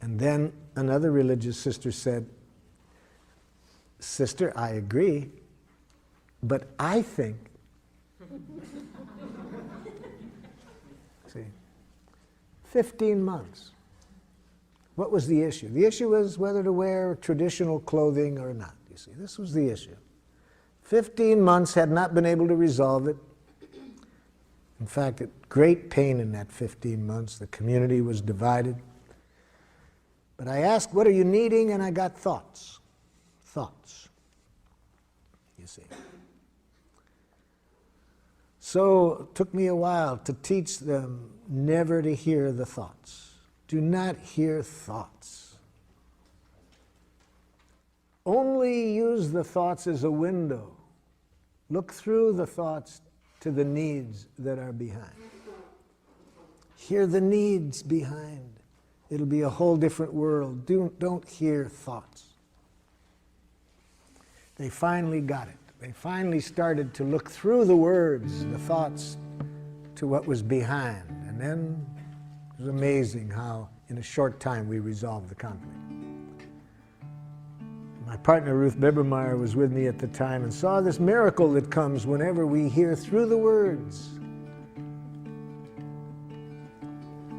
And then another religious sister said, Sister, I agree, but I think. See, 15 months. What was the issue? The issue was whether to wear traditional clothing or not, you see. This was the issue. 15 months, had not been able to resolve it. In fact, great pain in that 15 months. The community was divided. But I asked, what are you needing? And I got thoughts. Thoughts, you see. So it took me a while to teach them never to hear the thoughts. Do not hear thoughts. Only use the thoughts as a window. Look through the thoughts to the needs that are behind. Hear the needs behind. It'll be a whole different world. Don't hear thoughts. They finally got it. They finally started to look through the words, the thoughts, to what was behind. And then it was amazing how in a short time we resolved the conflict. My partner Ruth Bebermeyer was with me at the time and saw this miracle that comes whenever we hear through the words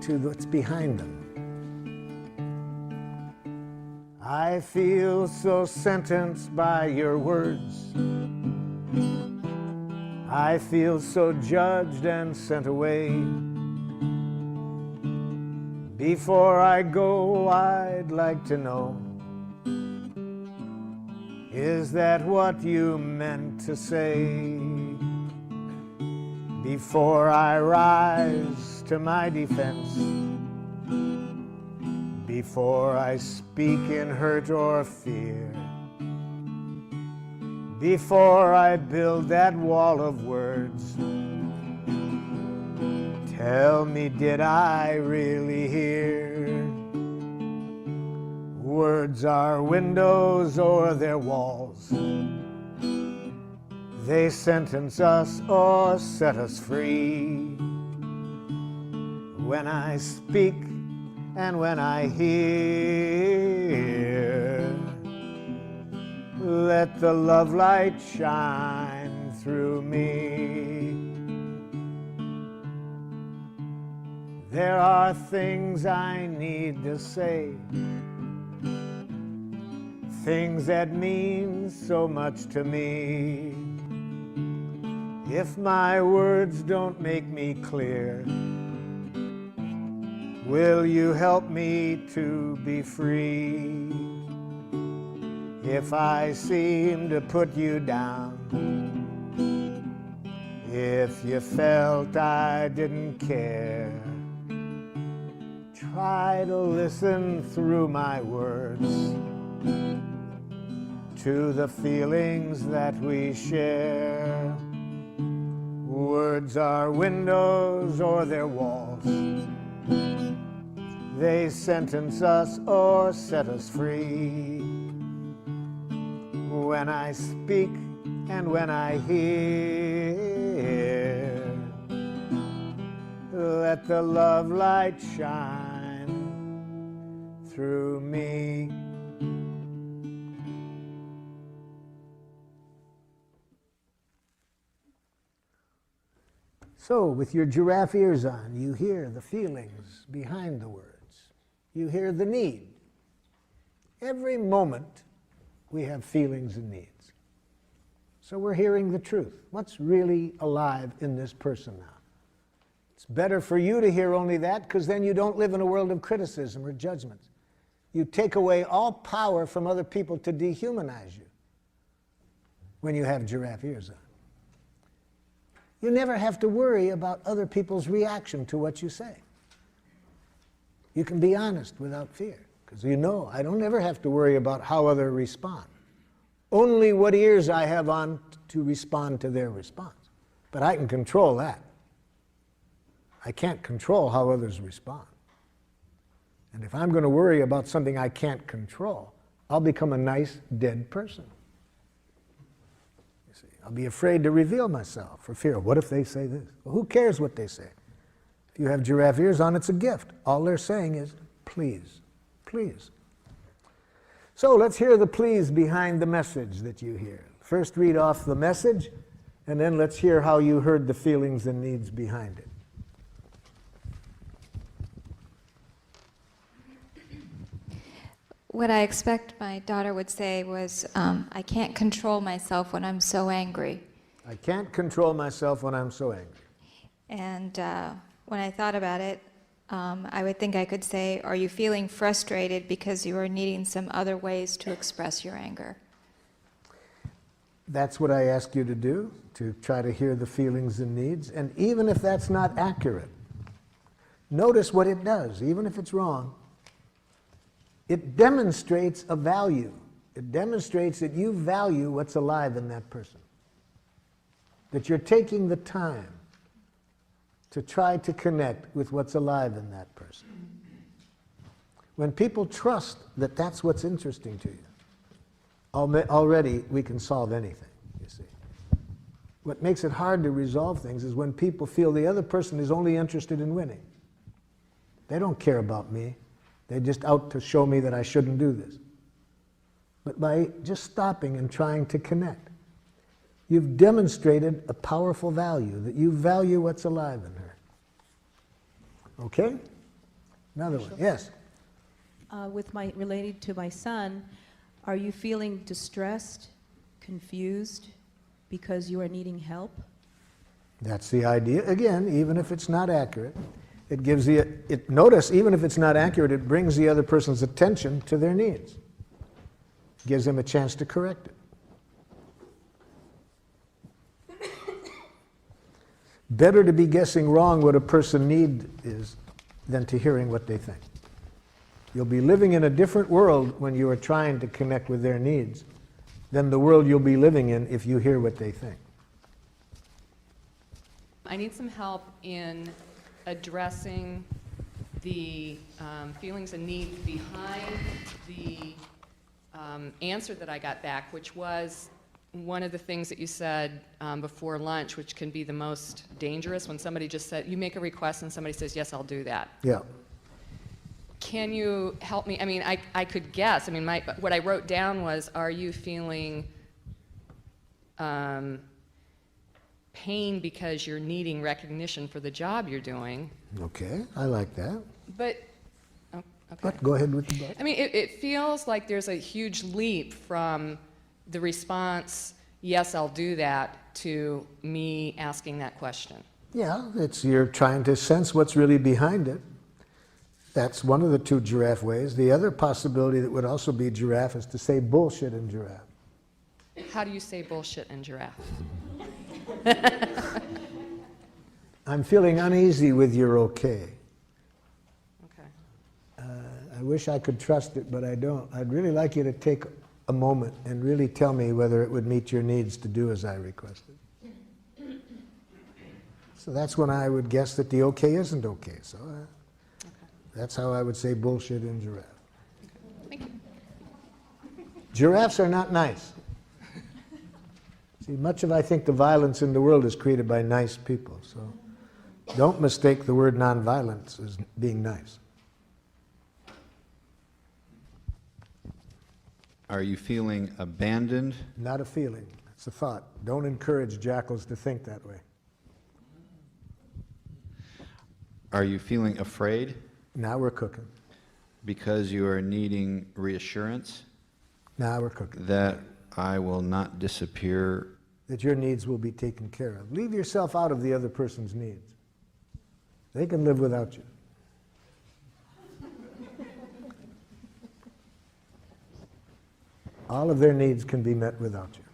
to what's behind them. I feel so sentenced by your words. I feel so judged and sent away. Before I go, I'd like to know, is that what you meant to say? Before I rise to my defense, before I speak in hurt or fear, before I build that wall of words, tell me, did I really hear? Words are windows or they're walls. They sentence us or set us free. When I speak, and when I hear, let the love light shine through me. There are things I need to say, things that mean so much to me. If my words don't make me clear, will you help me to be free? If I seem to put you down, if you felt I didn't care, try to listen through my words to the feelings that we share. Words are windows or they're walls. They sentence us or set us free. When I speak and when I hear, let the love light shine through me. So, with your giraffe ears on, you hear the feelings behind the words. You hear the need. Every moment, we have feelings and needs. So we're hearing the truth. What's really alive in this person now? It's better for you to hear only that, because then you don't live in a world of criticism or judgments. You take away all power from other people to dehumanize you when you have giraffe ears on. You never have to worry about other people's reaction to what you say. You can be honest without fear, because you know I don't ever have to worry about how others respond. Only what ears I have on to respond to their response. But I can control that. I can't control how others respond. And if I'm going to worry about something I can't control, I'll become a nice, dead person. You see, I'll be afraid to reveal myself for fear. What if they say this? Well, who cares what they say? If you have giraffe ears on, it's a gift. All they're saying is, please, please. So let's hear the please behind the message that you hear. First read off the message, and then let's hear how you heard the feelings and needs behind it. What I expect my daughter would say was, I can't control myself when I'm so angry. I can't control myself when I'm so angry. And when I thought about it, I would think I could say, are you feeling frustrated because you are needing some other ways to express your anger? That's what I ask you to do, to try to hear the feelings and needs. And even if that's not accurate, notice what it does, even if it's wrong. It demonstrates a value. It demonstrates that you value what's alive in that person. That you're taking the time to try to connect with what's alive in that person. When people trust that that's what's interesting to you, already we can solve anything, you see. What makes it hard to resolve things is when people feel the other person is only interested in winning. They don't care about me. They're just out to show me that I shouldn't do this. But by just stopping and trying to connect, you've demonstrated a powerful value, that you value what's alive in her. Okay? Another one. Yes? Related to my son, are you feeling distressed, confused, because you are needing help? That's the idea. Again, even if it's not accurate, it gives notice, even if it's not accurate, it brings the other person's attention to their needs. Gives them a chance to correct it. Better to be guessing wrong what a person needs is than to hearing what they think. You'll be living in a different world when you are trying to connect with their needs than the world you'll be living in if you hear what they think. I need some help in addressing the feelings and needs behind the answer that I got back, which was one of the things that you said before lunch, which can be the most dangerous, when somebody just said, you make a request and somebody says, yes, I'll do that. Yeah. can you help me? I mean, I could guess. I mean, what I wrote down was, are you feeling pain because you're needing recognition for the job you're doing? Okay, I like that. But, okay. But go ahead with the but. I mean, it feels like there's a huge leap from the response, yes, I'll do that, to me asking that question. Yeah, you're trying to sense what's really behind it. That's one of the two giraffe ways. The other possibility that would also be giraffe is to say bullshit in giraffe. How do you say bullshit in giraffe? I'm feeling uneasy with your okay. Okay. I wish I could trust it, but I don't. I'd really like you to take a moment and really tell me whether it would meet your needs to do as I requested. So that's when I would guess that the okay isn't okay. So that's how I would say bullshit in giraffe. Thank you. Giraffes are not nice. See, much of, I think, the violence in the world is created by nice people. So don't mistake the word nonviolence as being nice. Are you feeling abandoned? Not a feeling. It's a thought. Don't encourage jackals to think that way. Are you feeling afraid? Now we're cooking. Because you are needing reassurance? Now we're cooking. That I will not disappear? That your needs will be taken care of. Leave yourself out of the other person's needs. They can live without you. All of their needs can be met without you.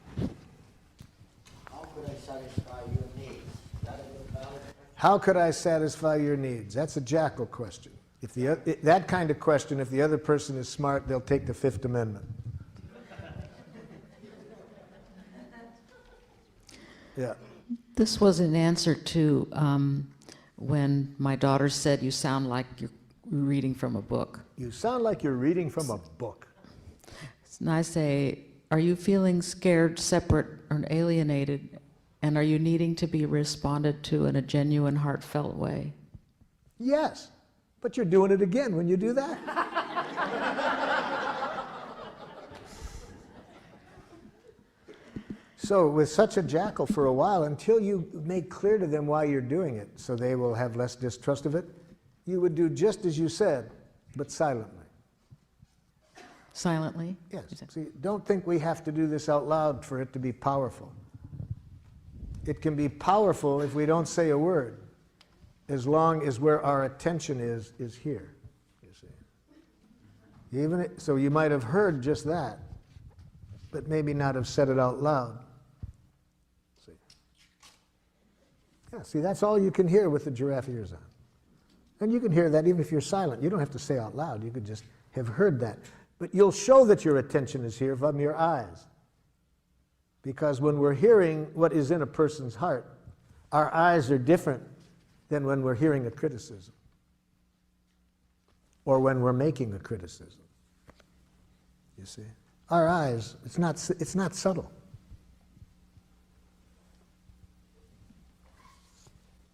How could I satisfy your needs? How could I satisfy your needs? That's a jackal question. That kind of question, if the other person is smart, they'll take the Fifth Amendment. Yeah. This was an answer to when my daughter said, you sound like you're reading from a book. You sound like you're reading from a book. And I say, are you feeling scared, separate, or alienated? And are you needing to be responded to in a genuine, heartfelt way? Yes, but you're doing it again when you do that. So with such a jackal for a while, until you make clear to them why you're doing it, so they will have less distrust of it, you would do just as you said, but silently. Silently? Yes. See, don't think we have to do this out loud for it to be powerful. It can be powerful if we don't say a word, as long as where our attention is here, you see. So you might have heard just that, but maybe not have said it out loud. See? Yeah, see, that's all you can hear with the giraffe ears on. And you can hear that even if you're silent. You don't have to say out loud. You could just have heard that. But you'll show that your attention is here from your eyes. Because when we're hearing what is in a person's heart, our eyes are different than when we're hearing a criticism or when we're making a criticism. You see? Our eyes, it's not subtle.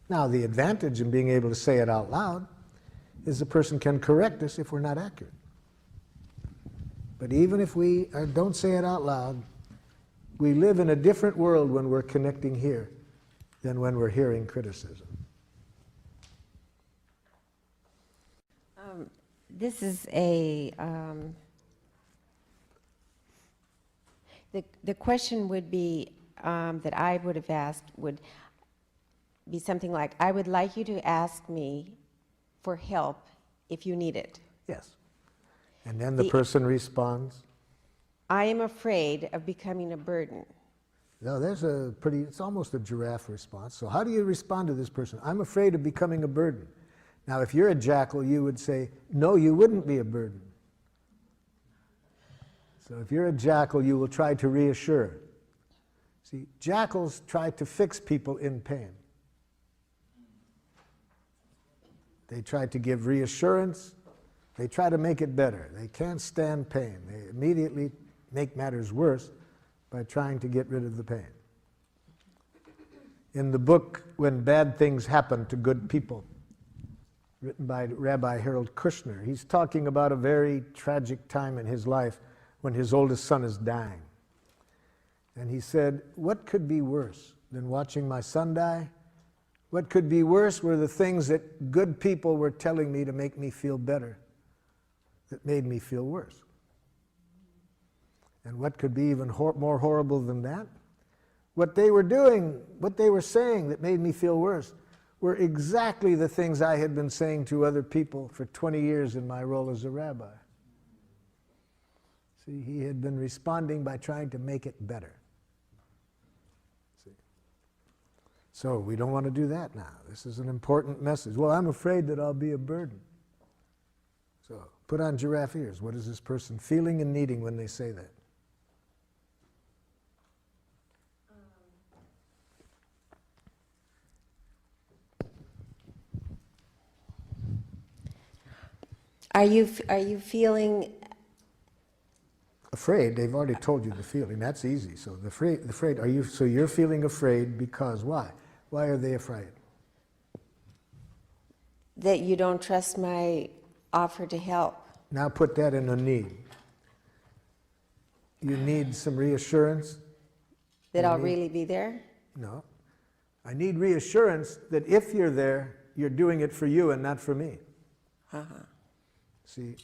Now, the advantage in being able to say it out loud is the person can correct us if we're not accurate. But even if we don't say it out loud, we live in a different world when we're connecting here than when we're hearing criticism. This is a, the question would be, that I would have asked would be something like, I would like you to ask me for help if you need it. Yes. And then the person responds, I am afraid of becoming a burden. No, it's almost a giraffe response. So how do you respond to this person? I'm afraid of becoming a burden. Now, if you're a jackal, you would say, no, you wouldn't be a burden. So if you're a jackal, you will try to reassure. See, jackals try to fix people in pain. They try to give reassurance. They try to make it better. They can't stand pain. They immediately make matters worse by trying to get rid of the pain. In the book, When Bad Things Happen to Good People, written by Rabbi Harold Kushner. He's talking about a very tragic time in his life when his oldest son is dying. And he said, what could be worse than watching my son die? What could be worse were the things that good people were telling me to make me feel better that made me feel worse. And what could be even more horrible than that? What they were doing, what they were saying that made me feel worse were exactly the things I had been saying to other people for 20 years in my role as a rabbi. See, he had been responding by trying to make it better. See? So we don't want to do that now. This is an important message. Well, I'm afraid that I'll be a burden. So put on giraffe ears. What is this person feeling and needing when they say that? Are you feeling Afraid? They've already told you the feeling. That's easy. So the afraid. Are you? So you're feeling afraid because why? Why are they afraid? that you don't trust my offer to help? Now put that in a need. You need some reassurance. That I'll really be there? No. I need reassurance that if you're there, you're doing it for you and not for me. See,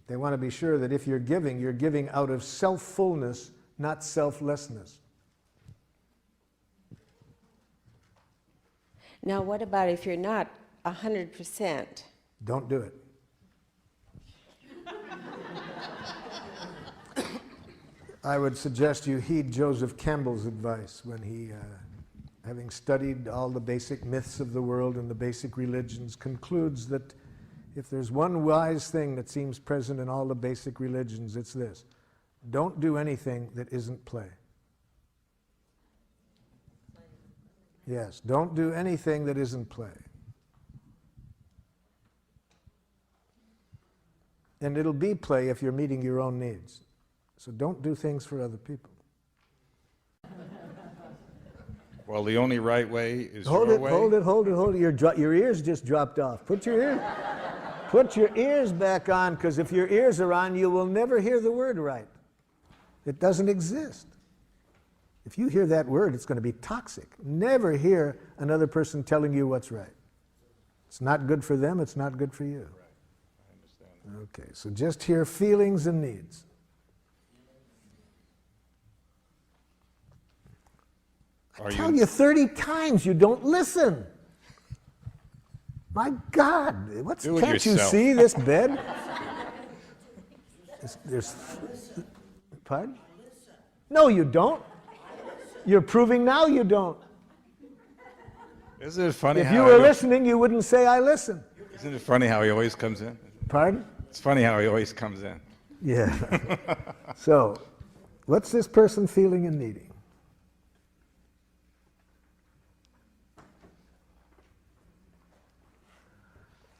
they want to be sure that if you're giving out of self-fullness, not selflessness. Now, what about if you're not 100%? Don't do it. I would suggest you heed Joseph Campbell's advice when he, having studied all the basic myths of the world and the basic religions, concludes that if there's one wise thing that seems present in all the basic religions, it's this: don't do anything that isn't play. Yes, don't do anything that isn't play. And it'll be play if you're meeting your own needs. So don't do things for other people. Well, the only right way is Hold your it, way. hold it, hold it, hold it. Your ears just dropped off. Put your ears back on, because if your ears are on, you will never hear the word right. It doesn't exist. If you hear that word, it's going to be toxic. Never hear another person telling you what's right. It's not good for them, it's not good for you. Right. I understand. Okay, so just hear feelings and needs. I tell you 30 times, you don't listen. My God, can't you see this bed? Pardon? No, you don't. You're proving now you don't. Isn't it funny if how you were listening, you wouldn't say, I listen. Isn't it funny how he always comes in? Pardon? It's funny how he always comes in. Yeah. So, what's this person feeling and needing?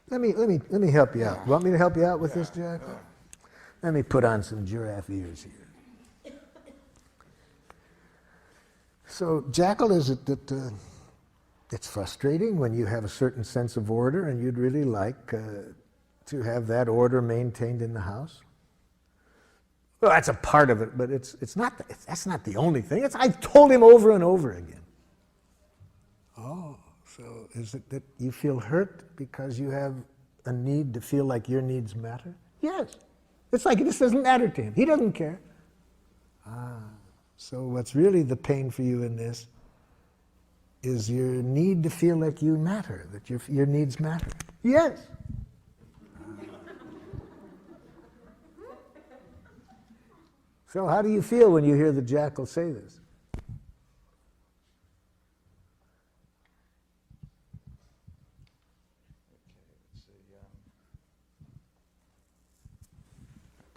Let me help you out. Want me to help you out with this, Jack? Let me put on some giraffe ears here. So, Jackal, is it that it's frustrating when you have a certain sense of order and you'd really like to have that order maintained in the house? Well, that's a part of it, but that's not the only thing. I've told him over and over again. Oh, so is it that you feel hurt because you have a need to feel like your needs matter? Yes. It's like this doesn't matter to him. He doesn't care. So what's really the pain for you in this is your need to feel like you matter, that your needs matter. Yes. So how do you feel when you hear the jackal say this?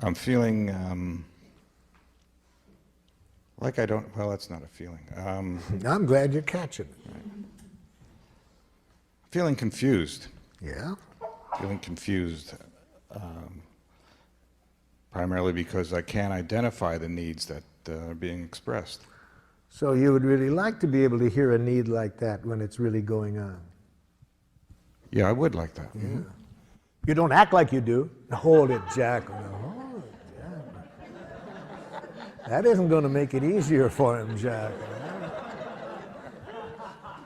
I'm feeling like I don't, well, that's not a feeling. I'm glad you're catching it. Right. Feeling confused. Yeah? Feeling confused, primarily because I can't identify the needs that are being expressed. So you would really like to be able to hear a need like that when it's really going on? Yeah, I would like that. Yeah. You don't act like you do. Hold it, Jack. Hold it, Jack. That isn't going to make it easier for him, Jack.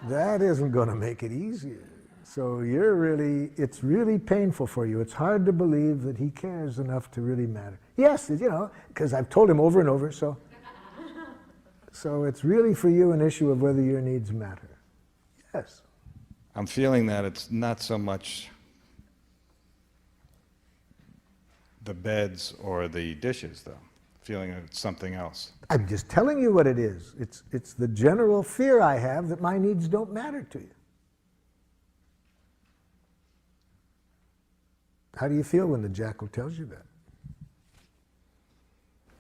That isn't going to make it easier. So it's really painful for you. It's hard to believe that he cares enough to really matter. Yes, because I've told him over and over, so it's really for you an issue of whether your needs matter. Yes. I'm feeling that it's not so much the beds or the dishes, though. Feeling it's something else. I'm just telling you what it is. It's the general fear I have that my needs don't matter to you. How do you feel when the jackal tells you that?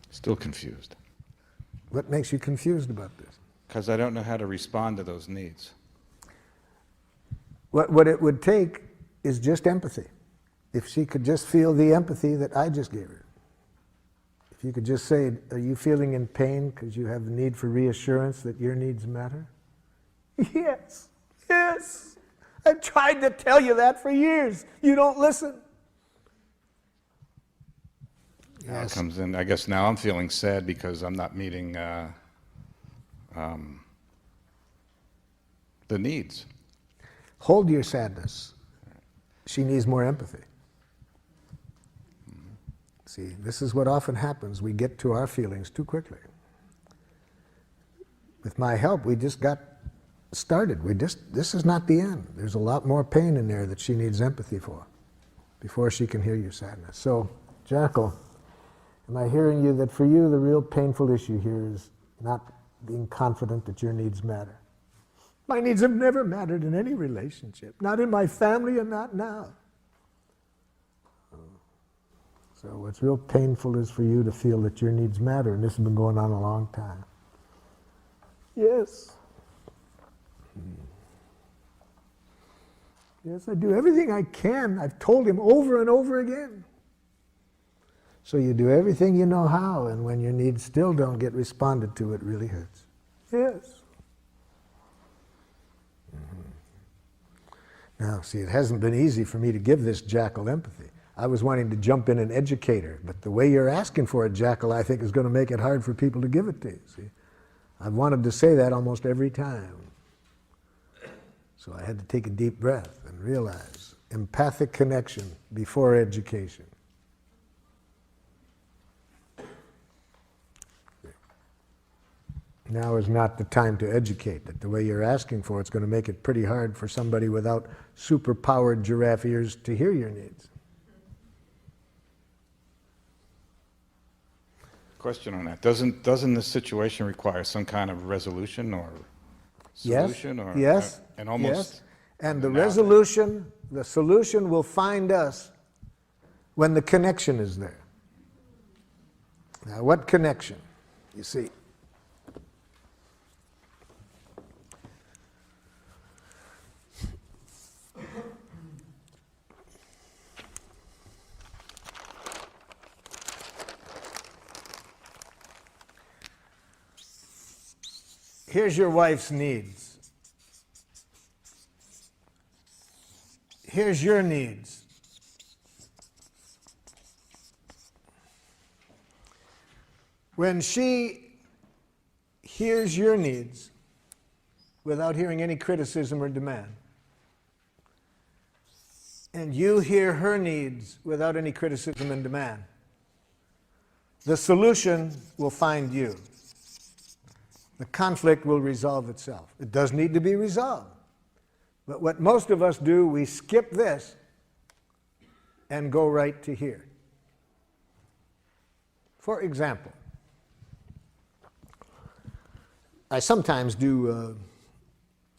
Still confused. What makes you confused about this? Because I don't know how to respond to those needs. What it would take is just empathy. If she could just feel the empathy that I just gave her. If you could just say, are you feeling in pain because you have the need for reassurance that your needs matter? Yes, yes. I've tried to tell you that for years. You don't listen. Now it comes in. I guess now I'm feeling sad because I'm not meeting the needs. Hold your sadness. She needs more empathy. See, this is what often happens. We get to our feelings too quickly. With my help, we just got started. This is not the end. There's a lot more pain in there that she needs empathy for before she can hear your sadness. So, Jackal, am I hearing you that for you the real painful issue here is not being confident that your needs matter? My needs have never mattered in any relationship, not in my family and not now. So what's real painful is for you to feel that your needs matter, and this has been going on a long time. Yes. Yes, I do everything I can. I've told him over and over again. So you do everything you know how, and when your needs still don't get responded to, it really hurts. Yes. Now, see, it hasn't been easy for me to give this jackal empathy. I was wanting to jump in and educate her, but the way you're asking for it, jackal, I think is going to make it hard for people to give it to you, see. I've wanted to say that almost every time. So I had to take a deep breath and realize empathic connection before education. Now is not the time to educate. That the way you're asking for it's going to make it pretty hard for somebody without super-powered giraffe ears to hear your needs. Question on that. Doesn't this situation require some kind of resolution or solution? Yes, or yes, and almost yes. And the resolution, the solution will find us when the connection is there. Now, what connection? You see, here's your wife's needs. Here's your needs. When she hears your needs without hearing any criticism or demand, and you hear her needs without any criticism and demand, the solution will find you. The conflict will resolve itself. It does need to be resolved. But what most of us do, we skip this and go right to here. For example, I sometimes do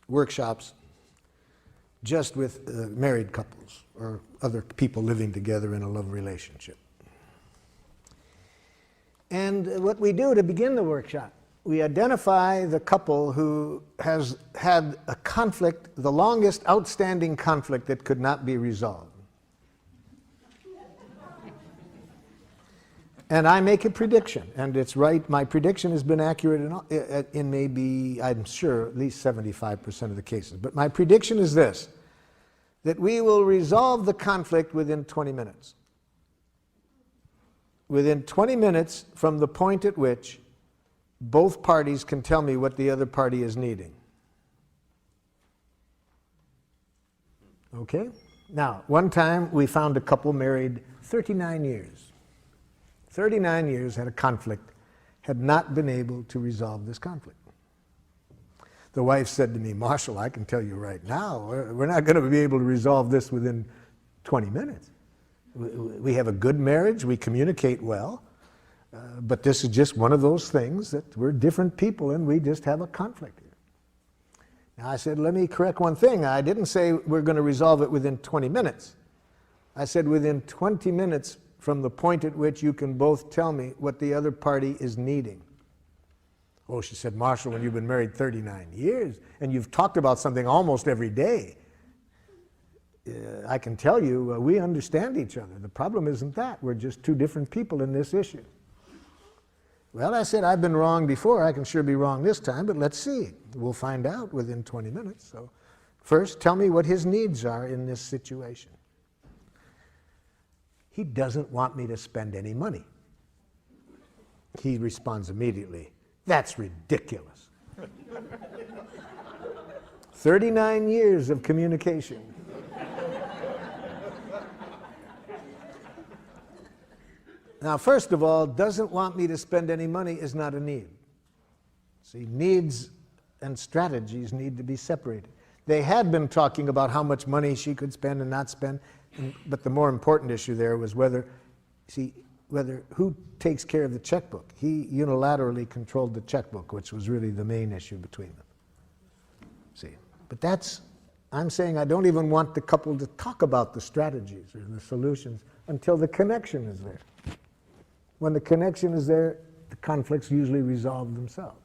workshops just with married couples or other people living together in a love relationship. And what we do to begin the workshop, we identify the couple who has had a conflict, the longest outstanding conflict that could not be resolved. And I make a prediction, and it's right. My prediction has been accurate in maybe, I'm sure, at least 75% of the cases. But my prediction is this, that we will resolve the conflict within 20 minutes. Within 20 minutes from the point at which both parties can tell me what the other party is needing. Okay? Now, one time we found a couple married 39 years. 39 years had a conflict, had not been able to resolve this conflict. The wife said to me, Marshall, I can tell you right now, we're not going to be able to resolve this within 20 minutes. We have a good marriage, we communicate well, but this is just one of those things that we're different people and we just have a conflict here. Now I said, let me correct one thing. I didn't say we're going to resolve it within 20 minutes. I said within 20 minutes from the point at which you can both tell me what the other party is needing. Oh, she said, Marshall, when you've been married 39 years and you've talked about something almost every day, I can tell you we understand each other. The problem isn't that. We're just two different people in this issue. Well, I said, I've been wrong before. I can sure be wrong this time, but let's see. We'll find out within 20 minutes. So first, tell me what his needs are in this situation. He doesn't want me to spend any money. He responds immediately, that's ridiculous. 39 years of communication. Now, first of all, doesn't want me to spend any money is not a need. See, needs and strategies need to be separated. They had been talking about how much money she could spend and not spend, but the more important issue there was whether who takes care of the checkbook. He unilaterally controlled the checkbook, which was really the main issue between them. See, but I'm saying I don't even want the couple to talk about the strategies or the solutions until the connection is there. When the connection is there, the conflicts usually resolve themselves.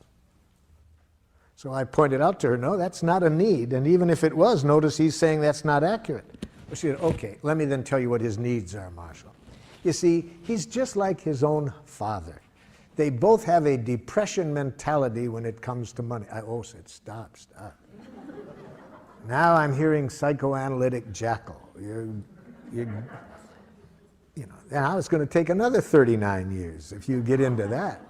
So I pointed out to her, no, that's not a need, and even if it was, notice he's saying that's not accurate. Well, she said, okay, let me then tell you what his needs are, Marshall. You see, he's just like his own father. They both have a depression mentality when it comes to money. I said, stop. Now I'm hearing psychoanalytic jackal. Now it's going to take another 39 years if you get into that.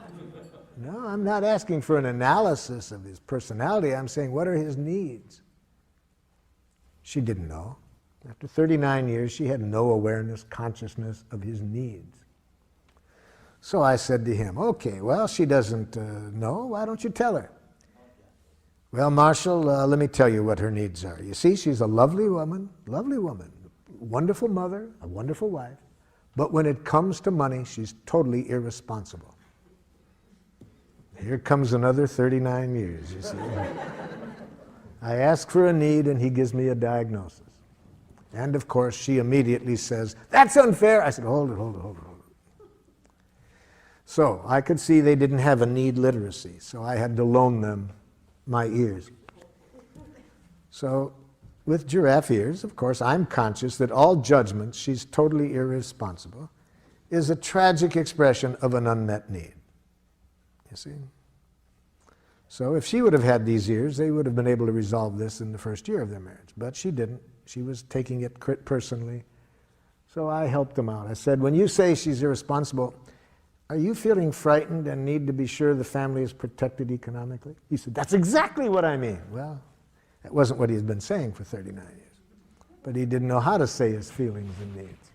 No, I'm not asking for an analysis of his personality. I'm saying, what are his needs? She didn't know. After 39 years, she had no awareness, consciousness of his needs. So I said to him, okay, well, she doesn't know. Why don't you tell her? Well, Marshall, let me tell you what her needs are. You see, she's a lovely woman, wonderful mother, a wonderful wife. But when it comes to money, she's totally irresponsible. Here comes another 39 years, you see. I ask for a need, and he gives me a diagnosis. And of course, she immediately says, that's unfair. I said, hold it. So I could see they didn't have a need literacy, so I had to loan them my ears. So with giraffe ears, of course, I'm conscious that all judgment, she's totally irresponsible, is a tragic expression of an unmet need. You see? So if she would have had these ears, they would have been able to resolve this in the first year of their marriage. But she didn't. She was taking it personally. So I helped them out. I said, when you say she's irresponsible, are you feeling frightened and need to be sure the family is protected economically? He said, that's exactly what I mean. Well, that wasn't what he had been saying for 39 years. But he didn't know how to say his feelings and needs.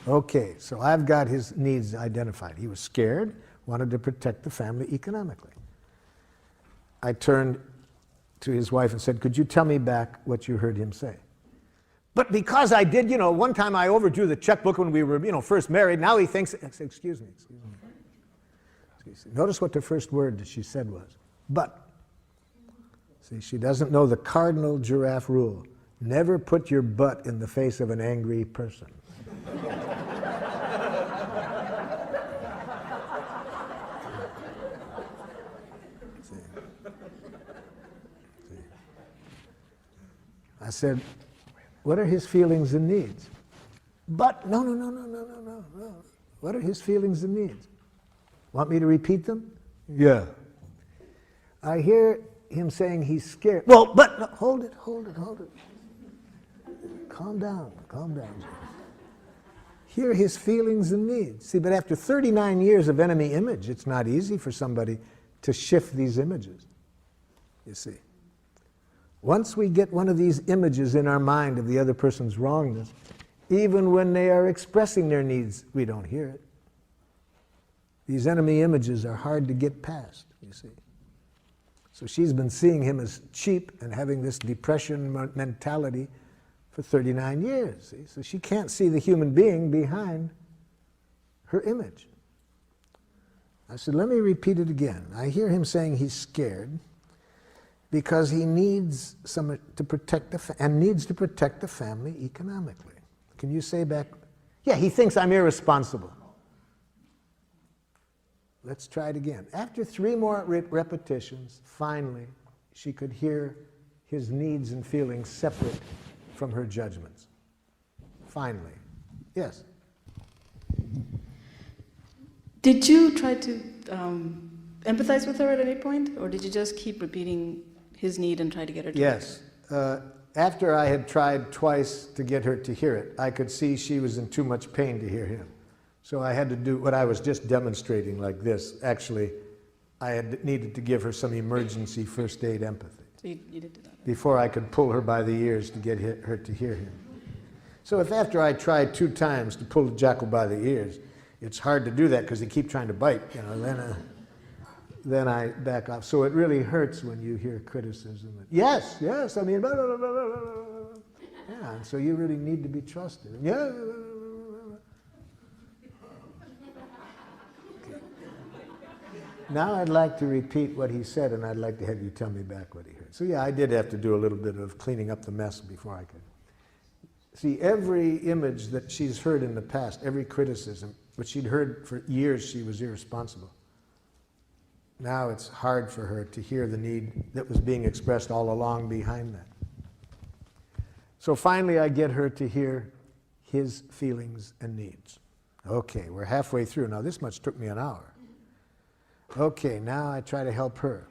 Okay, so I've got his needs identified. He was scared, wanted to protect the family economically. I turned to his wife and said, could you tell me back what you heard him say? But because I did, one time I overdrew the checkbook when we were, first married, now he thinks, I said, excuse me. Notice what the first word that she said was, but. See, she doesn't know the cardinal giraffe rule. Never put your butt in the face of an angry person. I said, what are his feelings and needs? But, no. What are his feelings and needs? Want me to repeat them? Yeah. I hear him saying he's scared. Well, but, no, hold it. Calm down, calm down. Hear his feelings and needs. See, but after 39 years of enemy image, it's not easy for somebody to shift these images, you see. Once we get one of these images in our mind of the other person's wrongness, even when they are expressing their needs, we don't hear it. These enemy images are hard to get past, you see. So she's been seeing him as cheap and having this depression mentality for 39 years. See? So she can't see the human being behind her image. I said, let me repeat it again. I hear him saying he's scared because he needs to protect the family economically. Can you say back? Yeah, he thinks I'm irresponsible. Let's try it again. After 3 more repetitions, finally, she could hear his needs and feelings separate from her judgments. Finally. Yes? Did you try to empathize with her at any point, or did you just keep repeating his need and try to get her to Yes. After I had tried twice to get her to hear it, I could see she was in too much pain to hear him. So I had to do what I was just demonstrating like this. Actually, I had needed to give her some emergency first aid empathy. So you did do that. Before I could pull her by the ears to get her to hear him. So if after I tried 2 times to pull the jackal by the ears, it's hard to do that because they keep trying to bite, you know, then I back off. So it really hurts when you hear criticism. Yes, yes, I mean, blah, blah, blah, blah, blah, blah. Yeah, and so you really need to be trusted. Yeah. Now I'd like to repeat what he said, and I'd like to have you tell me back what he heard. So yeah, I did have to do a little bit of cleaning up the mess before I could. See, every image that she's heard in the past, every criticism, which she'd heard for years she was irresponsible, now it's hard for her to hear the need that was being expressed all along behind that. So finally I get her to hear his feelings and needs. Okay, we're halfway through. Now this much took me an hour. Okay, now I try to help her.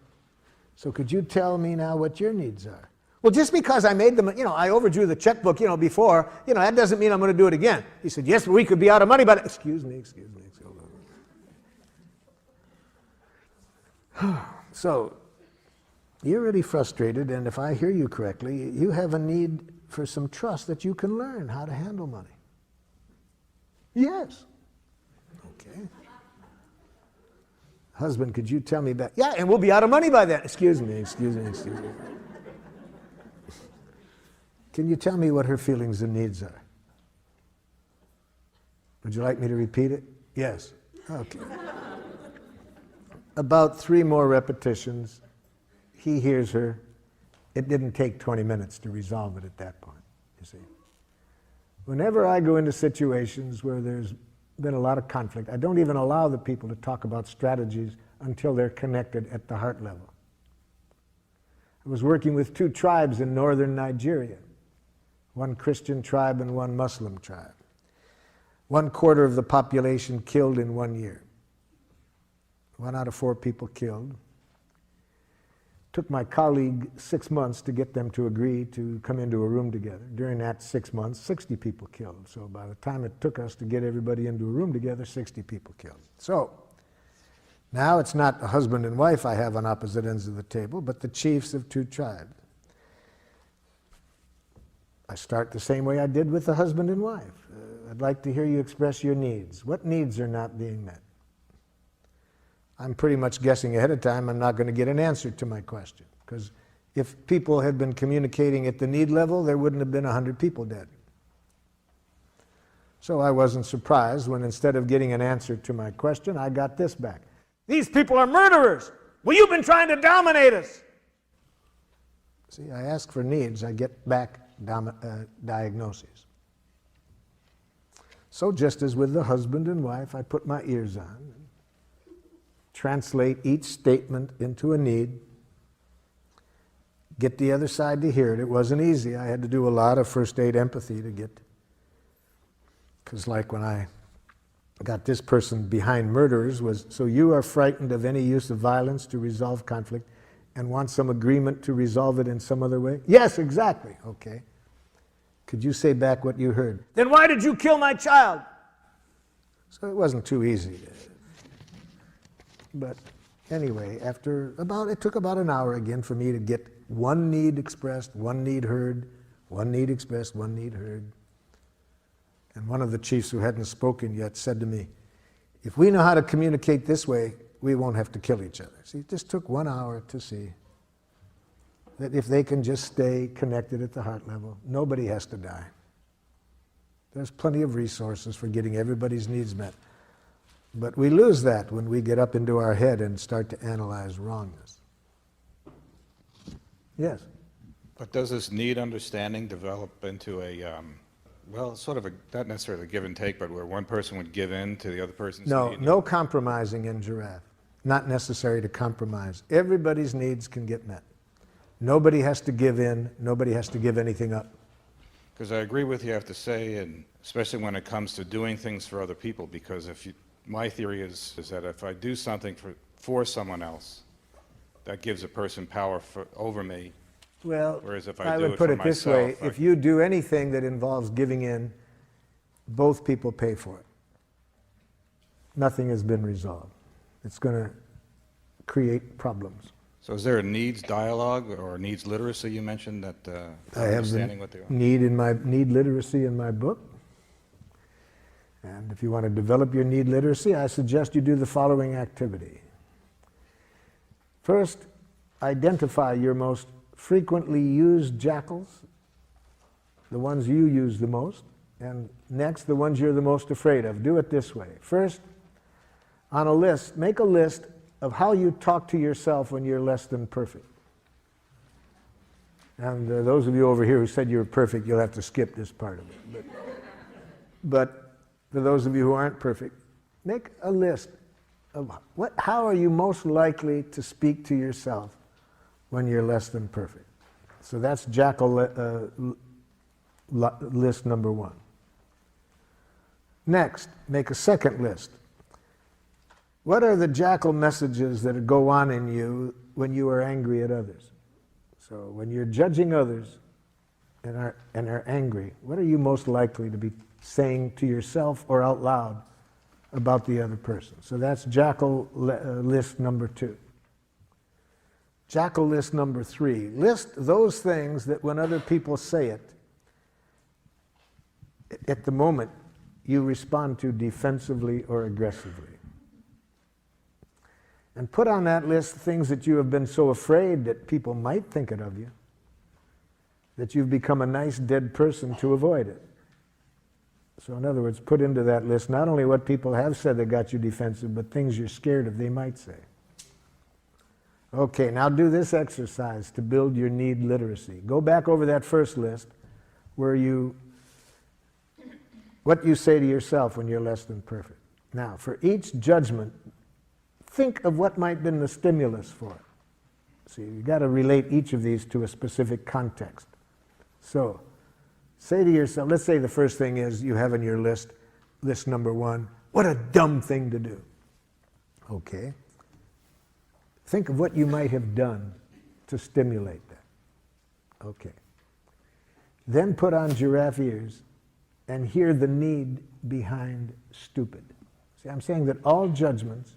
So could you tell me now what your needs are? Well, just because I made them, you know, I overdrew the checkbook, you know, before, you know, that doesn't mean I'm going to do it again. He said, yes, but we could be out of money, but excuse me. So, you're really frustrated, and if I hear you correctly, you have a need for some trust that you can learn how to handle money. Yes. Okay. Husband, could you tell me that? Yeah, and we'll be out of money by then. Excuse me. Can you tell me what her feelings and needs are? Would you like me to repeat it? Yes. Okay. About 3 more repetitions, he hears her. It didn't take 20 minutes to resolve it at that point, you see. Whenever I go into situations where there's been a lot of conflict, I don't even allow the people to talk about strategies until they're connected at the heart level. I was working with 2 tribes in northern Nigeria, one Christian tribe and one Muslim tribe. 1/4 of the population killed in 1 year. 1 out of 4 people killed. Took my colleague 6 months to get them to agree to come into a room together. During that 6 months, 60 people killed. So by the time it took us to get everybody into a room together, 60 people killed. So now it's not the husband and wife I have on opposite ends of the table, but the chiefs of 2 tribes. I start the same way I did with the husband and wife. I'd like to hear you express your needs. What needs are not being met? I'm pretty much guessing ahead of time I'm not going to get an answer to my question, because if people had been communicating at the need level, there wouldn't have been 100 people dead. So I wasn't surprised when instead of getting an answer to my question, I got this back. These people are murderers! Well, you've been trying to dominate us! See, I ask for needs, I get back diagnoses. So just as with the husband and wife, I put my ears on, translate each statement into a need, get the other side to hear it. It wasn't easy. I had to do a lot of first aid empathy to get, because like when I got this person behind murderers was, so you are frightened of any use of violence to resolve conflict and want some agreement to resolve it in some other way? Yes, exactly. Okay. Could you say back what you heard? Then why did you kill my child? So it wasn't too easy. But anyway, it took about an hour again for me to get one need expressed, one need heard, one need expressed, one need heard. And one of the chiefs who hadn't spoken yet said to me, if we know how to communicate this way, we won't have to kill each other. See, it just took 1 hour to see that if they can just stay connected at the heart level, nobody has to die. There's plenty of resources for getting everybody's needs met. But we lose that when we get up into our head and start to analyze wrongness. Yes? But does this need understanding develop into a, sort of a, not necessarily a give and take, but where one person would give in to the other person's need? No compromising in Giraffe. Not necessary to compromise. Everybody's needs can get met. Nobody has to give in. Nobody has to give anything up. Because I agree with you, I have to say, and especially when it comes to doing things for other people, because my theory is that if I do something for someone else, that gives a person power over me. Well, whereas if I do would it put for it this myself, way. If you do anything that involves giving in, both people pay for it. Nothing has been resolved. It's going to create problems. So is there a needs dialogue or needs literacy you mentioned that I have understanding what they are? need literacy in my book. And if you want to develop your need literacy, I suggest you do the following activity. First, identify your most frequently used jackals, the ones you use the most, and next, the ones you're the most afraid of. Do it this way. First, on a list, make a list of how you talk to yourself when you're less than perfect. And those of you over here who said you were perfect, you'll have to skip this part of it. But for those of you who aren't perfect, make a list of how are you most likely to speak to yourself when you're less than perfect. So that's jackal list number one. Next, make a second list. What are the jackal messages that go on in you when you are angry at others? So when you're judging others and are angry, what are you most likely to be saying to yourself or out loud about the other person? So that's jackal list number 2. Jackal list number 3. List those things that when other people say it, at the moment you respond to defensively or aggressively. And put on that list things that you have been so afraid that people might think it of you, that you've become a nice dead person to avoid it. So in other words, put into that list not only what people have said that got you defensive, but things you're scared of they might say. Okay, now do this exercise to build your need literacy. Go back over that first list where what you say to yourself when you're less than perfect. Now, for each judgment, think of what might have been the stimulus for it. See, you've got to relate each of these to a specific context. So, say to yourself, let's say the first thing is you have in your list number 1, what a dumb thing to do. Okay. Think of what you might have done to stimulate that. Okay. Then put on giraffe ears and hear the need behind stupid. See, I'm saying that all judgments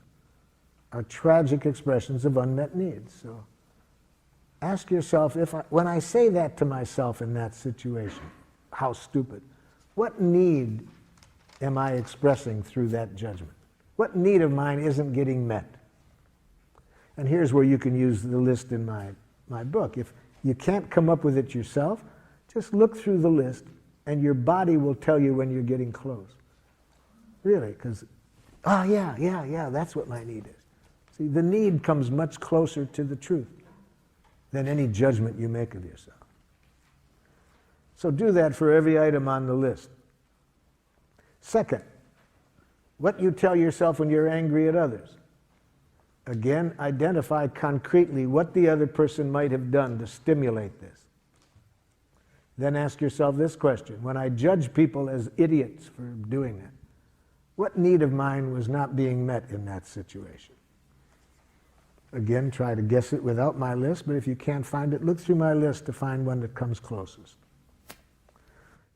are tragic expressions of unmet needs. So ask yourself, when I say that to myself in that situation, how stupid, what need am I expressing through that judgment? What need of mine isn't getting met? And here's where you can use the list in my book. If you can't come up with it yourself, just look through the list and your body will tell you when you're getting close. Really, because, yeah, that's what my need is. See, the need comes much closer to the truth than any judgment you make of yourself. So do that for every item on the list. Second, what you tell yourself when you're angry at others. Again, identify concretely what the other person might have done to stimulate this. Then ask yourself this question. When I judge people as idiots for doing that, what need of mine was not being met in that situation? Again, try to guess it without my list, but if you can't find it, look through my list to find one that comes closest.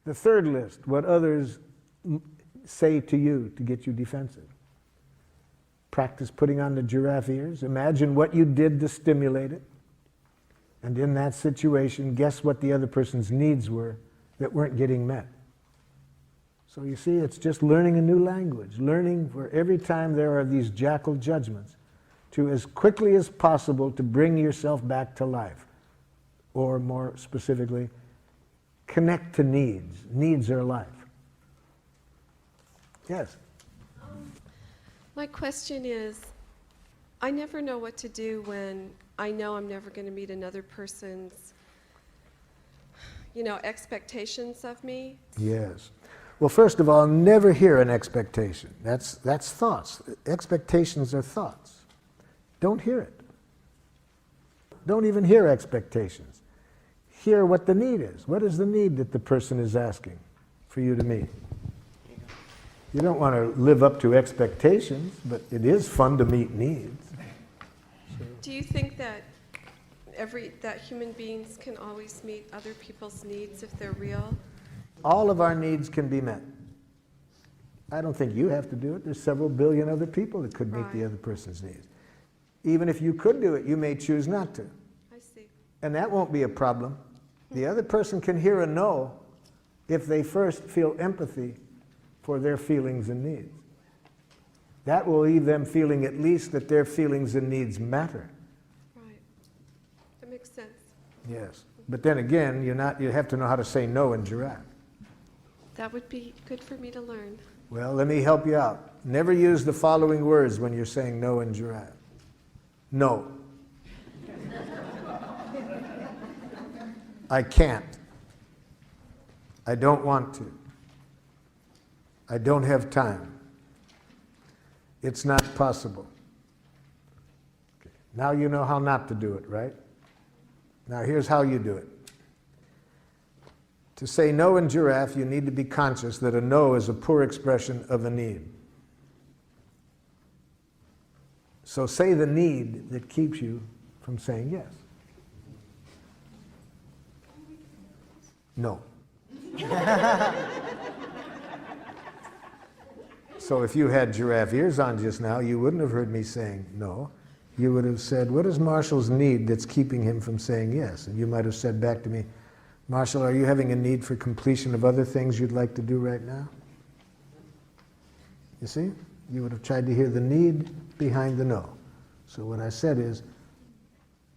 The third list, what others say to you to get you defensive. Practice putting on the giraffe ears. Imagine what you did to stimulate it. And in that situation, guess what the other person's needs were that weren't getting met. So you see, it's just learning a new language, learning for every time there are these jackal judgments, to as quickly as possible to bring yourself back to life. Or more specifically, connect to needs. Needs are life. Yes? My question is, I never know what to do when I know I'm never going to meet another person's, expectations of me. Yes. Well, first of all, never hear an expectation. That's thoughts. Expectations are thoughts. Don't hear it. Don't even hear expectations. Hear what the need is. What is the need that the person is asking for you to meet? You don't want to live up to expectations, but it is fun to meet needs. Do you think that that human beings can always meet other people's needs if they're real? All of our needs can be met. I don't think you have to do it. There's several billion other people that could meet the other person's needs. Even if you could do it, you may choose not to. I see. And that won't be a problem. The other person can hear a no if they first feel empathy for their feelings and needs. That will leave them feeling at least that their feelings and needs matter. Right. That makes sense. Yes. But then again, you have to know how to say no in giraffe. That would be good for me to learn. Well, let me help you out. Never use the following words when you're saying no in giraffe. No. I can't. I don't want to. I don't have time. It's not possible. Okay. Now you know how not to do it, right? Now here's how you do it. To say no in giraffe, you need to be conscious that a no is a poor expression of a need. So say the need that keeps you from saying yes. No. So if you had giraffe ears on just now, you wouldn't have heard me saying no. You would have said, what is Marshall's need that's keeping him from saying yes? And you might have said back to me, Marshall, are you having a need for completion of other things you'd like to do right now? You see? You would have tried to hear the need behind the no. So what I said is,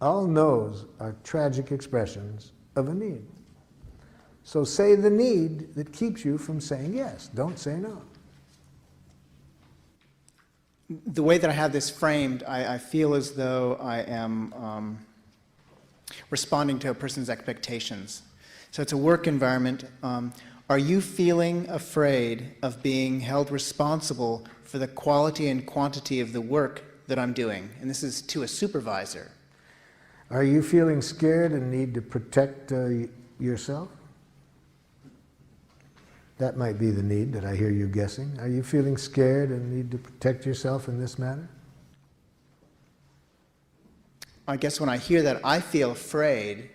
all no's are tragic expressions of a need. So say the need that keeps you from saying yes. Don't say no. The way that I have this framed, I feel as though I am responding to a person's expectations. So it's a work environment. Are you feeling afraid of being held responsible for the quality and quantity of the work that I'm doing? And this is to a supervisor. Are you feeling scared and need to protect yourself? That might be the need that I hear you guessing. Are you feeling scared and need to protect yourself in this matter? I guess when I hear that, I feel afraid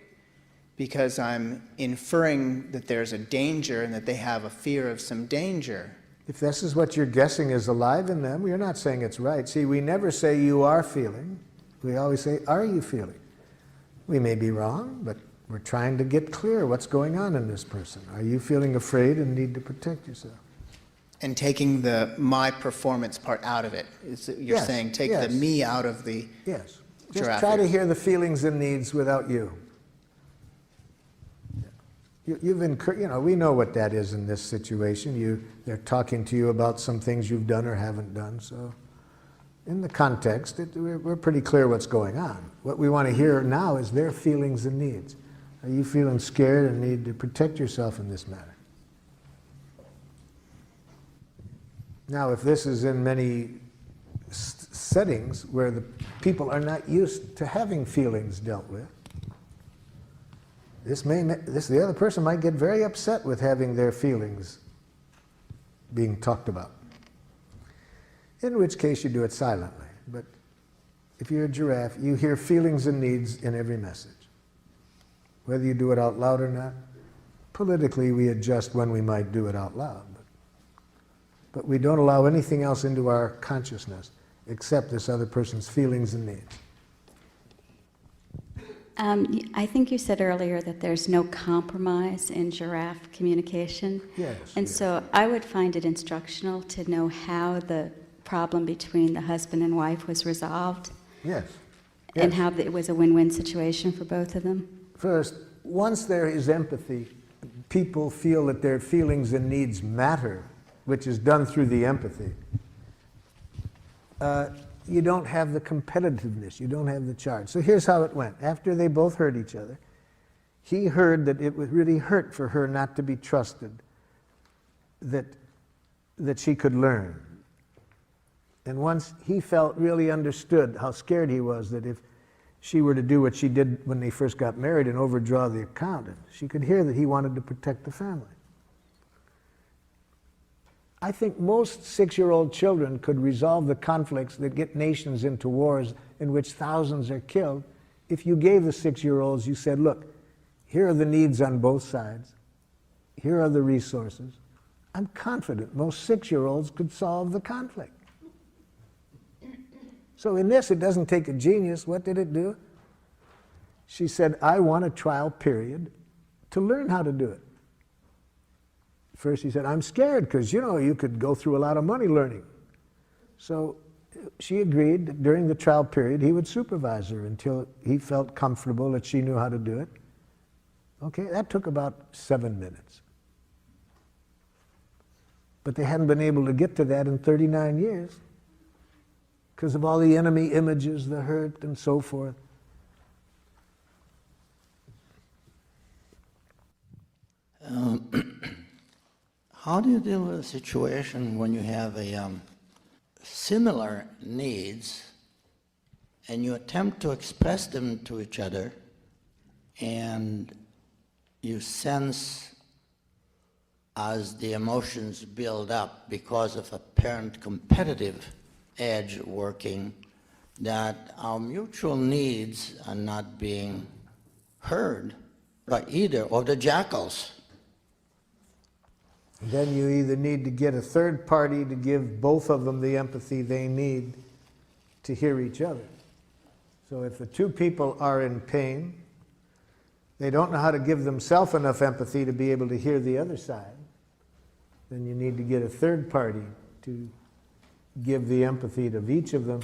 because I'm inferring that there's a danger and that they have a fear of some danger. If this is what you're guessing is alive in them, you're not saying it's right. See, we never say you are feeling. We always say, are you feeling? We may be wrong, but we're trying to get clear what's going on in this person. Are you feeling afraid and need to protect yourself? And taking the my performance part out of it. You're saying take the me out of the Yes. Just giraffe. try to hear the feelings and needs without you. We know what that is in this situation. They're talking to you about some things you've done or haven't done. So in the context, we're pretty clear what's going on. What we want to hear now is their feelings and needs. Are you feeling scared and need to protect yourself in this matter? Now, if this is in many settings where the people are not used to having feelings dealt with, the other person might get very upset with having their feelings being talked about. In which case you do it silently. But if you're a giraffe, you hear feelings and needs in every message. Whether you do it out loud or not, Politically, we adjust when we might do it out loud. But we don't allow anything else into our consciousness except this other person's feelings and needs. I think you said earlier that there's no compromise in giraffe communication. Yes. And so I would find it instructional to know how the problem between the husband and wife was resolved. Yes. And Yes. how it was a win-win situation for both of them. First, once there is empathy, people feel that their feelings and needs matter, which is done through the empathy. You don't have the competitiveness, you don't have the charge. So here's how it went. After they both heard each other, he heard that it would really hurt for her not to be trusted, that she could learn. And once he felt really understood how scared he was that if she were to do what she did when they first got married and overdraw the account, she could hear that he wanted to protect the family. I think most 6-year-old children could resolve the conflicts that get nations into wars in which thousands are killed if you gave the 6-year-olds, you said, look, here are the needs on both sides, here are the resources. I'm confident most 6-year-olds could solve the conflict. So in this, it doesn't take a genius. What did it do? She said, I want a trial period to learn how to do it. First he said, I'm scared because, you know, you could go through a lot of money learning. So she agreed that during the trial period he would supervise her until he felt comfortable that she knew how to do it. Okay, that took about 7 minutes. But they hadn't been able to get to that in 39 years because of all the enemy images, the hurt, and so forth. How do you deal with a situation when you have similar needs and you attempt to express them to each other and you sense as the emotions build up because of apparent competitive edge working that our mutual needs are not being heard by either of the jackals? Then you either need to get a third party to give both of them the empathy they need to hear each other. So if the two people are in pain, they don't know how to give themselves enough empathy to be able to hear the other side, then you need to get a third party to give the empathy to each of them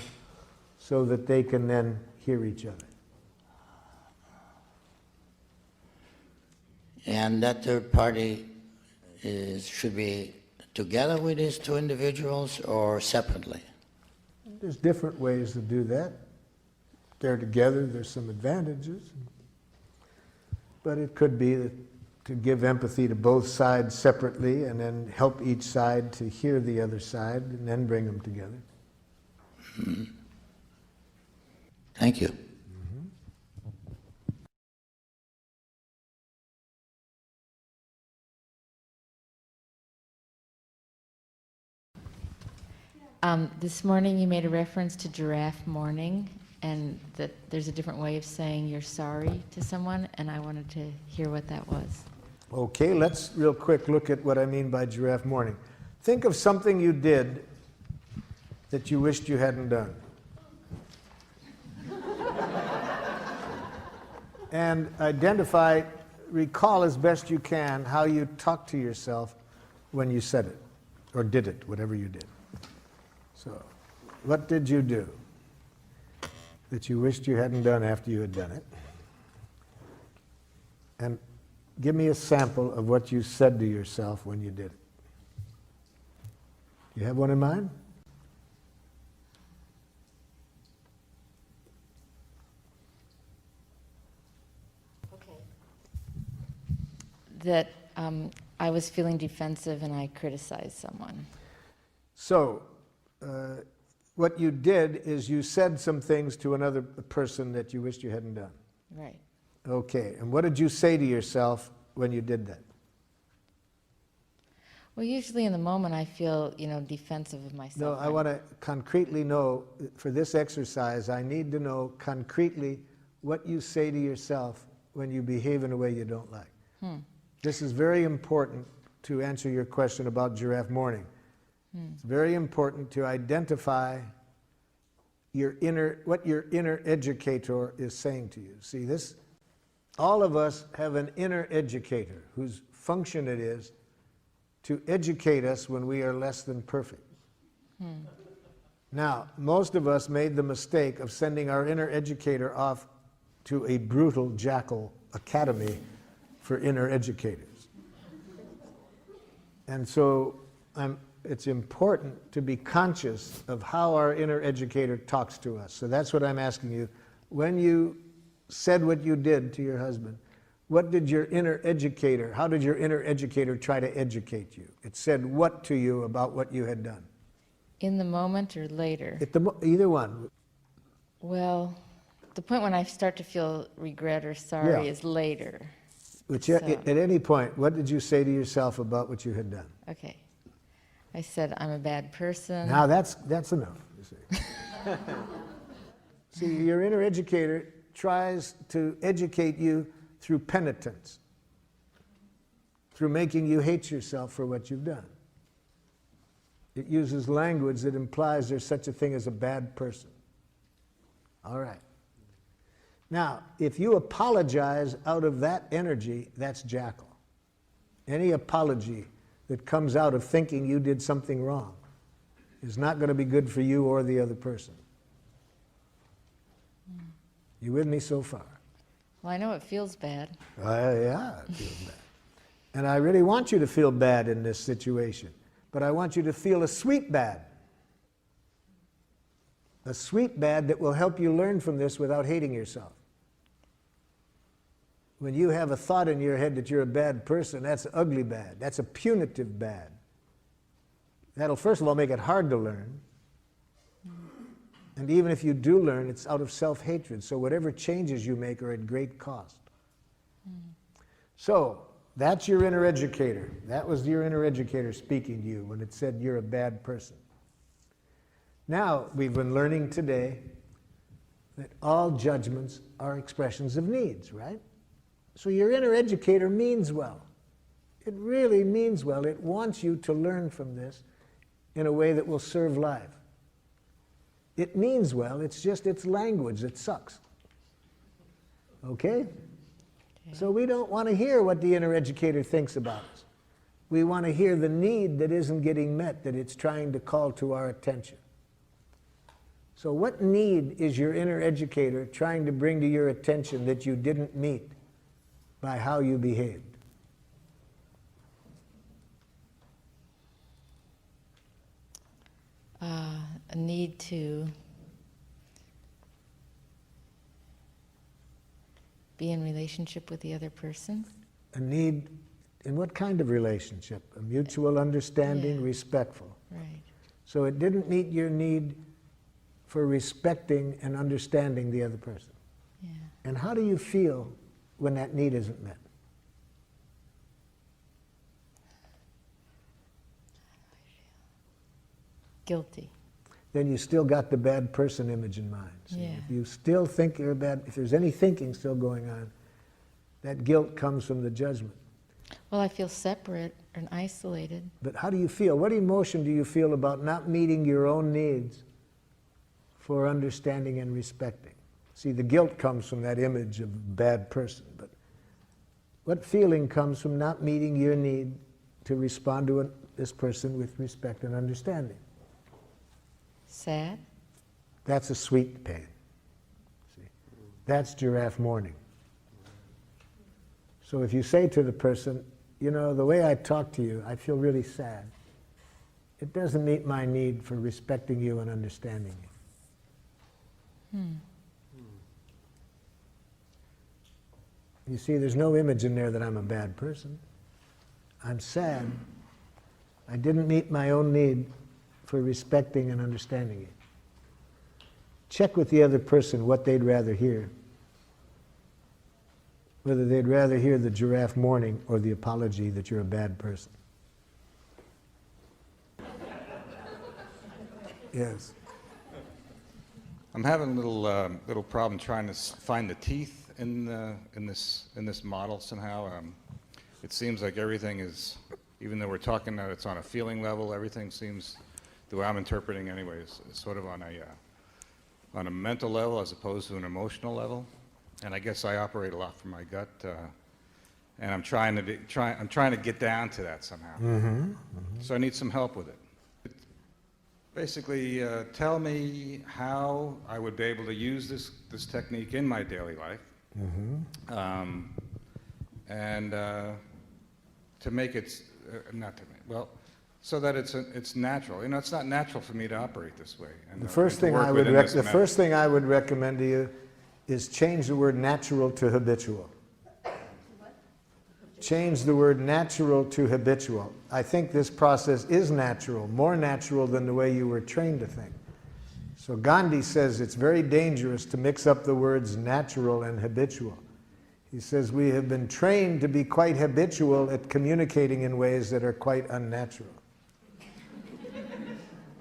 so that they can then hear each other. And that third party should be together with these two individuals or separately? There's different ways to do that. They're together, there's some advantages. But it could be that to give empathy to both sides separately and then help each side to hear the other side and then bring them together. Mm-hmm. Thank you. This morning you made a reference to giraffe mourning and that there's a different way of saying you're sorry to someone, and I wanted to hear what that was. Okay, let's real quick look at what I mean by giraffe mourning. Think of something you did that you wished you hadn't done. And recall as best you can how you talked to yourself when you said it, or did it, whatever you did. So, what did you do that you wished you hadn't done after you had done it? And give me a sample of what you said to yourself when you did it. You have one in mind? That I was feeling defensive and I criticized someone. So, what you did is you said some things to another person that you wished you hadn't done. Right. Okay, and what did you say to yourself when you did that? Well, usually in the moment I feel, defensive of myself. No, I want to concretely know, for this exercise, I need to know concretely what you say to yourself when you behave in a way you don't like. This is very important to answer your question about giraffe morning. It's very important to identify what your inner educator is saying to you. See, all of us have an inner educator whose function it is to educate us when we are less than perfect. Now, most of us made the mistake of sending our inner educator off to a brutal jackal academy for inner educators. And so it's important to be conscious of how our inner educator talks to us. So that's what I'm asking you. When you said what you did to your husband, what did your inner educator, how did your inner educator try to educate you? It said what to you about what you had done? In the moment or later? Either one. Well, the point when I start to feel regret or sorry Yeah. is later. Which So- at any point, what did you say to yourself about what you had done? Okay. I said, I'm a bad person. Now that's enough, you see. See, your inner educator tries to educate you through penitence, through making you hate yourself for what you've done. It uses language that implies there's such a thing as a bad person. All right. Now, if you apologize out of that energy, that's jackal. Any apology that comes out of thinking you did something wrong is not going to be good for you or the other person. You with me so far? Well, I know it feels bad. Yeah, it feels bad. And I really want you to feel bad in this situation, but I want you to feel a sweet bad. A sweet bad that will help you learn from this without hating yourself. When you have a thought in your head that you're a bad person, that's ugly bad. That's a punitive bad. That'll first of all make it hard to learn. And even if you do learn, it's out of self-hatred. So whatever changes you make are at great cost. So that's your inner educator. That was your inner educator speaking to you when it said you're a bad person. Now, we've been learning today that all judgments are expressions of needs, right? So your inner educator means well. It really means well. It wants you to learn from this in a way that will serve life. It means well, it's just its language that sucks. Okay? So we don't want to hear what the inner educator thinks about us. We want to hear the need that isn't getting met, that it's trying to call to our attention. So what need is your inner educator trying to bring to your attention that you didn't meet by how you behaved? A need to be in relationship with the other person. A need in what kind of relationship? A mutual understanding, Yeah. respectful. Right. So it didn't meet your need for respecting and understanding the other person. Yeah. And how do you feel when that need isn't met? Guilty. Then you still got the bad person image in mind. See, Yeah. if you still think you're bad, if there's any thinking still going on, that guilt comes from the judgment. Well, I feel separate and isolated. But how do you feel? What emotion do you feel about not meeting your own needs for understanding and respecting? See, the guilt comes from that image of bad person, but what feeling comes from not meeting your need to respond to this person with respect and understanding? Sad. That's a sweet pain. See, that's giraffe mourning. So if you say to the person, you know, the way I talk to you, I feel really sad. It doesn't meet my need for respecting you and understanding you. You see, there's no image in there that I'm a bad person. I'm sad. I didn't meet my own need for respecting and understanding you. Check with the other person what they'd rather hear. Whether they'd rather hear the giraffe mourning or the apology that you're a bad person. Yes. I'm having a little problem trying to find the teeth in this model somehow. it seems like everything is, even though we're talking that it's on a feeling level, everything seems, the way I'm interpreting anyways, is sort of on a mental level as opposed to an emotional level. And I guess I operate a lot from my gut, and I'm trying to get down to that somehow. So I need some help with it. Basically, tell me how I would be able to use this technique in my daily life, and to make it so that it's natural. You know, it's not natural for me to operate this way. And, The first thing I would recommend to you is change the word natural to habitual. Change the word natural to habitual. I think this process is natural, more natural than the way you were trained to think. So Gandhi says it's very dangerous to mix up the words natural and habitual. He says we have been trained to be quite habitual at communicating in ways that are quite unnatural.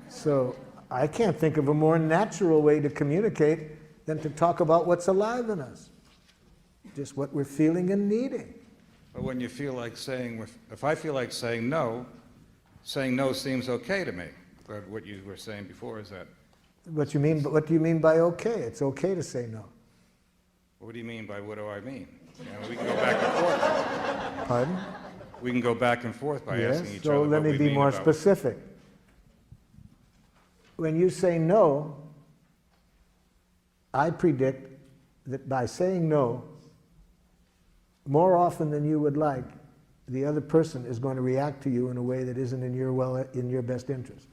So I can't think of a more natural way to communicate than to talk about what's alive in us, just what we're feeling and needing. But when you feel like saying, if I feel like saying no seems okay to me. But what you were saying before is that. What do you mean by okay? It's okay to say no. What do you mean by what do I mean? You know, we can go back and forth. Pardon? We can go back and forth by asking each so other let what me we be mean more about specific. When you say no, I predict that by saying no, more often than you would like, the other person is going to react to you in a way that isn't in your best interest.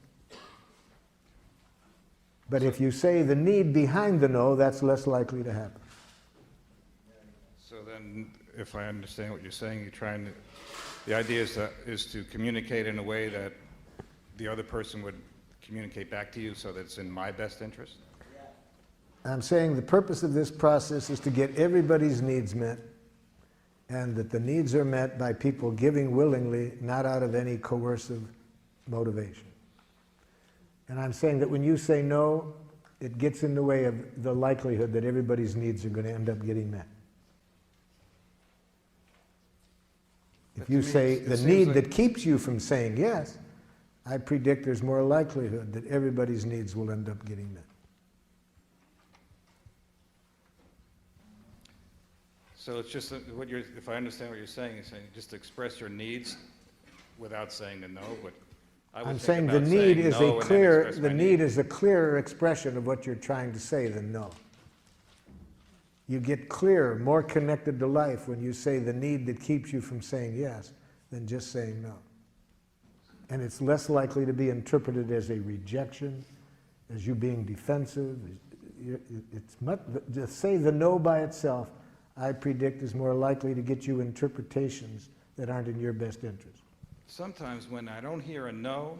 But if you say the need behind the no, that's less likely to happen. So then, if I understand what you're saying, you're trying to, the idea is to communicate in a way that the other person would communicate back to you so that it's in my best interest? I'm saying the purpose of this process is to get everybody's needs met, and that the needs are met by people giving willingly, not out of any coercive motivation. And I'm saying that when you say no, it gets in the way of the likelihood that everybody's needs are going to end up getting met. If you say the need that keeps you from saying yes, I predict there's more likelihood that everybody's needs will end up getting met. So it's just if I understand what you're saying just express your needs without saying the no. But I'm saying the need is a clearer expression of what you're trying to say than no. You get clearer, more connected to life when you say the need that keeps you from saying yes than just saying no. And it's less likely to be interpreted as a rejection, as you being defensive. To say the no by itself, I predict, is more likely to get you interpretations that aren't in your best interest. Sometimes when I don't hear a no,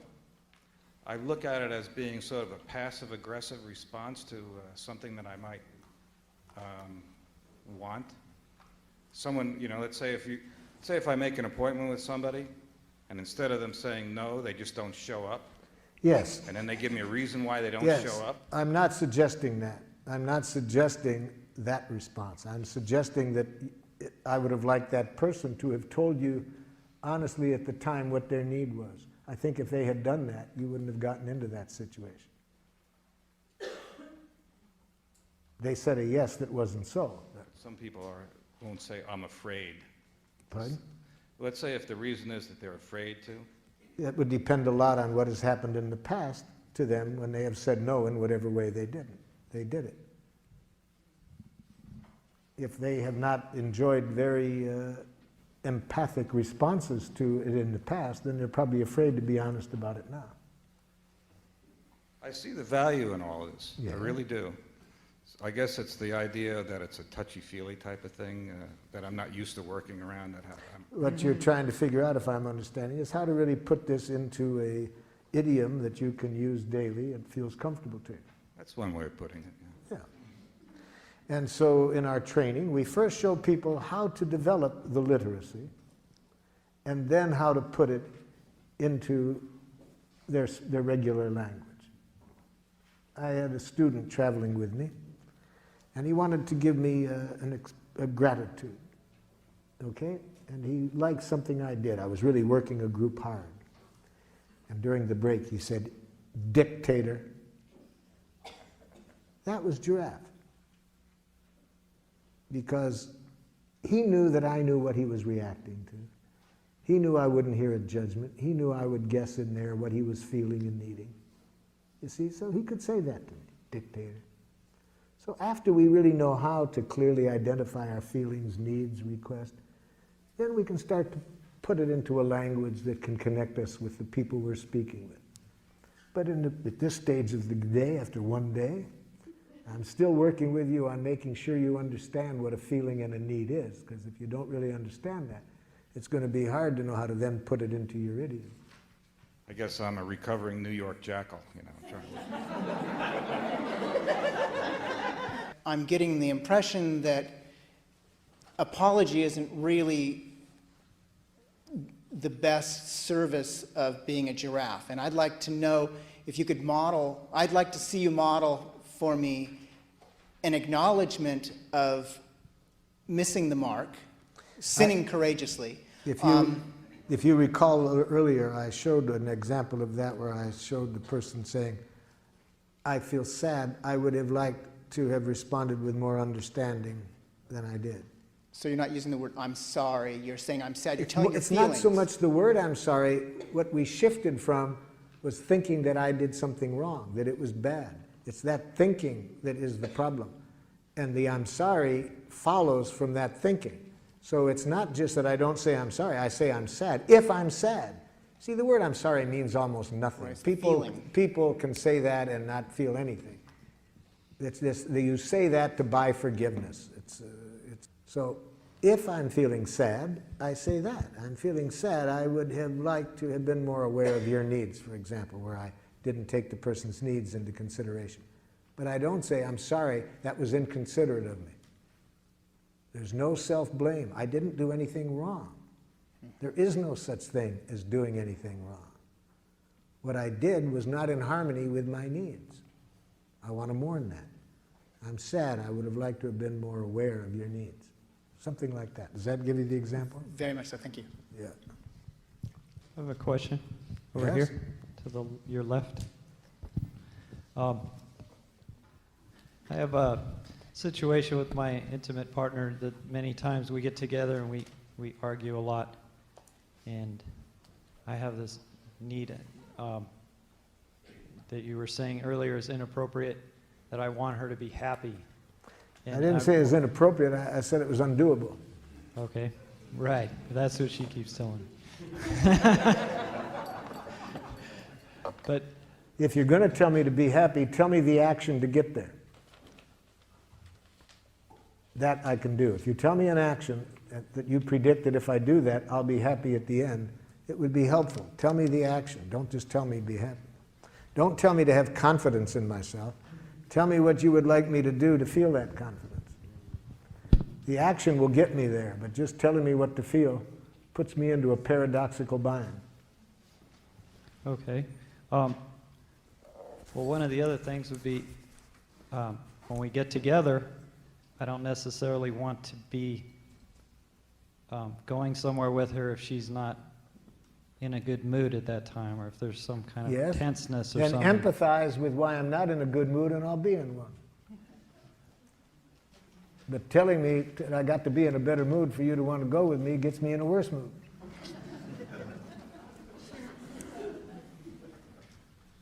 I look at it as being sort of a passive-aggressive response to something that I might want. Someone, you know, let's say if I make an appointment with somebody, and instead of them saying no, they just don't show up. Yes. And then they give me a reason why they don't show up. I'm not suggesting that. I'm not suggesting that response. I'm suggesting that I would have liked that person to have told you honestly at the time what their need was. I think if they had done that, you wouldn't have gotten into that situation. They said a yes that wasn't so. Some people won't say, I'm afraid. Pardon? Let's say if the reason is that they're afraid to. That would depend a lot on what has happened in the past to them when they have said no in whatever way they did it. If they have not enjoyed very empathic responses to it in the past, then they're probably afraid to be honest about it now. I see the value in all of this. Yeah. I really do. I guess it's the idea that it's a touchy-feely type of thing that I'm not used to working around. What you're trying to figure out, if I'm understanding, is how to really put this into an idiom that you can use daily and feels comfortable to you. That's one way of putting it. Yeah. And so in our training, we first show people how to develop the literacy and then how to put it into their regular language. I had a student traveling with me, and he wanted to give me a gratitude, okay? and he liked something I did. I was really working a group hard. And during the break he said, "Dictator." That was Giraffe. Because he knew that I knew what he was reacting to. He knew I wouldn't hear a judgment. He knew I would guess in there what he was feeling and needing. You see, so he could say that to me, dictator. So after we really know how to clearly identify our feelings, needs, requests, then we can start to put it into a language that can connect us with the people we're speaking with. But at this stage of the day, after one day, I'm still working with you on making sure you understand what a feeling and a need is, because if you don't really understand that, it's going to be hard to know how to then put it into your idiom. I guess I'm a recovering New York jackal, you know. I'm getting the impression that apology isn't really the best service of being a giraffe. And I'd like to know if you could model, I'd like to see you model for me an acknowledgement of missing the mark, sinning courageously. If you recall earlier, I showed an example of that where I showed the person saying, "I feel sad. I would have liked to have responded with more understanding than I did." So you're not using the word "I'm sorry," you're saying "I'm sad," you're telling your It's feelings. not so much the word "I'm sorry." What we shifted from was thinking that I did something wrong, that it was bad. It's that thinking that is the problem. And the "I'm sorry" follows from that thinking. So it's not just that I don't say "I'm sorry," I say "I'm sad." If I'm sad. See, the word "I'm sorry" means almost nothing. Right, people can say that and not feel anything. It's this, you say that to buy forgiveness. So if I'm feeling sad, I say that. I'm feeling sad. I would have liked to have been more aware of your needs, for example, where I didn't take the person's needs into consideration. But I don't say, "I'm sorry, that was inconsiderate of me." There's no self-blame. I didn't do anything wrong. There is no such thing as doing anything wrong. What I did was not in harmony with my needs. I want to mourn that. I'm sad. I would have liked to have been more aware of your needs. Something like that. Does that give you the example? Very much so. Thank you. Yeah. I have a question over Yes? here to your left. I have a situation with my intimate partner that many times we get together and we argue a lot. And I have this need that you were saying earlier is inappropriate, that I want her to be happy. I didn't say it was inappropriate. I said it was undoable. Okay, right. That's what she keeps telling me. But if you're going to tell me to be happy, tell me the action to get there. That I can do. If you tell me an action that you predict that if I do that, I'll be happy at the end, it would be helpful. Tell me the action. Don't just tell me be happy. Don't tell me to have confidence in myself. Tell me what you would like me to do to feel that confidence. The action will get me there, but just telling me what to feel puts me into a paradoxical bind. okay. Well, one of the other things would be when we get together, I don't necessarily want to be going somewhere with her if she's not in a good mood at that time, or if there's some kind of tenseness or then something. empathize with why I'm not in a good mood and I'll be in one. But telling me that I got to be in a better mood for you to want to go with me gets me in a worse mood.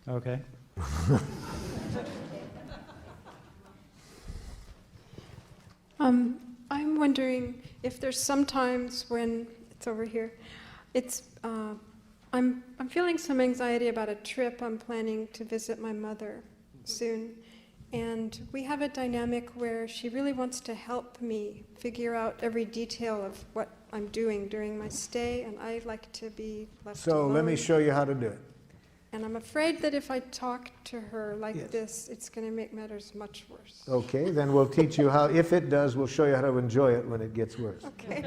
Okay. I'm wondering if there's some times when it's over here. It's I'm feeling some anxiety about a trip I'm planning to visit my mother soon, and we have a dynamic where she really wants to help me figure out every detail of what I'm doing during my stay, and I like to be left So alone. let me show you how to do it. And I'm afraid that if I talk to her like this, it's going to make matters much worse. Okay, then we'll teach you how, if it does, we'll show you how to enjoy it when it gets worse. Okay.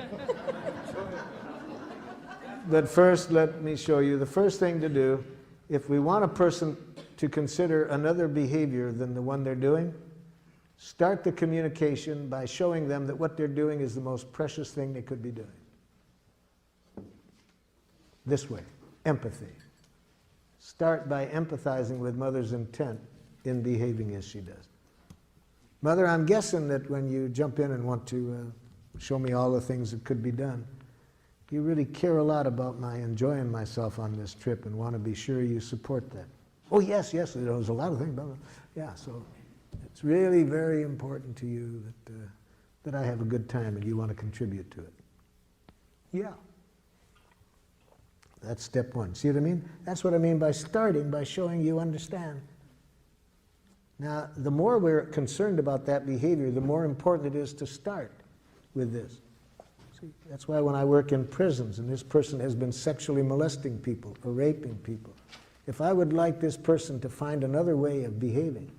But first, let me show you the first thing to do. If we want a person to consider another behavior than the one they're doing, start the communication by showing them that what they're doing is the most precious thing they could be doing. this way, empathy. Start by empathizing with Mother's intent in behaving as she does. Mother, I'm guessing that when you jump in and want to show me all the things that could be done, you really care a lot about my enjoying myself on this trip and want to be sure you support that. Oh, yes, yes, there's a lot of things. Blah, blah. Yeah, so it's really very important to you that I have a good time and you want to contribute to it. Yeah. That's step one. See what I mean? That's what I mean by starting, by showing you understand. Now, the more we're concerned about that behavior, the more important it is to start with this. See, that's why when I work in prisons and this person has been sexually molesting people or raping people, if I would like this person to find another way of behaving,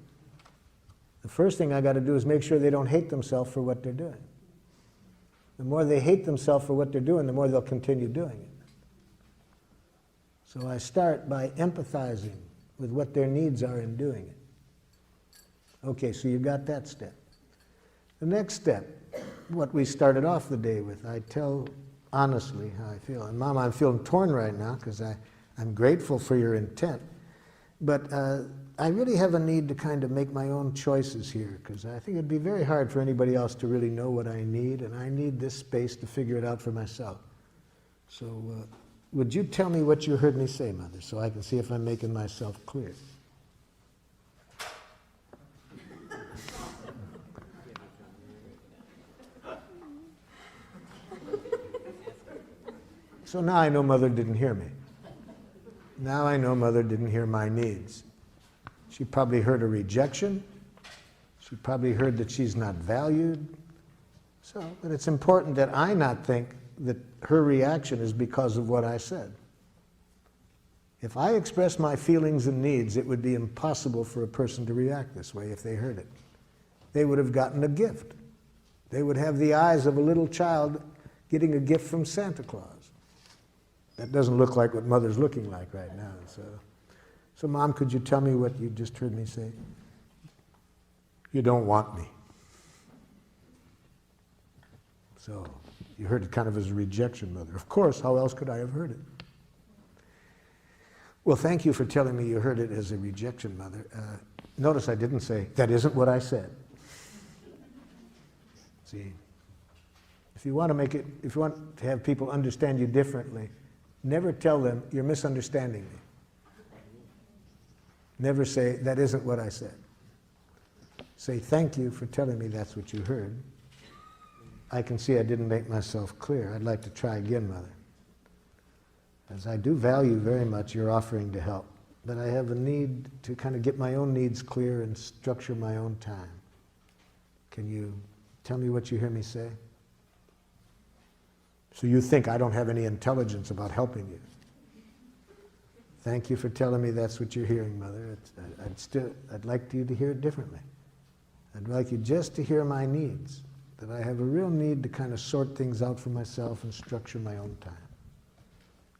the first thing I got to do is make sure they don't hate themselves for what they're doing. The more they hate themselves for what they're doing, the more they'll continue doing it. So I start by empathizing with what their needs are in doing it. Okay, so you got that step. The next step, what we started off the day with, I tell honestly how I feel. And Mom, I'm feeling torn right now because I'm grateful for your intent. But I really have a need to kind of make my own choices here because I think it'd be very hard for anybody else to really know what I need, and I need this space to figure it out for myself. So would you tell me what you heard me say, Mother, so I can see if I'm making myself clear? So now I know Mother didn't hear me. Now I know Mother didn't hear my needs. She probably heard a rejection. She probably heard that she's not valued. So, but it's important that I not think that her reaction is because of what I said. If I express my feelings and needs, it would be impossible for a person to react this way if they heard it. They would have gotten a gift. They would have the eyes of a little child getting a gift from Santa Claus. That doesn't look like what Mother's looking like right now. So Mom, could you tell me what you just heard me say? You don't want me. So you heard it kind of as a rejection, Mother. Of course, how else could I have heard it? Well, thank you for telling me you heard it as a rejection, Mother. Notice I didn't say, that isn't what I said. See, if you want to have people understand you differently, never tell them, you're misunderstanding me. Never say, that isn't what I said. Say, thank you for telling me that's what you heard. I can see I didn't make myself clear. I'd like to try again, Mother. As I do value very much your offering to help, but I have a need to kind of get my own needs clear and structure my own time. Can you tell me what you hear me say? So you think I don't have any intelligence about helping you. Thank you for telling me that's what you're hearing, Mother. I'd like you to hear it differently. I'd like you just to hear my needs, that I have a real need to kind of sort things out for myself and structure my own time.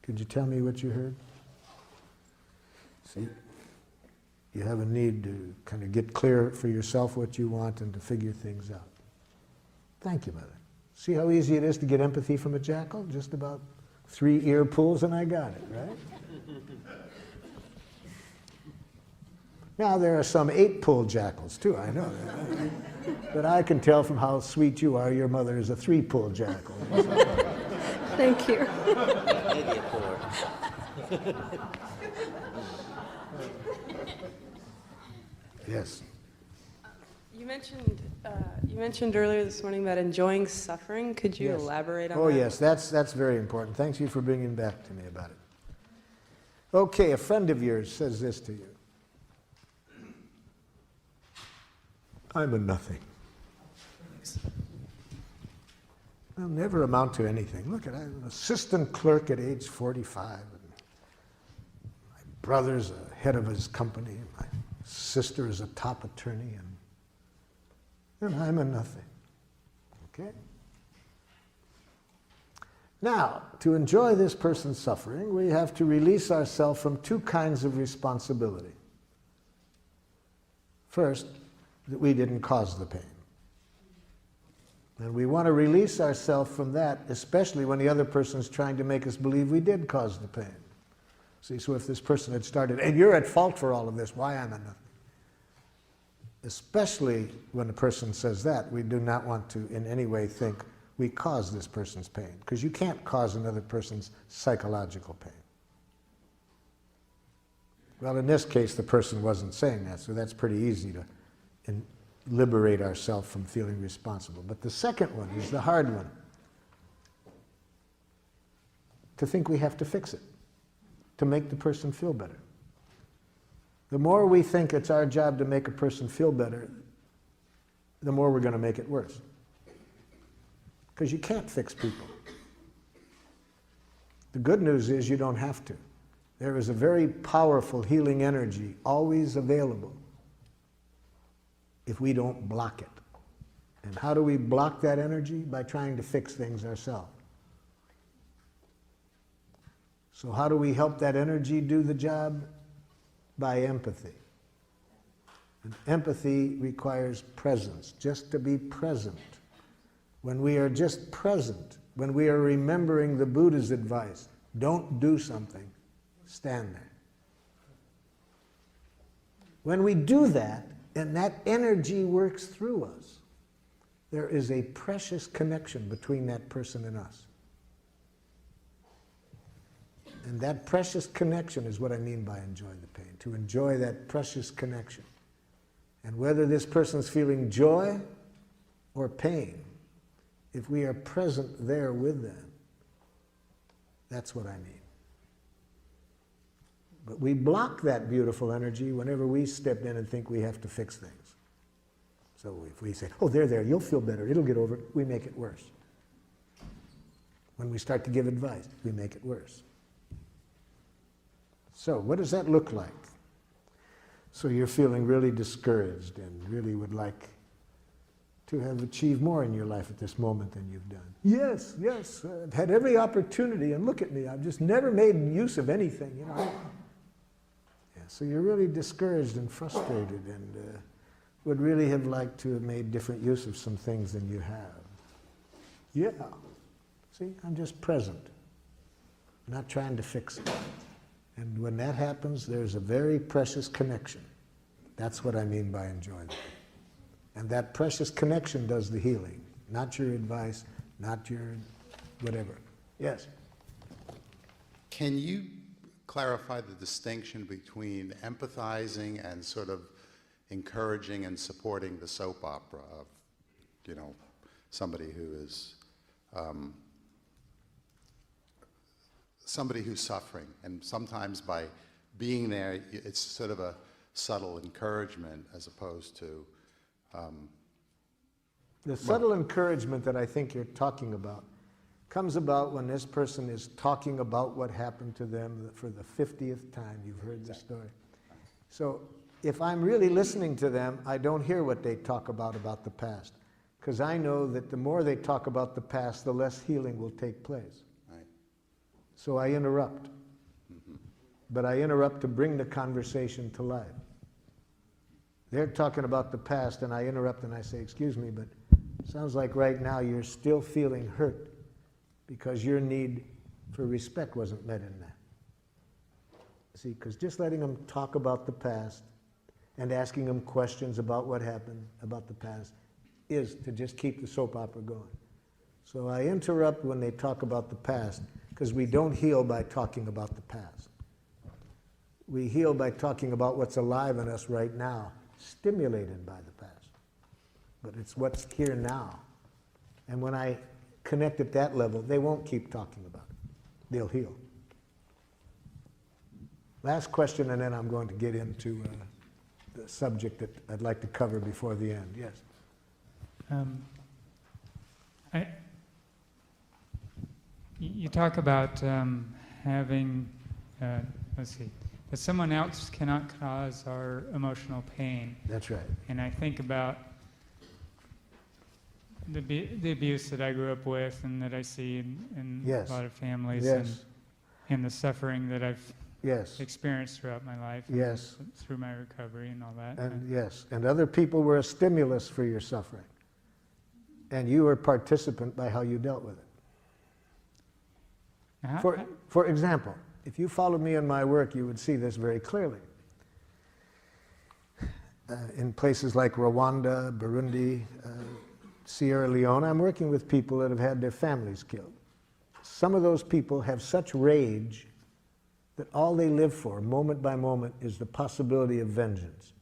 Could you tell me what you heard? See, you have a need to kind of get clear for yourself what you want and to figure things out. Thank you, Mother. See how easy it is to get empathy from a jackal? Just about 3 ear pulls and I got it, right? Now there are some 8-pull jackals too, I know that. But I can tell from how sweet you are, your mother is a 3-pull jackal. Thank you. Maybe a four. Yes. You mentioned earlier this morning about enjoying suffering. Could you elaborate on that? Oh yes, that's very important. Thanks you for bringing back to me about it. Okay, a friend of yours says this to you. I'm a nothing. I'll never amount to anything. Look, I'm an assistant clerk at age 45. And my brother's a head of his company. My sister is a top attorney. And I'm a nothing. Okay? Now, to enjoy this person's suffering, we have to release ourselves from 2 kinds of responsibility. First, that we didn't cause the pain. And we want to release ourselves from that, especially when the other person is trying to make us believe we did cause the pain. See, so if this person had started, and you're at fault for all of this, why am I nothing? Especially when a person says that, we do not want to in any way think we caused this person's pain, because you can't cause another person's psychological pain. Well, in this case, the person wasn't saying that, so that's pretty easy to liberate ourselves from feeling responsible. But the second one is the hard one. To think we have to fix it, to make the person feel better. The more we think it's our job to make a person feel better, the more we're going to make it worse. Because you can't fix people. The good news is you don't have to. There is a very powerful healing energy always available if we don't block it. And how do we block that energy? By trying to fix things ourselves. So how do we help that energy do the job? By empathy. And empathy requires presence, just to be present. When we are just present, when we are remembering the Buddha's advice, don't do something, stand there. When we do that, and that energy works through us, there is a precious connection between that person and us. And that precious connection is what I mean by enjoy the pain, to enjoy that precious connection. And whether this person's feeling joy or pain, if we are present there with them, that's what I mean. But we block that beautiful energy whenever we step in and think we have to fix things. So if we say, oh, there, you'll feel better, it'll get over it, we make it worse. When we start to give advice, we make it worse. So what does that look like? So you're feeling really discouraged and really would like to have achieved more in your life at this moment than you've done. Yes, I've had every opportunity, and look at me, I've just never made use of anything, you know. Yeah, so you're really discouraged and frustrated and would really have liked to have made different use of some things than you have. Yeah, see, I'm just present, not trying to fix it. And when that happens, there's a very precious connection. That's what I mean by enjoyment. And that precious connection does the healing, not your advice, not your whatever. Yes? Can you clarify the distinction between empathizing and sort of encouraging and supporting the soap opera of, you know, somebody who is somebody who's suffering, and sometimes by being there, it's sort of a subtle encouragement as opposed to... the subtle encouragement that I think you're talking about comes about when this person is talking about what happened to them for the 50th time. You've heard the story. So if I'm really listening to them, I don't hear what they talk about the past, because I know that the more they talk about the past, the less healing will take place. So I interrupt. But I interrupt to bring the conversation to life. They're talking about the past, and I interrupt and I say, excuse me, but it sounds like right now you're still feeling hurt because your need for respect wasn't met in that. See, because just letting them talk about the past and asking them questions about what happened, about the past, is to just keep the soap opera going. So I interrupt when they talk about the past, because we don't heal by talking about the past. We heal by talking about what's alive in us right now, stimulated by the past. But it's what's here now. And when I connect at that level, they won't keep talking about it. They'll heal. Last question, and then I'm going to get into the subject that I'd like to cover before the end. Yes? You talk about having, let's see, that someone else cannot cause our emotional pain. That's right. And I think about the abuse that I grew up with and that I see in Yes. a lot of families, Yes. and the suffering that I've Yes. experienced throughout my life, Yes. through my recovery and all that. And yes, and other people were a stimulus for your suffering. And you were participant by how you dealt with it. For example, if you followed me in my work, you would see this very clearly. In places like Rwanda, Burundi, Sierra Leone, I'm working with people that have had their families killed. Some of those people have such rage that all they live for, moment by moment, is the possibility of vengeance.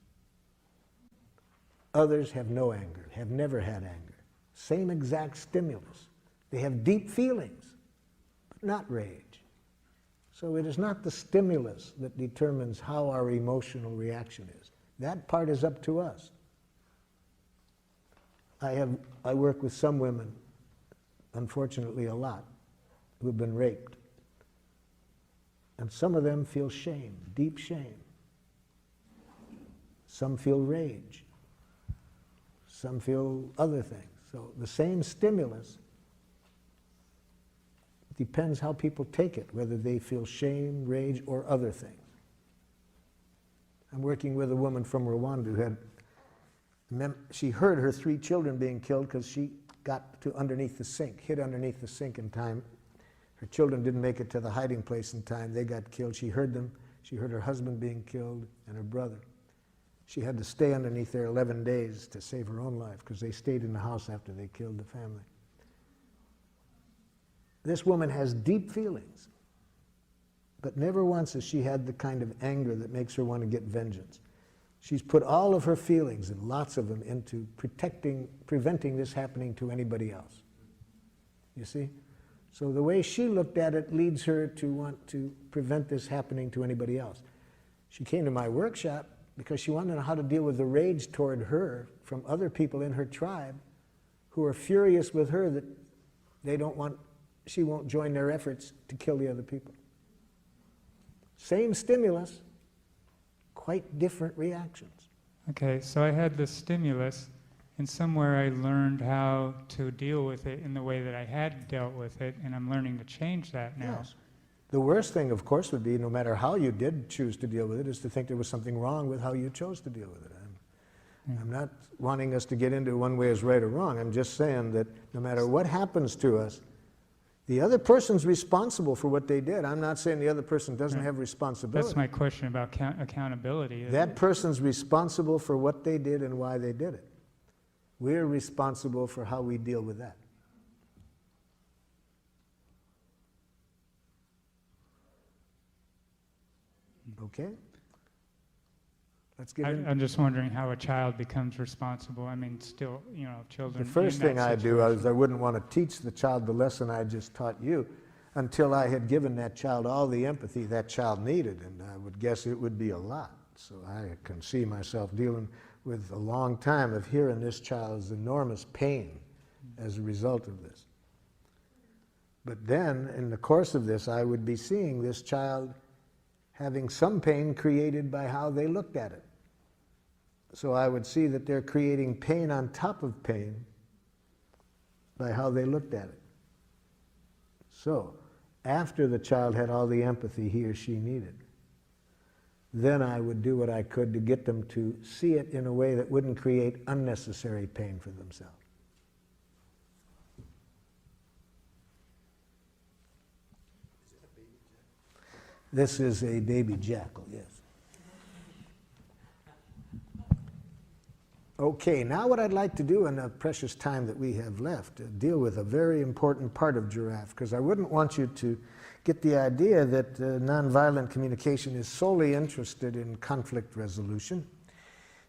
Others have no anger, have never had anger. Same exact stimulus. They have deep feelings, but not rage. So it is not the stimulus that determines how our emotional reaction is. That part is up to us. I work with some women, unfortunately a lot, who have been raped. And some of them feel shame, deep shame. Some feel rage. Some feel other things. So the same stimulus depends how people take it, whether they feel shame, rage, or other things. I'm working with a woman from Rwanda who had, she heard her 3 children being killed because she got to underneath the sink, hid underneath the sink in time. Her children didn't make it to the hiding place in time. They got killed. She heard them. She heard her husband being killed and her brother. She had to stay underneath there 11 days to save her own life because they stayed in the house after they killed the family. This woman has deep feelings, but never once has she had the kind of anger that makes her want to get vengeance. She's put all of her feelings, and lots of them, into preventing this happening to anybody else. You see? So the way she looked at it leads her to want to prevent this happening to anybody else. She came to my workshop because she wanted to know how to deal with the rage toward her from other people in her tribe who are furious with her that she won't join their efforts to kill the other people. Same stimulus, quite different reactions. Okay, so I had this stimulus, and somewhere I learned how to deal with it in the way that I had dealt with it, and I'm learning to change that now. Yes. The worst thing, of course, would be, no matter how you did choose to deal with it, is to think there was something wrong with how you chose to deal with it. I'm not wanting us to get into one way is right or wrong. I'm just saying that no matter what happens to us, the other person's responsible for what they did. I'm not saying the other person doesn't have responsibility. That's my question about accountability. That person's responsible for what they did and why they did it. We're responsible for how we deal with that. Okay? Let's get in. I'm just wondering how a child becomes responsible. I mean, still, children. The first thing I do is I wouldn't want to teach the child the lesson I just taught you until I had given that child all the empathy that child needed, and I would guess it would be a lot. So I can see myself dealing with a long time of hearing this child's enormous pain as a result of this. But then, in the course of this, I would be seeing this child having some pain created by how they looked at it. So I would see that they're creating pain on top of pain by how they looked at it. So, after the child had all the empathy he or she needed, then I would do what I could to get them to see it in a way that wouldn't create unnecessary pain for themselves. This is a baby jackal, yes. Okay, now what I'd like to do in the precious time that we have left, deal with a very important part of giraffe, because I wouldn't want you to get the idea that nonviolent communication is solely interested in conflict resolution,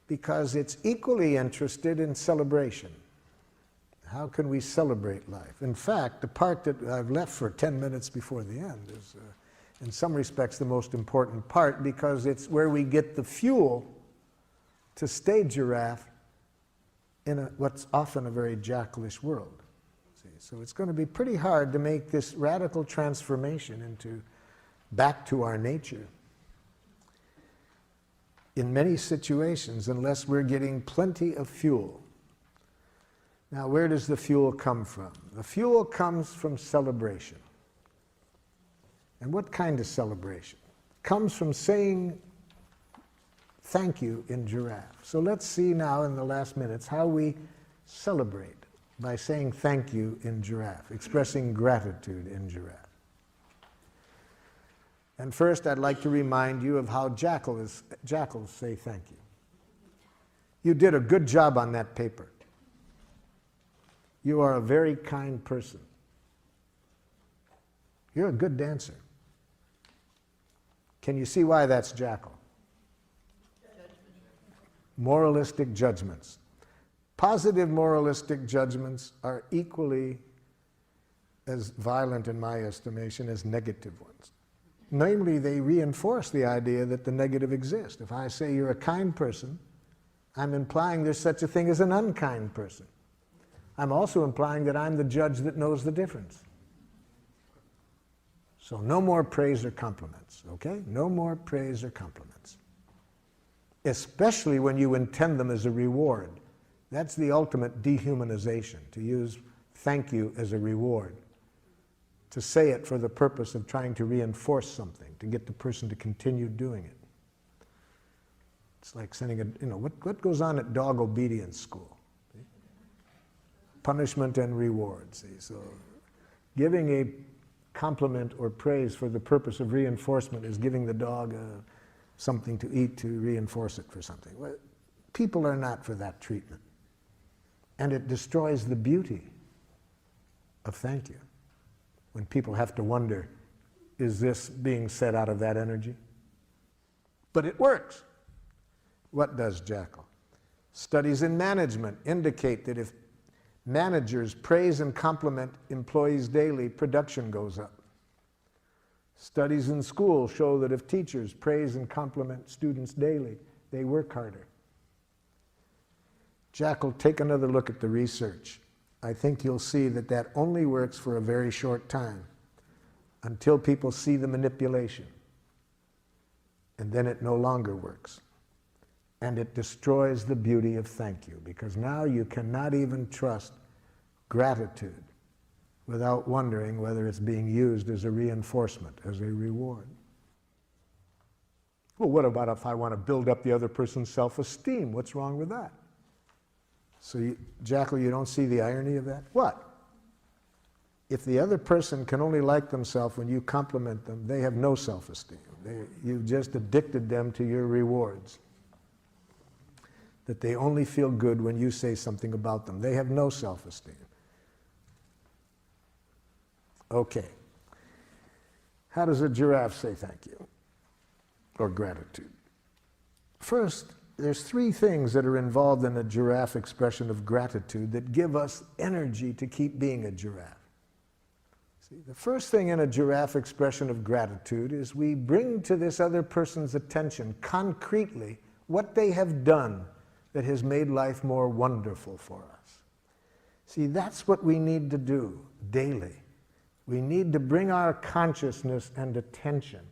because it's equally interested in celebration. How can we celebrate life? In fact, the part that I've left for 10 minutes before the end is, in some respects, the most important part, because it's where we get the fuel to stay giraffe in what's often a very jackalish world. See? So it's going to be pretty hard to make this radical transformation back to our nature in many situations unless we're getting plenty of fuel. Now, where does the fuel come from? The fuel comes from celebration. And what kind of celebration? It comes from saying thank you in giraffe. So let's see now in the last minutes how we celebrate by saying thank you in giraffe, expressing gratitude in giraffe. And first, I'd like to remind you of how jackals say thank you. You did a good job on that paper. You are a very kind person. You're a good dancer. Can you see why that's jackal? Moralistic judgments. Positive moralistic judgments are equally as violent, in my estimation, as negative ones. Namely, they reinforce the idea that the negative exists. If I say you're a kind person, I'm implying there's such a thing as an unkind person. I'm also implying that I'm the judge that knows the difference. So no more praise or compliments, okay? No more praise or compliments. Especially when you intend them as a reward. That's the ultimate dehumanization, to use thank you as a reward. To say it for the purpose of trying to reinforce something, to get the person to continue doing it. It's like sending what goes on at dog obedience school? See? Punishment and reward, see? So giving a compliment or praise for the purpose of reinforcement is giving the dog something to eat to reinforce it for something. Well, people are not for that treatment. And it destroys the beauty of thank you. When people have to wonder, is this being said out of that energy? But it works. What does jackal? Studies in management indicate that if managers praise and compliment employees daily, production goes up. Studies in school show that if teachers praise and compliment students daily, they work harder. Jackal, take another look at the research. I think you'll see that that only works for a very short time, until people see the manipulation. And then it no longer works. And it destroys the beauty of thank you, because now you cannot even trust gratitude without wondering whether it's being used as a reinforcement, as a reward. Well, what about if I want to build up the other person's self-esteem? What's wrong with that? So, Jackal, you don't see the irony of that? What? If the other person can only like themselves when you compliment them, they have no self-esteem. You've just addicted them to your rewards. That they only feel good when you say something about them. They have no self-esteem. Okay. How does a giraffe say thank you? Or gratitude? First, there's three things that are involved in a giraffe expression of gratitude that give us energy to keep being a giraffe. See, the first thing in a giraffe expression of gratitude is we bring to this other person's attention concretely what they have done that has made life more wonderful for us. See, that's what we need to do daily. We need to bring our consciousness and attention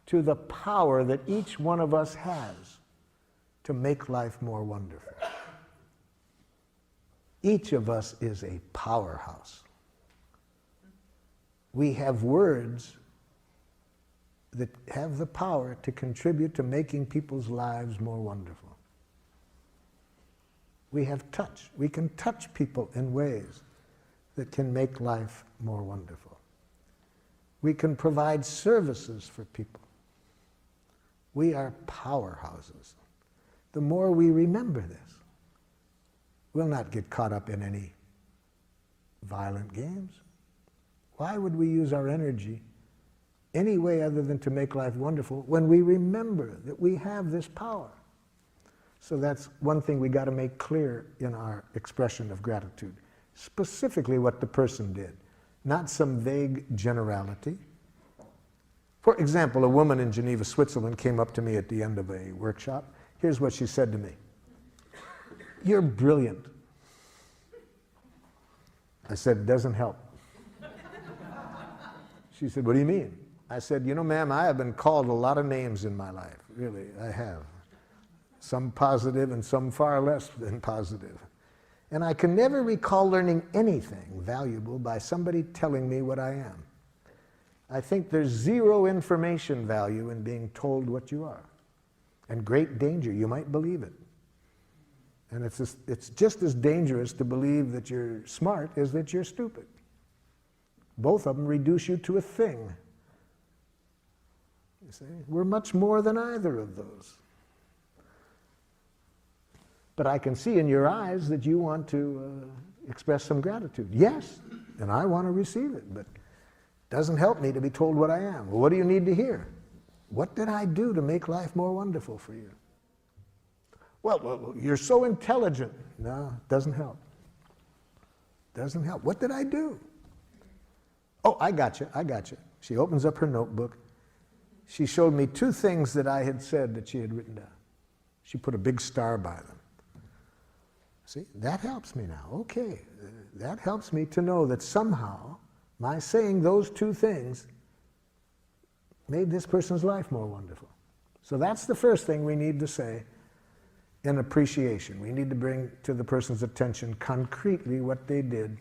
to the power that each one of us has to make life more wonderful. Each of us is a powerhouse. We have words that have the power to contribute to making people's lives more wonderful. We have touch. We can touch people in ways that can make life more wonderful. We can provide services for people. We are powerhouses. The more we remember this, we'll not get caught up in any violent games. Why would we use our energy any way other than to make life wonderful when we remember that we have this power? So that's one thing we got to make clear in our expression of gratitude. Specifically what the person did, not some vague generality. For example, a woman in Geneva, Switzerland came up to me at the end of a workshop. Here's what she said to me. "You're brilliant." I said, "It doesn't help." She said, "What do you mean?" I said, "You know, ma'am, I have been called a lot of names in my life. Really, I have. Some positive and some far less than positive. And I can never recall learning anything valuable by somebody telling me what I am. I think there's zero information value in being told what you are. And great danger, you might believe it. And it's just as dangerous to believe that you're smart as that you're stupid. Both of them reduce you to a thing. You see, we're much more than either of those. But I can see in your eyes that you want to express some gratitude. Yes, and I want to receive it, but it doesn't help me to be told what I am. Well, what do you need to hear? What did I do to make life more wonderful for you? Well, you're so intelligent. No, it doesn't help. Doesn't help. What did I do? Oh, I got you. She opens up her notebook. She showed me 2 things that I had said that she had written down. She put a big star by them. See, that helps me now. Okay, that helps me to know that somehow my saying those 2 things made this person's life more wonderful. So that's the first thing we need to say in appreciation. We need to bring to the person's attention concretely what they did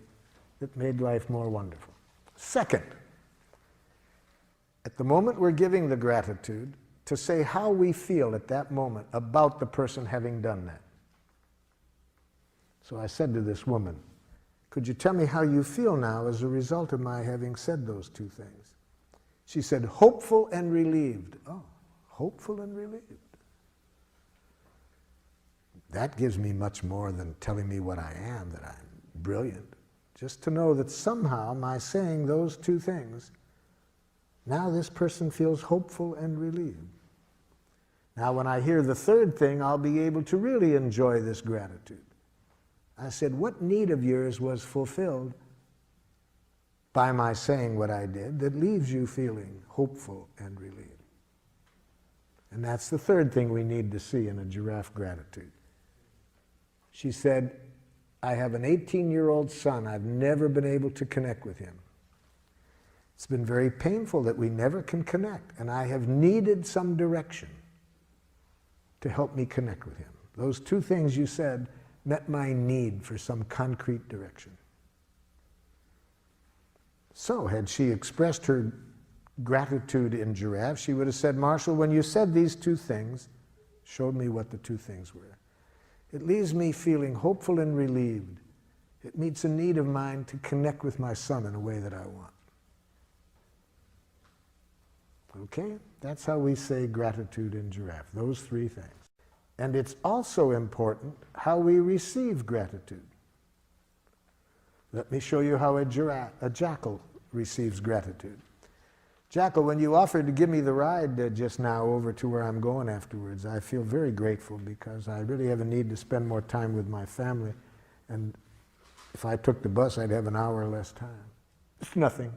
that made life more wonderful. Second, at the moment we're giving the gratitude, to say how we feel at that moment about the person having done that. So I said to this woman, could you tell me how you feel now as a result of my having said those 2 things? She said, hopeful and relieved. Oh, hopeful and relieved. That gives me much more than telling me what I am, that I'm brilliant. Just to know that somehow my saying those 2 things, now this person feels hopeful and relieved. Now when I hear the third thing, I'll be able to really enjoy this gratitude. I said, what need of yours was fulfilled by my saying what I did that leaves you feeling hopeful and relieved? And that's the third thing we need to see in a giraffe gratitude. She said, I have an 18-year-old son. I've never been able to connect with him. It's been very painful that we never can connect, and I have needed some direction to help me connect with him. Those 2 things you said met my need for some concrete direction. So had she expressed her gratitude in giraffe, she would have said, Marshall, when you said these 2 things, showed me what the 2 things were. It leaves me feeling hopeful and relieved. It meets a need of mine to connect with my son in a way that I want. Okay? That's how we say gratitude in giraffe, those 3 things. And it's also important how we receive gratitude. Let me show you how a jackal receives gratitude. Jackal, when you offered to give me the ride just now over to where I'm going afterwards, I feel very grateful because I really have a need to spend more time with my family. And if I took the bus, I'd have an hour less time. It's nothing.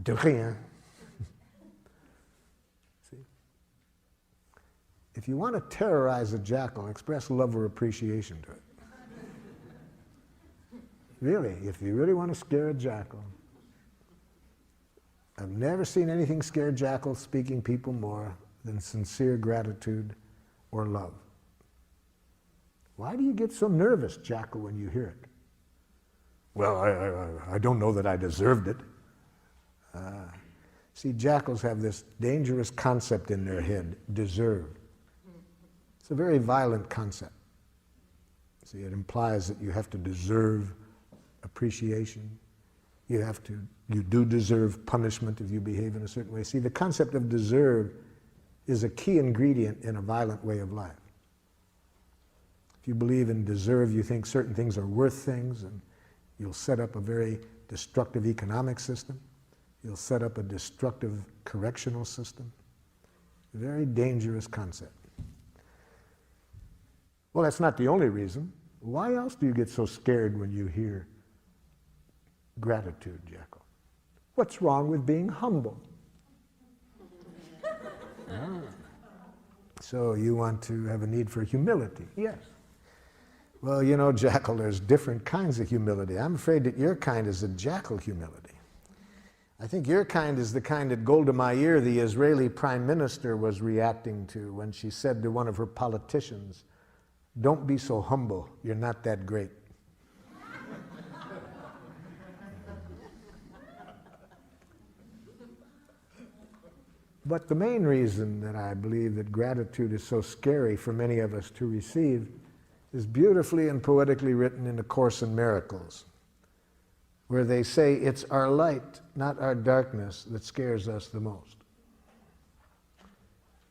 De rien. See? If you want to terrorize a jackal, express love or appreciation to it. Really, if you really want to scare a jackal. I've never seen anything scare jackals speaking people more than sincere gratitude or love. Why do you get so nervous, jackal, when you hear it? Well, I don't know that I deserved it. See, jackals have this dangerous concept in their head, deserve. It's a very violent concept. See, it implies that you have to deserve appreciation. You do deserve punishment if you behave in a certain way. See, the concept of deserve is a key ingredient in a violent way of life. If you believe in deserve, you think certain things are worth things, and you'll set up a very destructive economic system. You'll set up a destructive correctional system. A very dangerous concept. Well, that's not the only reason. Why else do you get so scared when you hear gratitude, jackal? What's wrong with being humble? So you want to have a need for humility? Yes. Well, you know, jackal, there's different kinds of humility. I'm afraid that your kind is a jackal humility. I think your kind is the kind that Golda Meir, the Israeli prime minister, was reacting to when she said to one of her politicians, "Don't be so humble, you're not that great." But the main reason that I believe that gratitude is so scary for many of us to receive is beautifully and poetically written in A Course in Miracles, where they say it's our light, not our darkness, that scares us the most.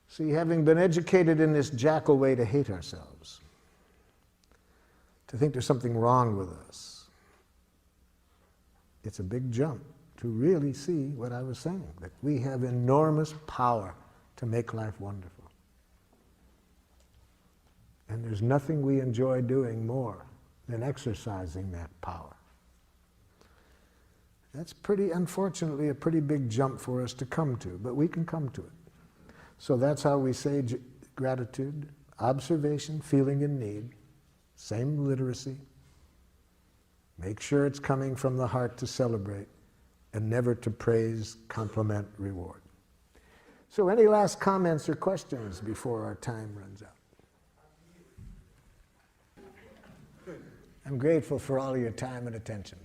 See, having been educated in this jackal way to hate ourselves, to think there's something wrong with us, it's a big jump to really see what I was saying, that we have enormous power to make life wonderful. And there's nothing we enjoy doing more than exercising that power. That's pretty, unfortunately, a pretty big jump for us to come to, but we can come to it. So that's how we say gratitude: observation, feeling in need, same literacy. Make sure it's coming from the heart to celebrate, and never to praise, compliment, reward. So any last comments or questions before our time runs out? I'm grateful for all your time and attention.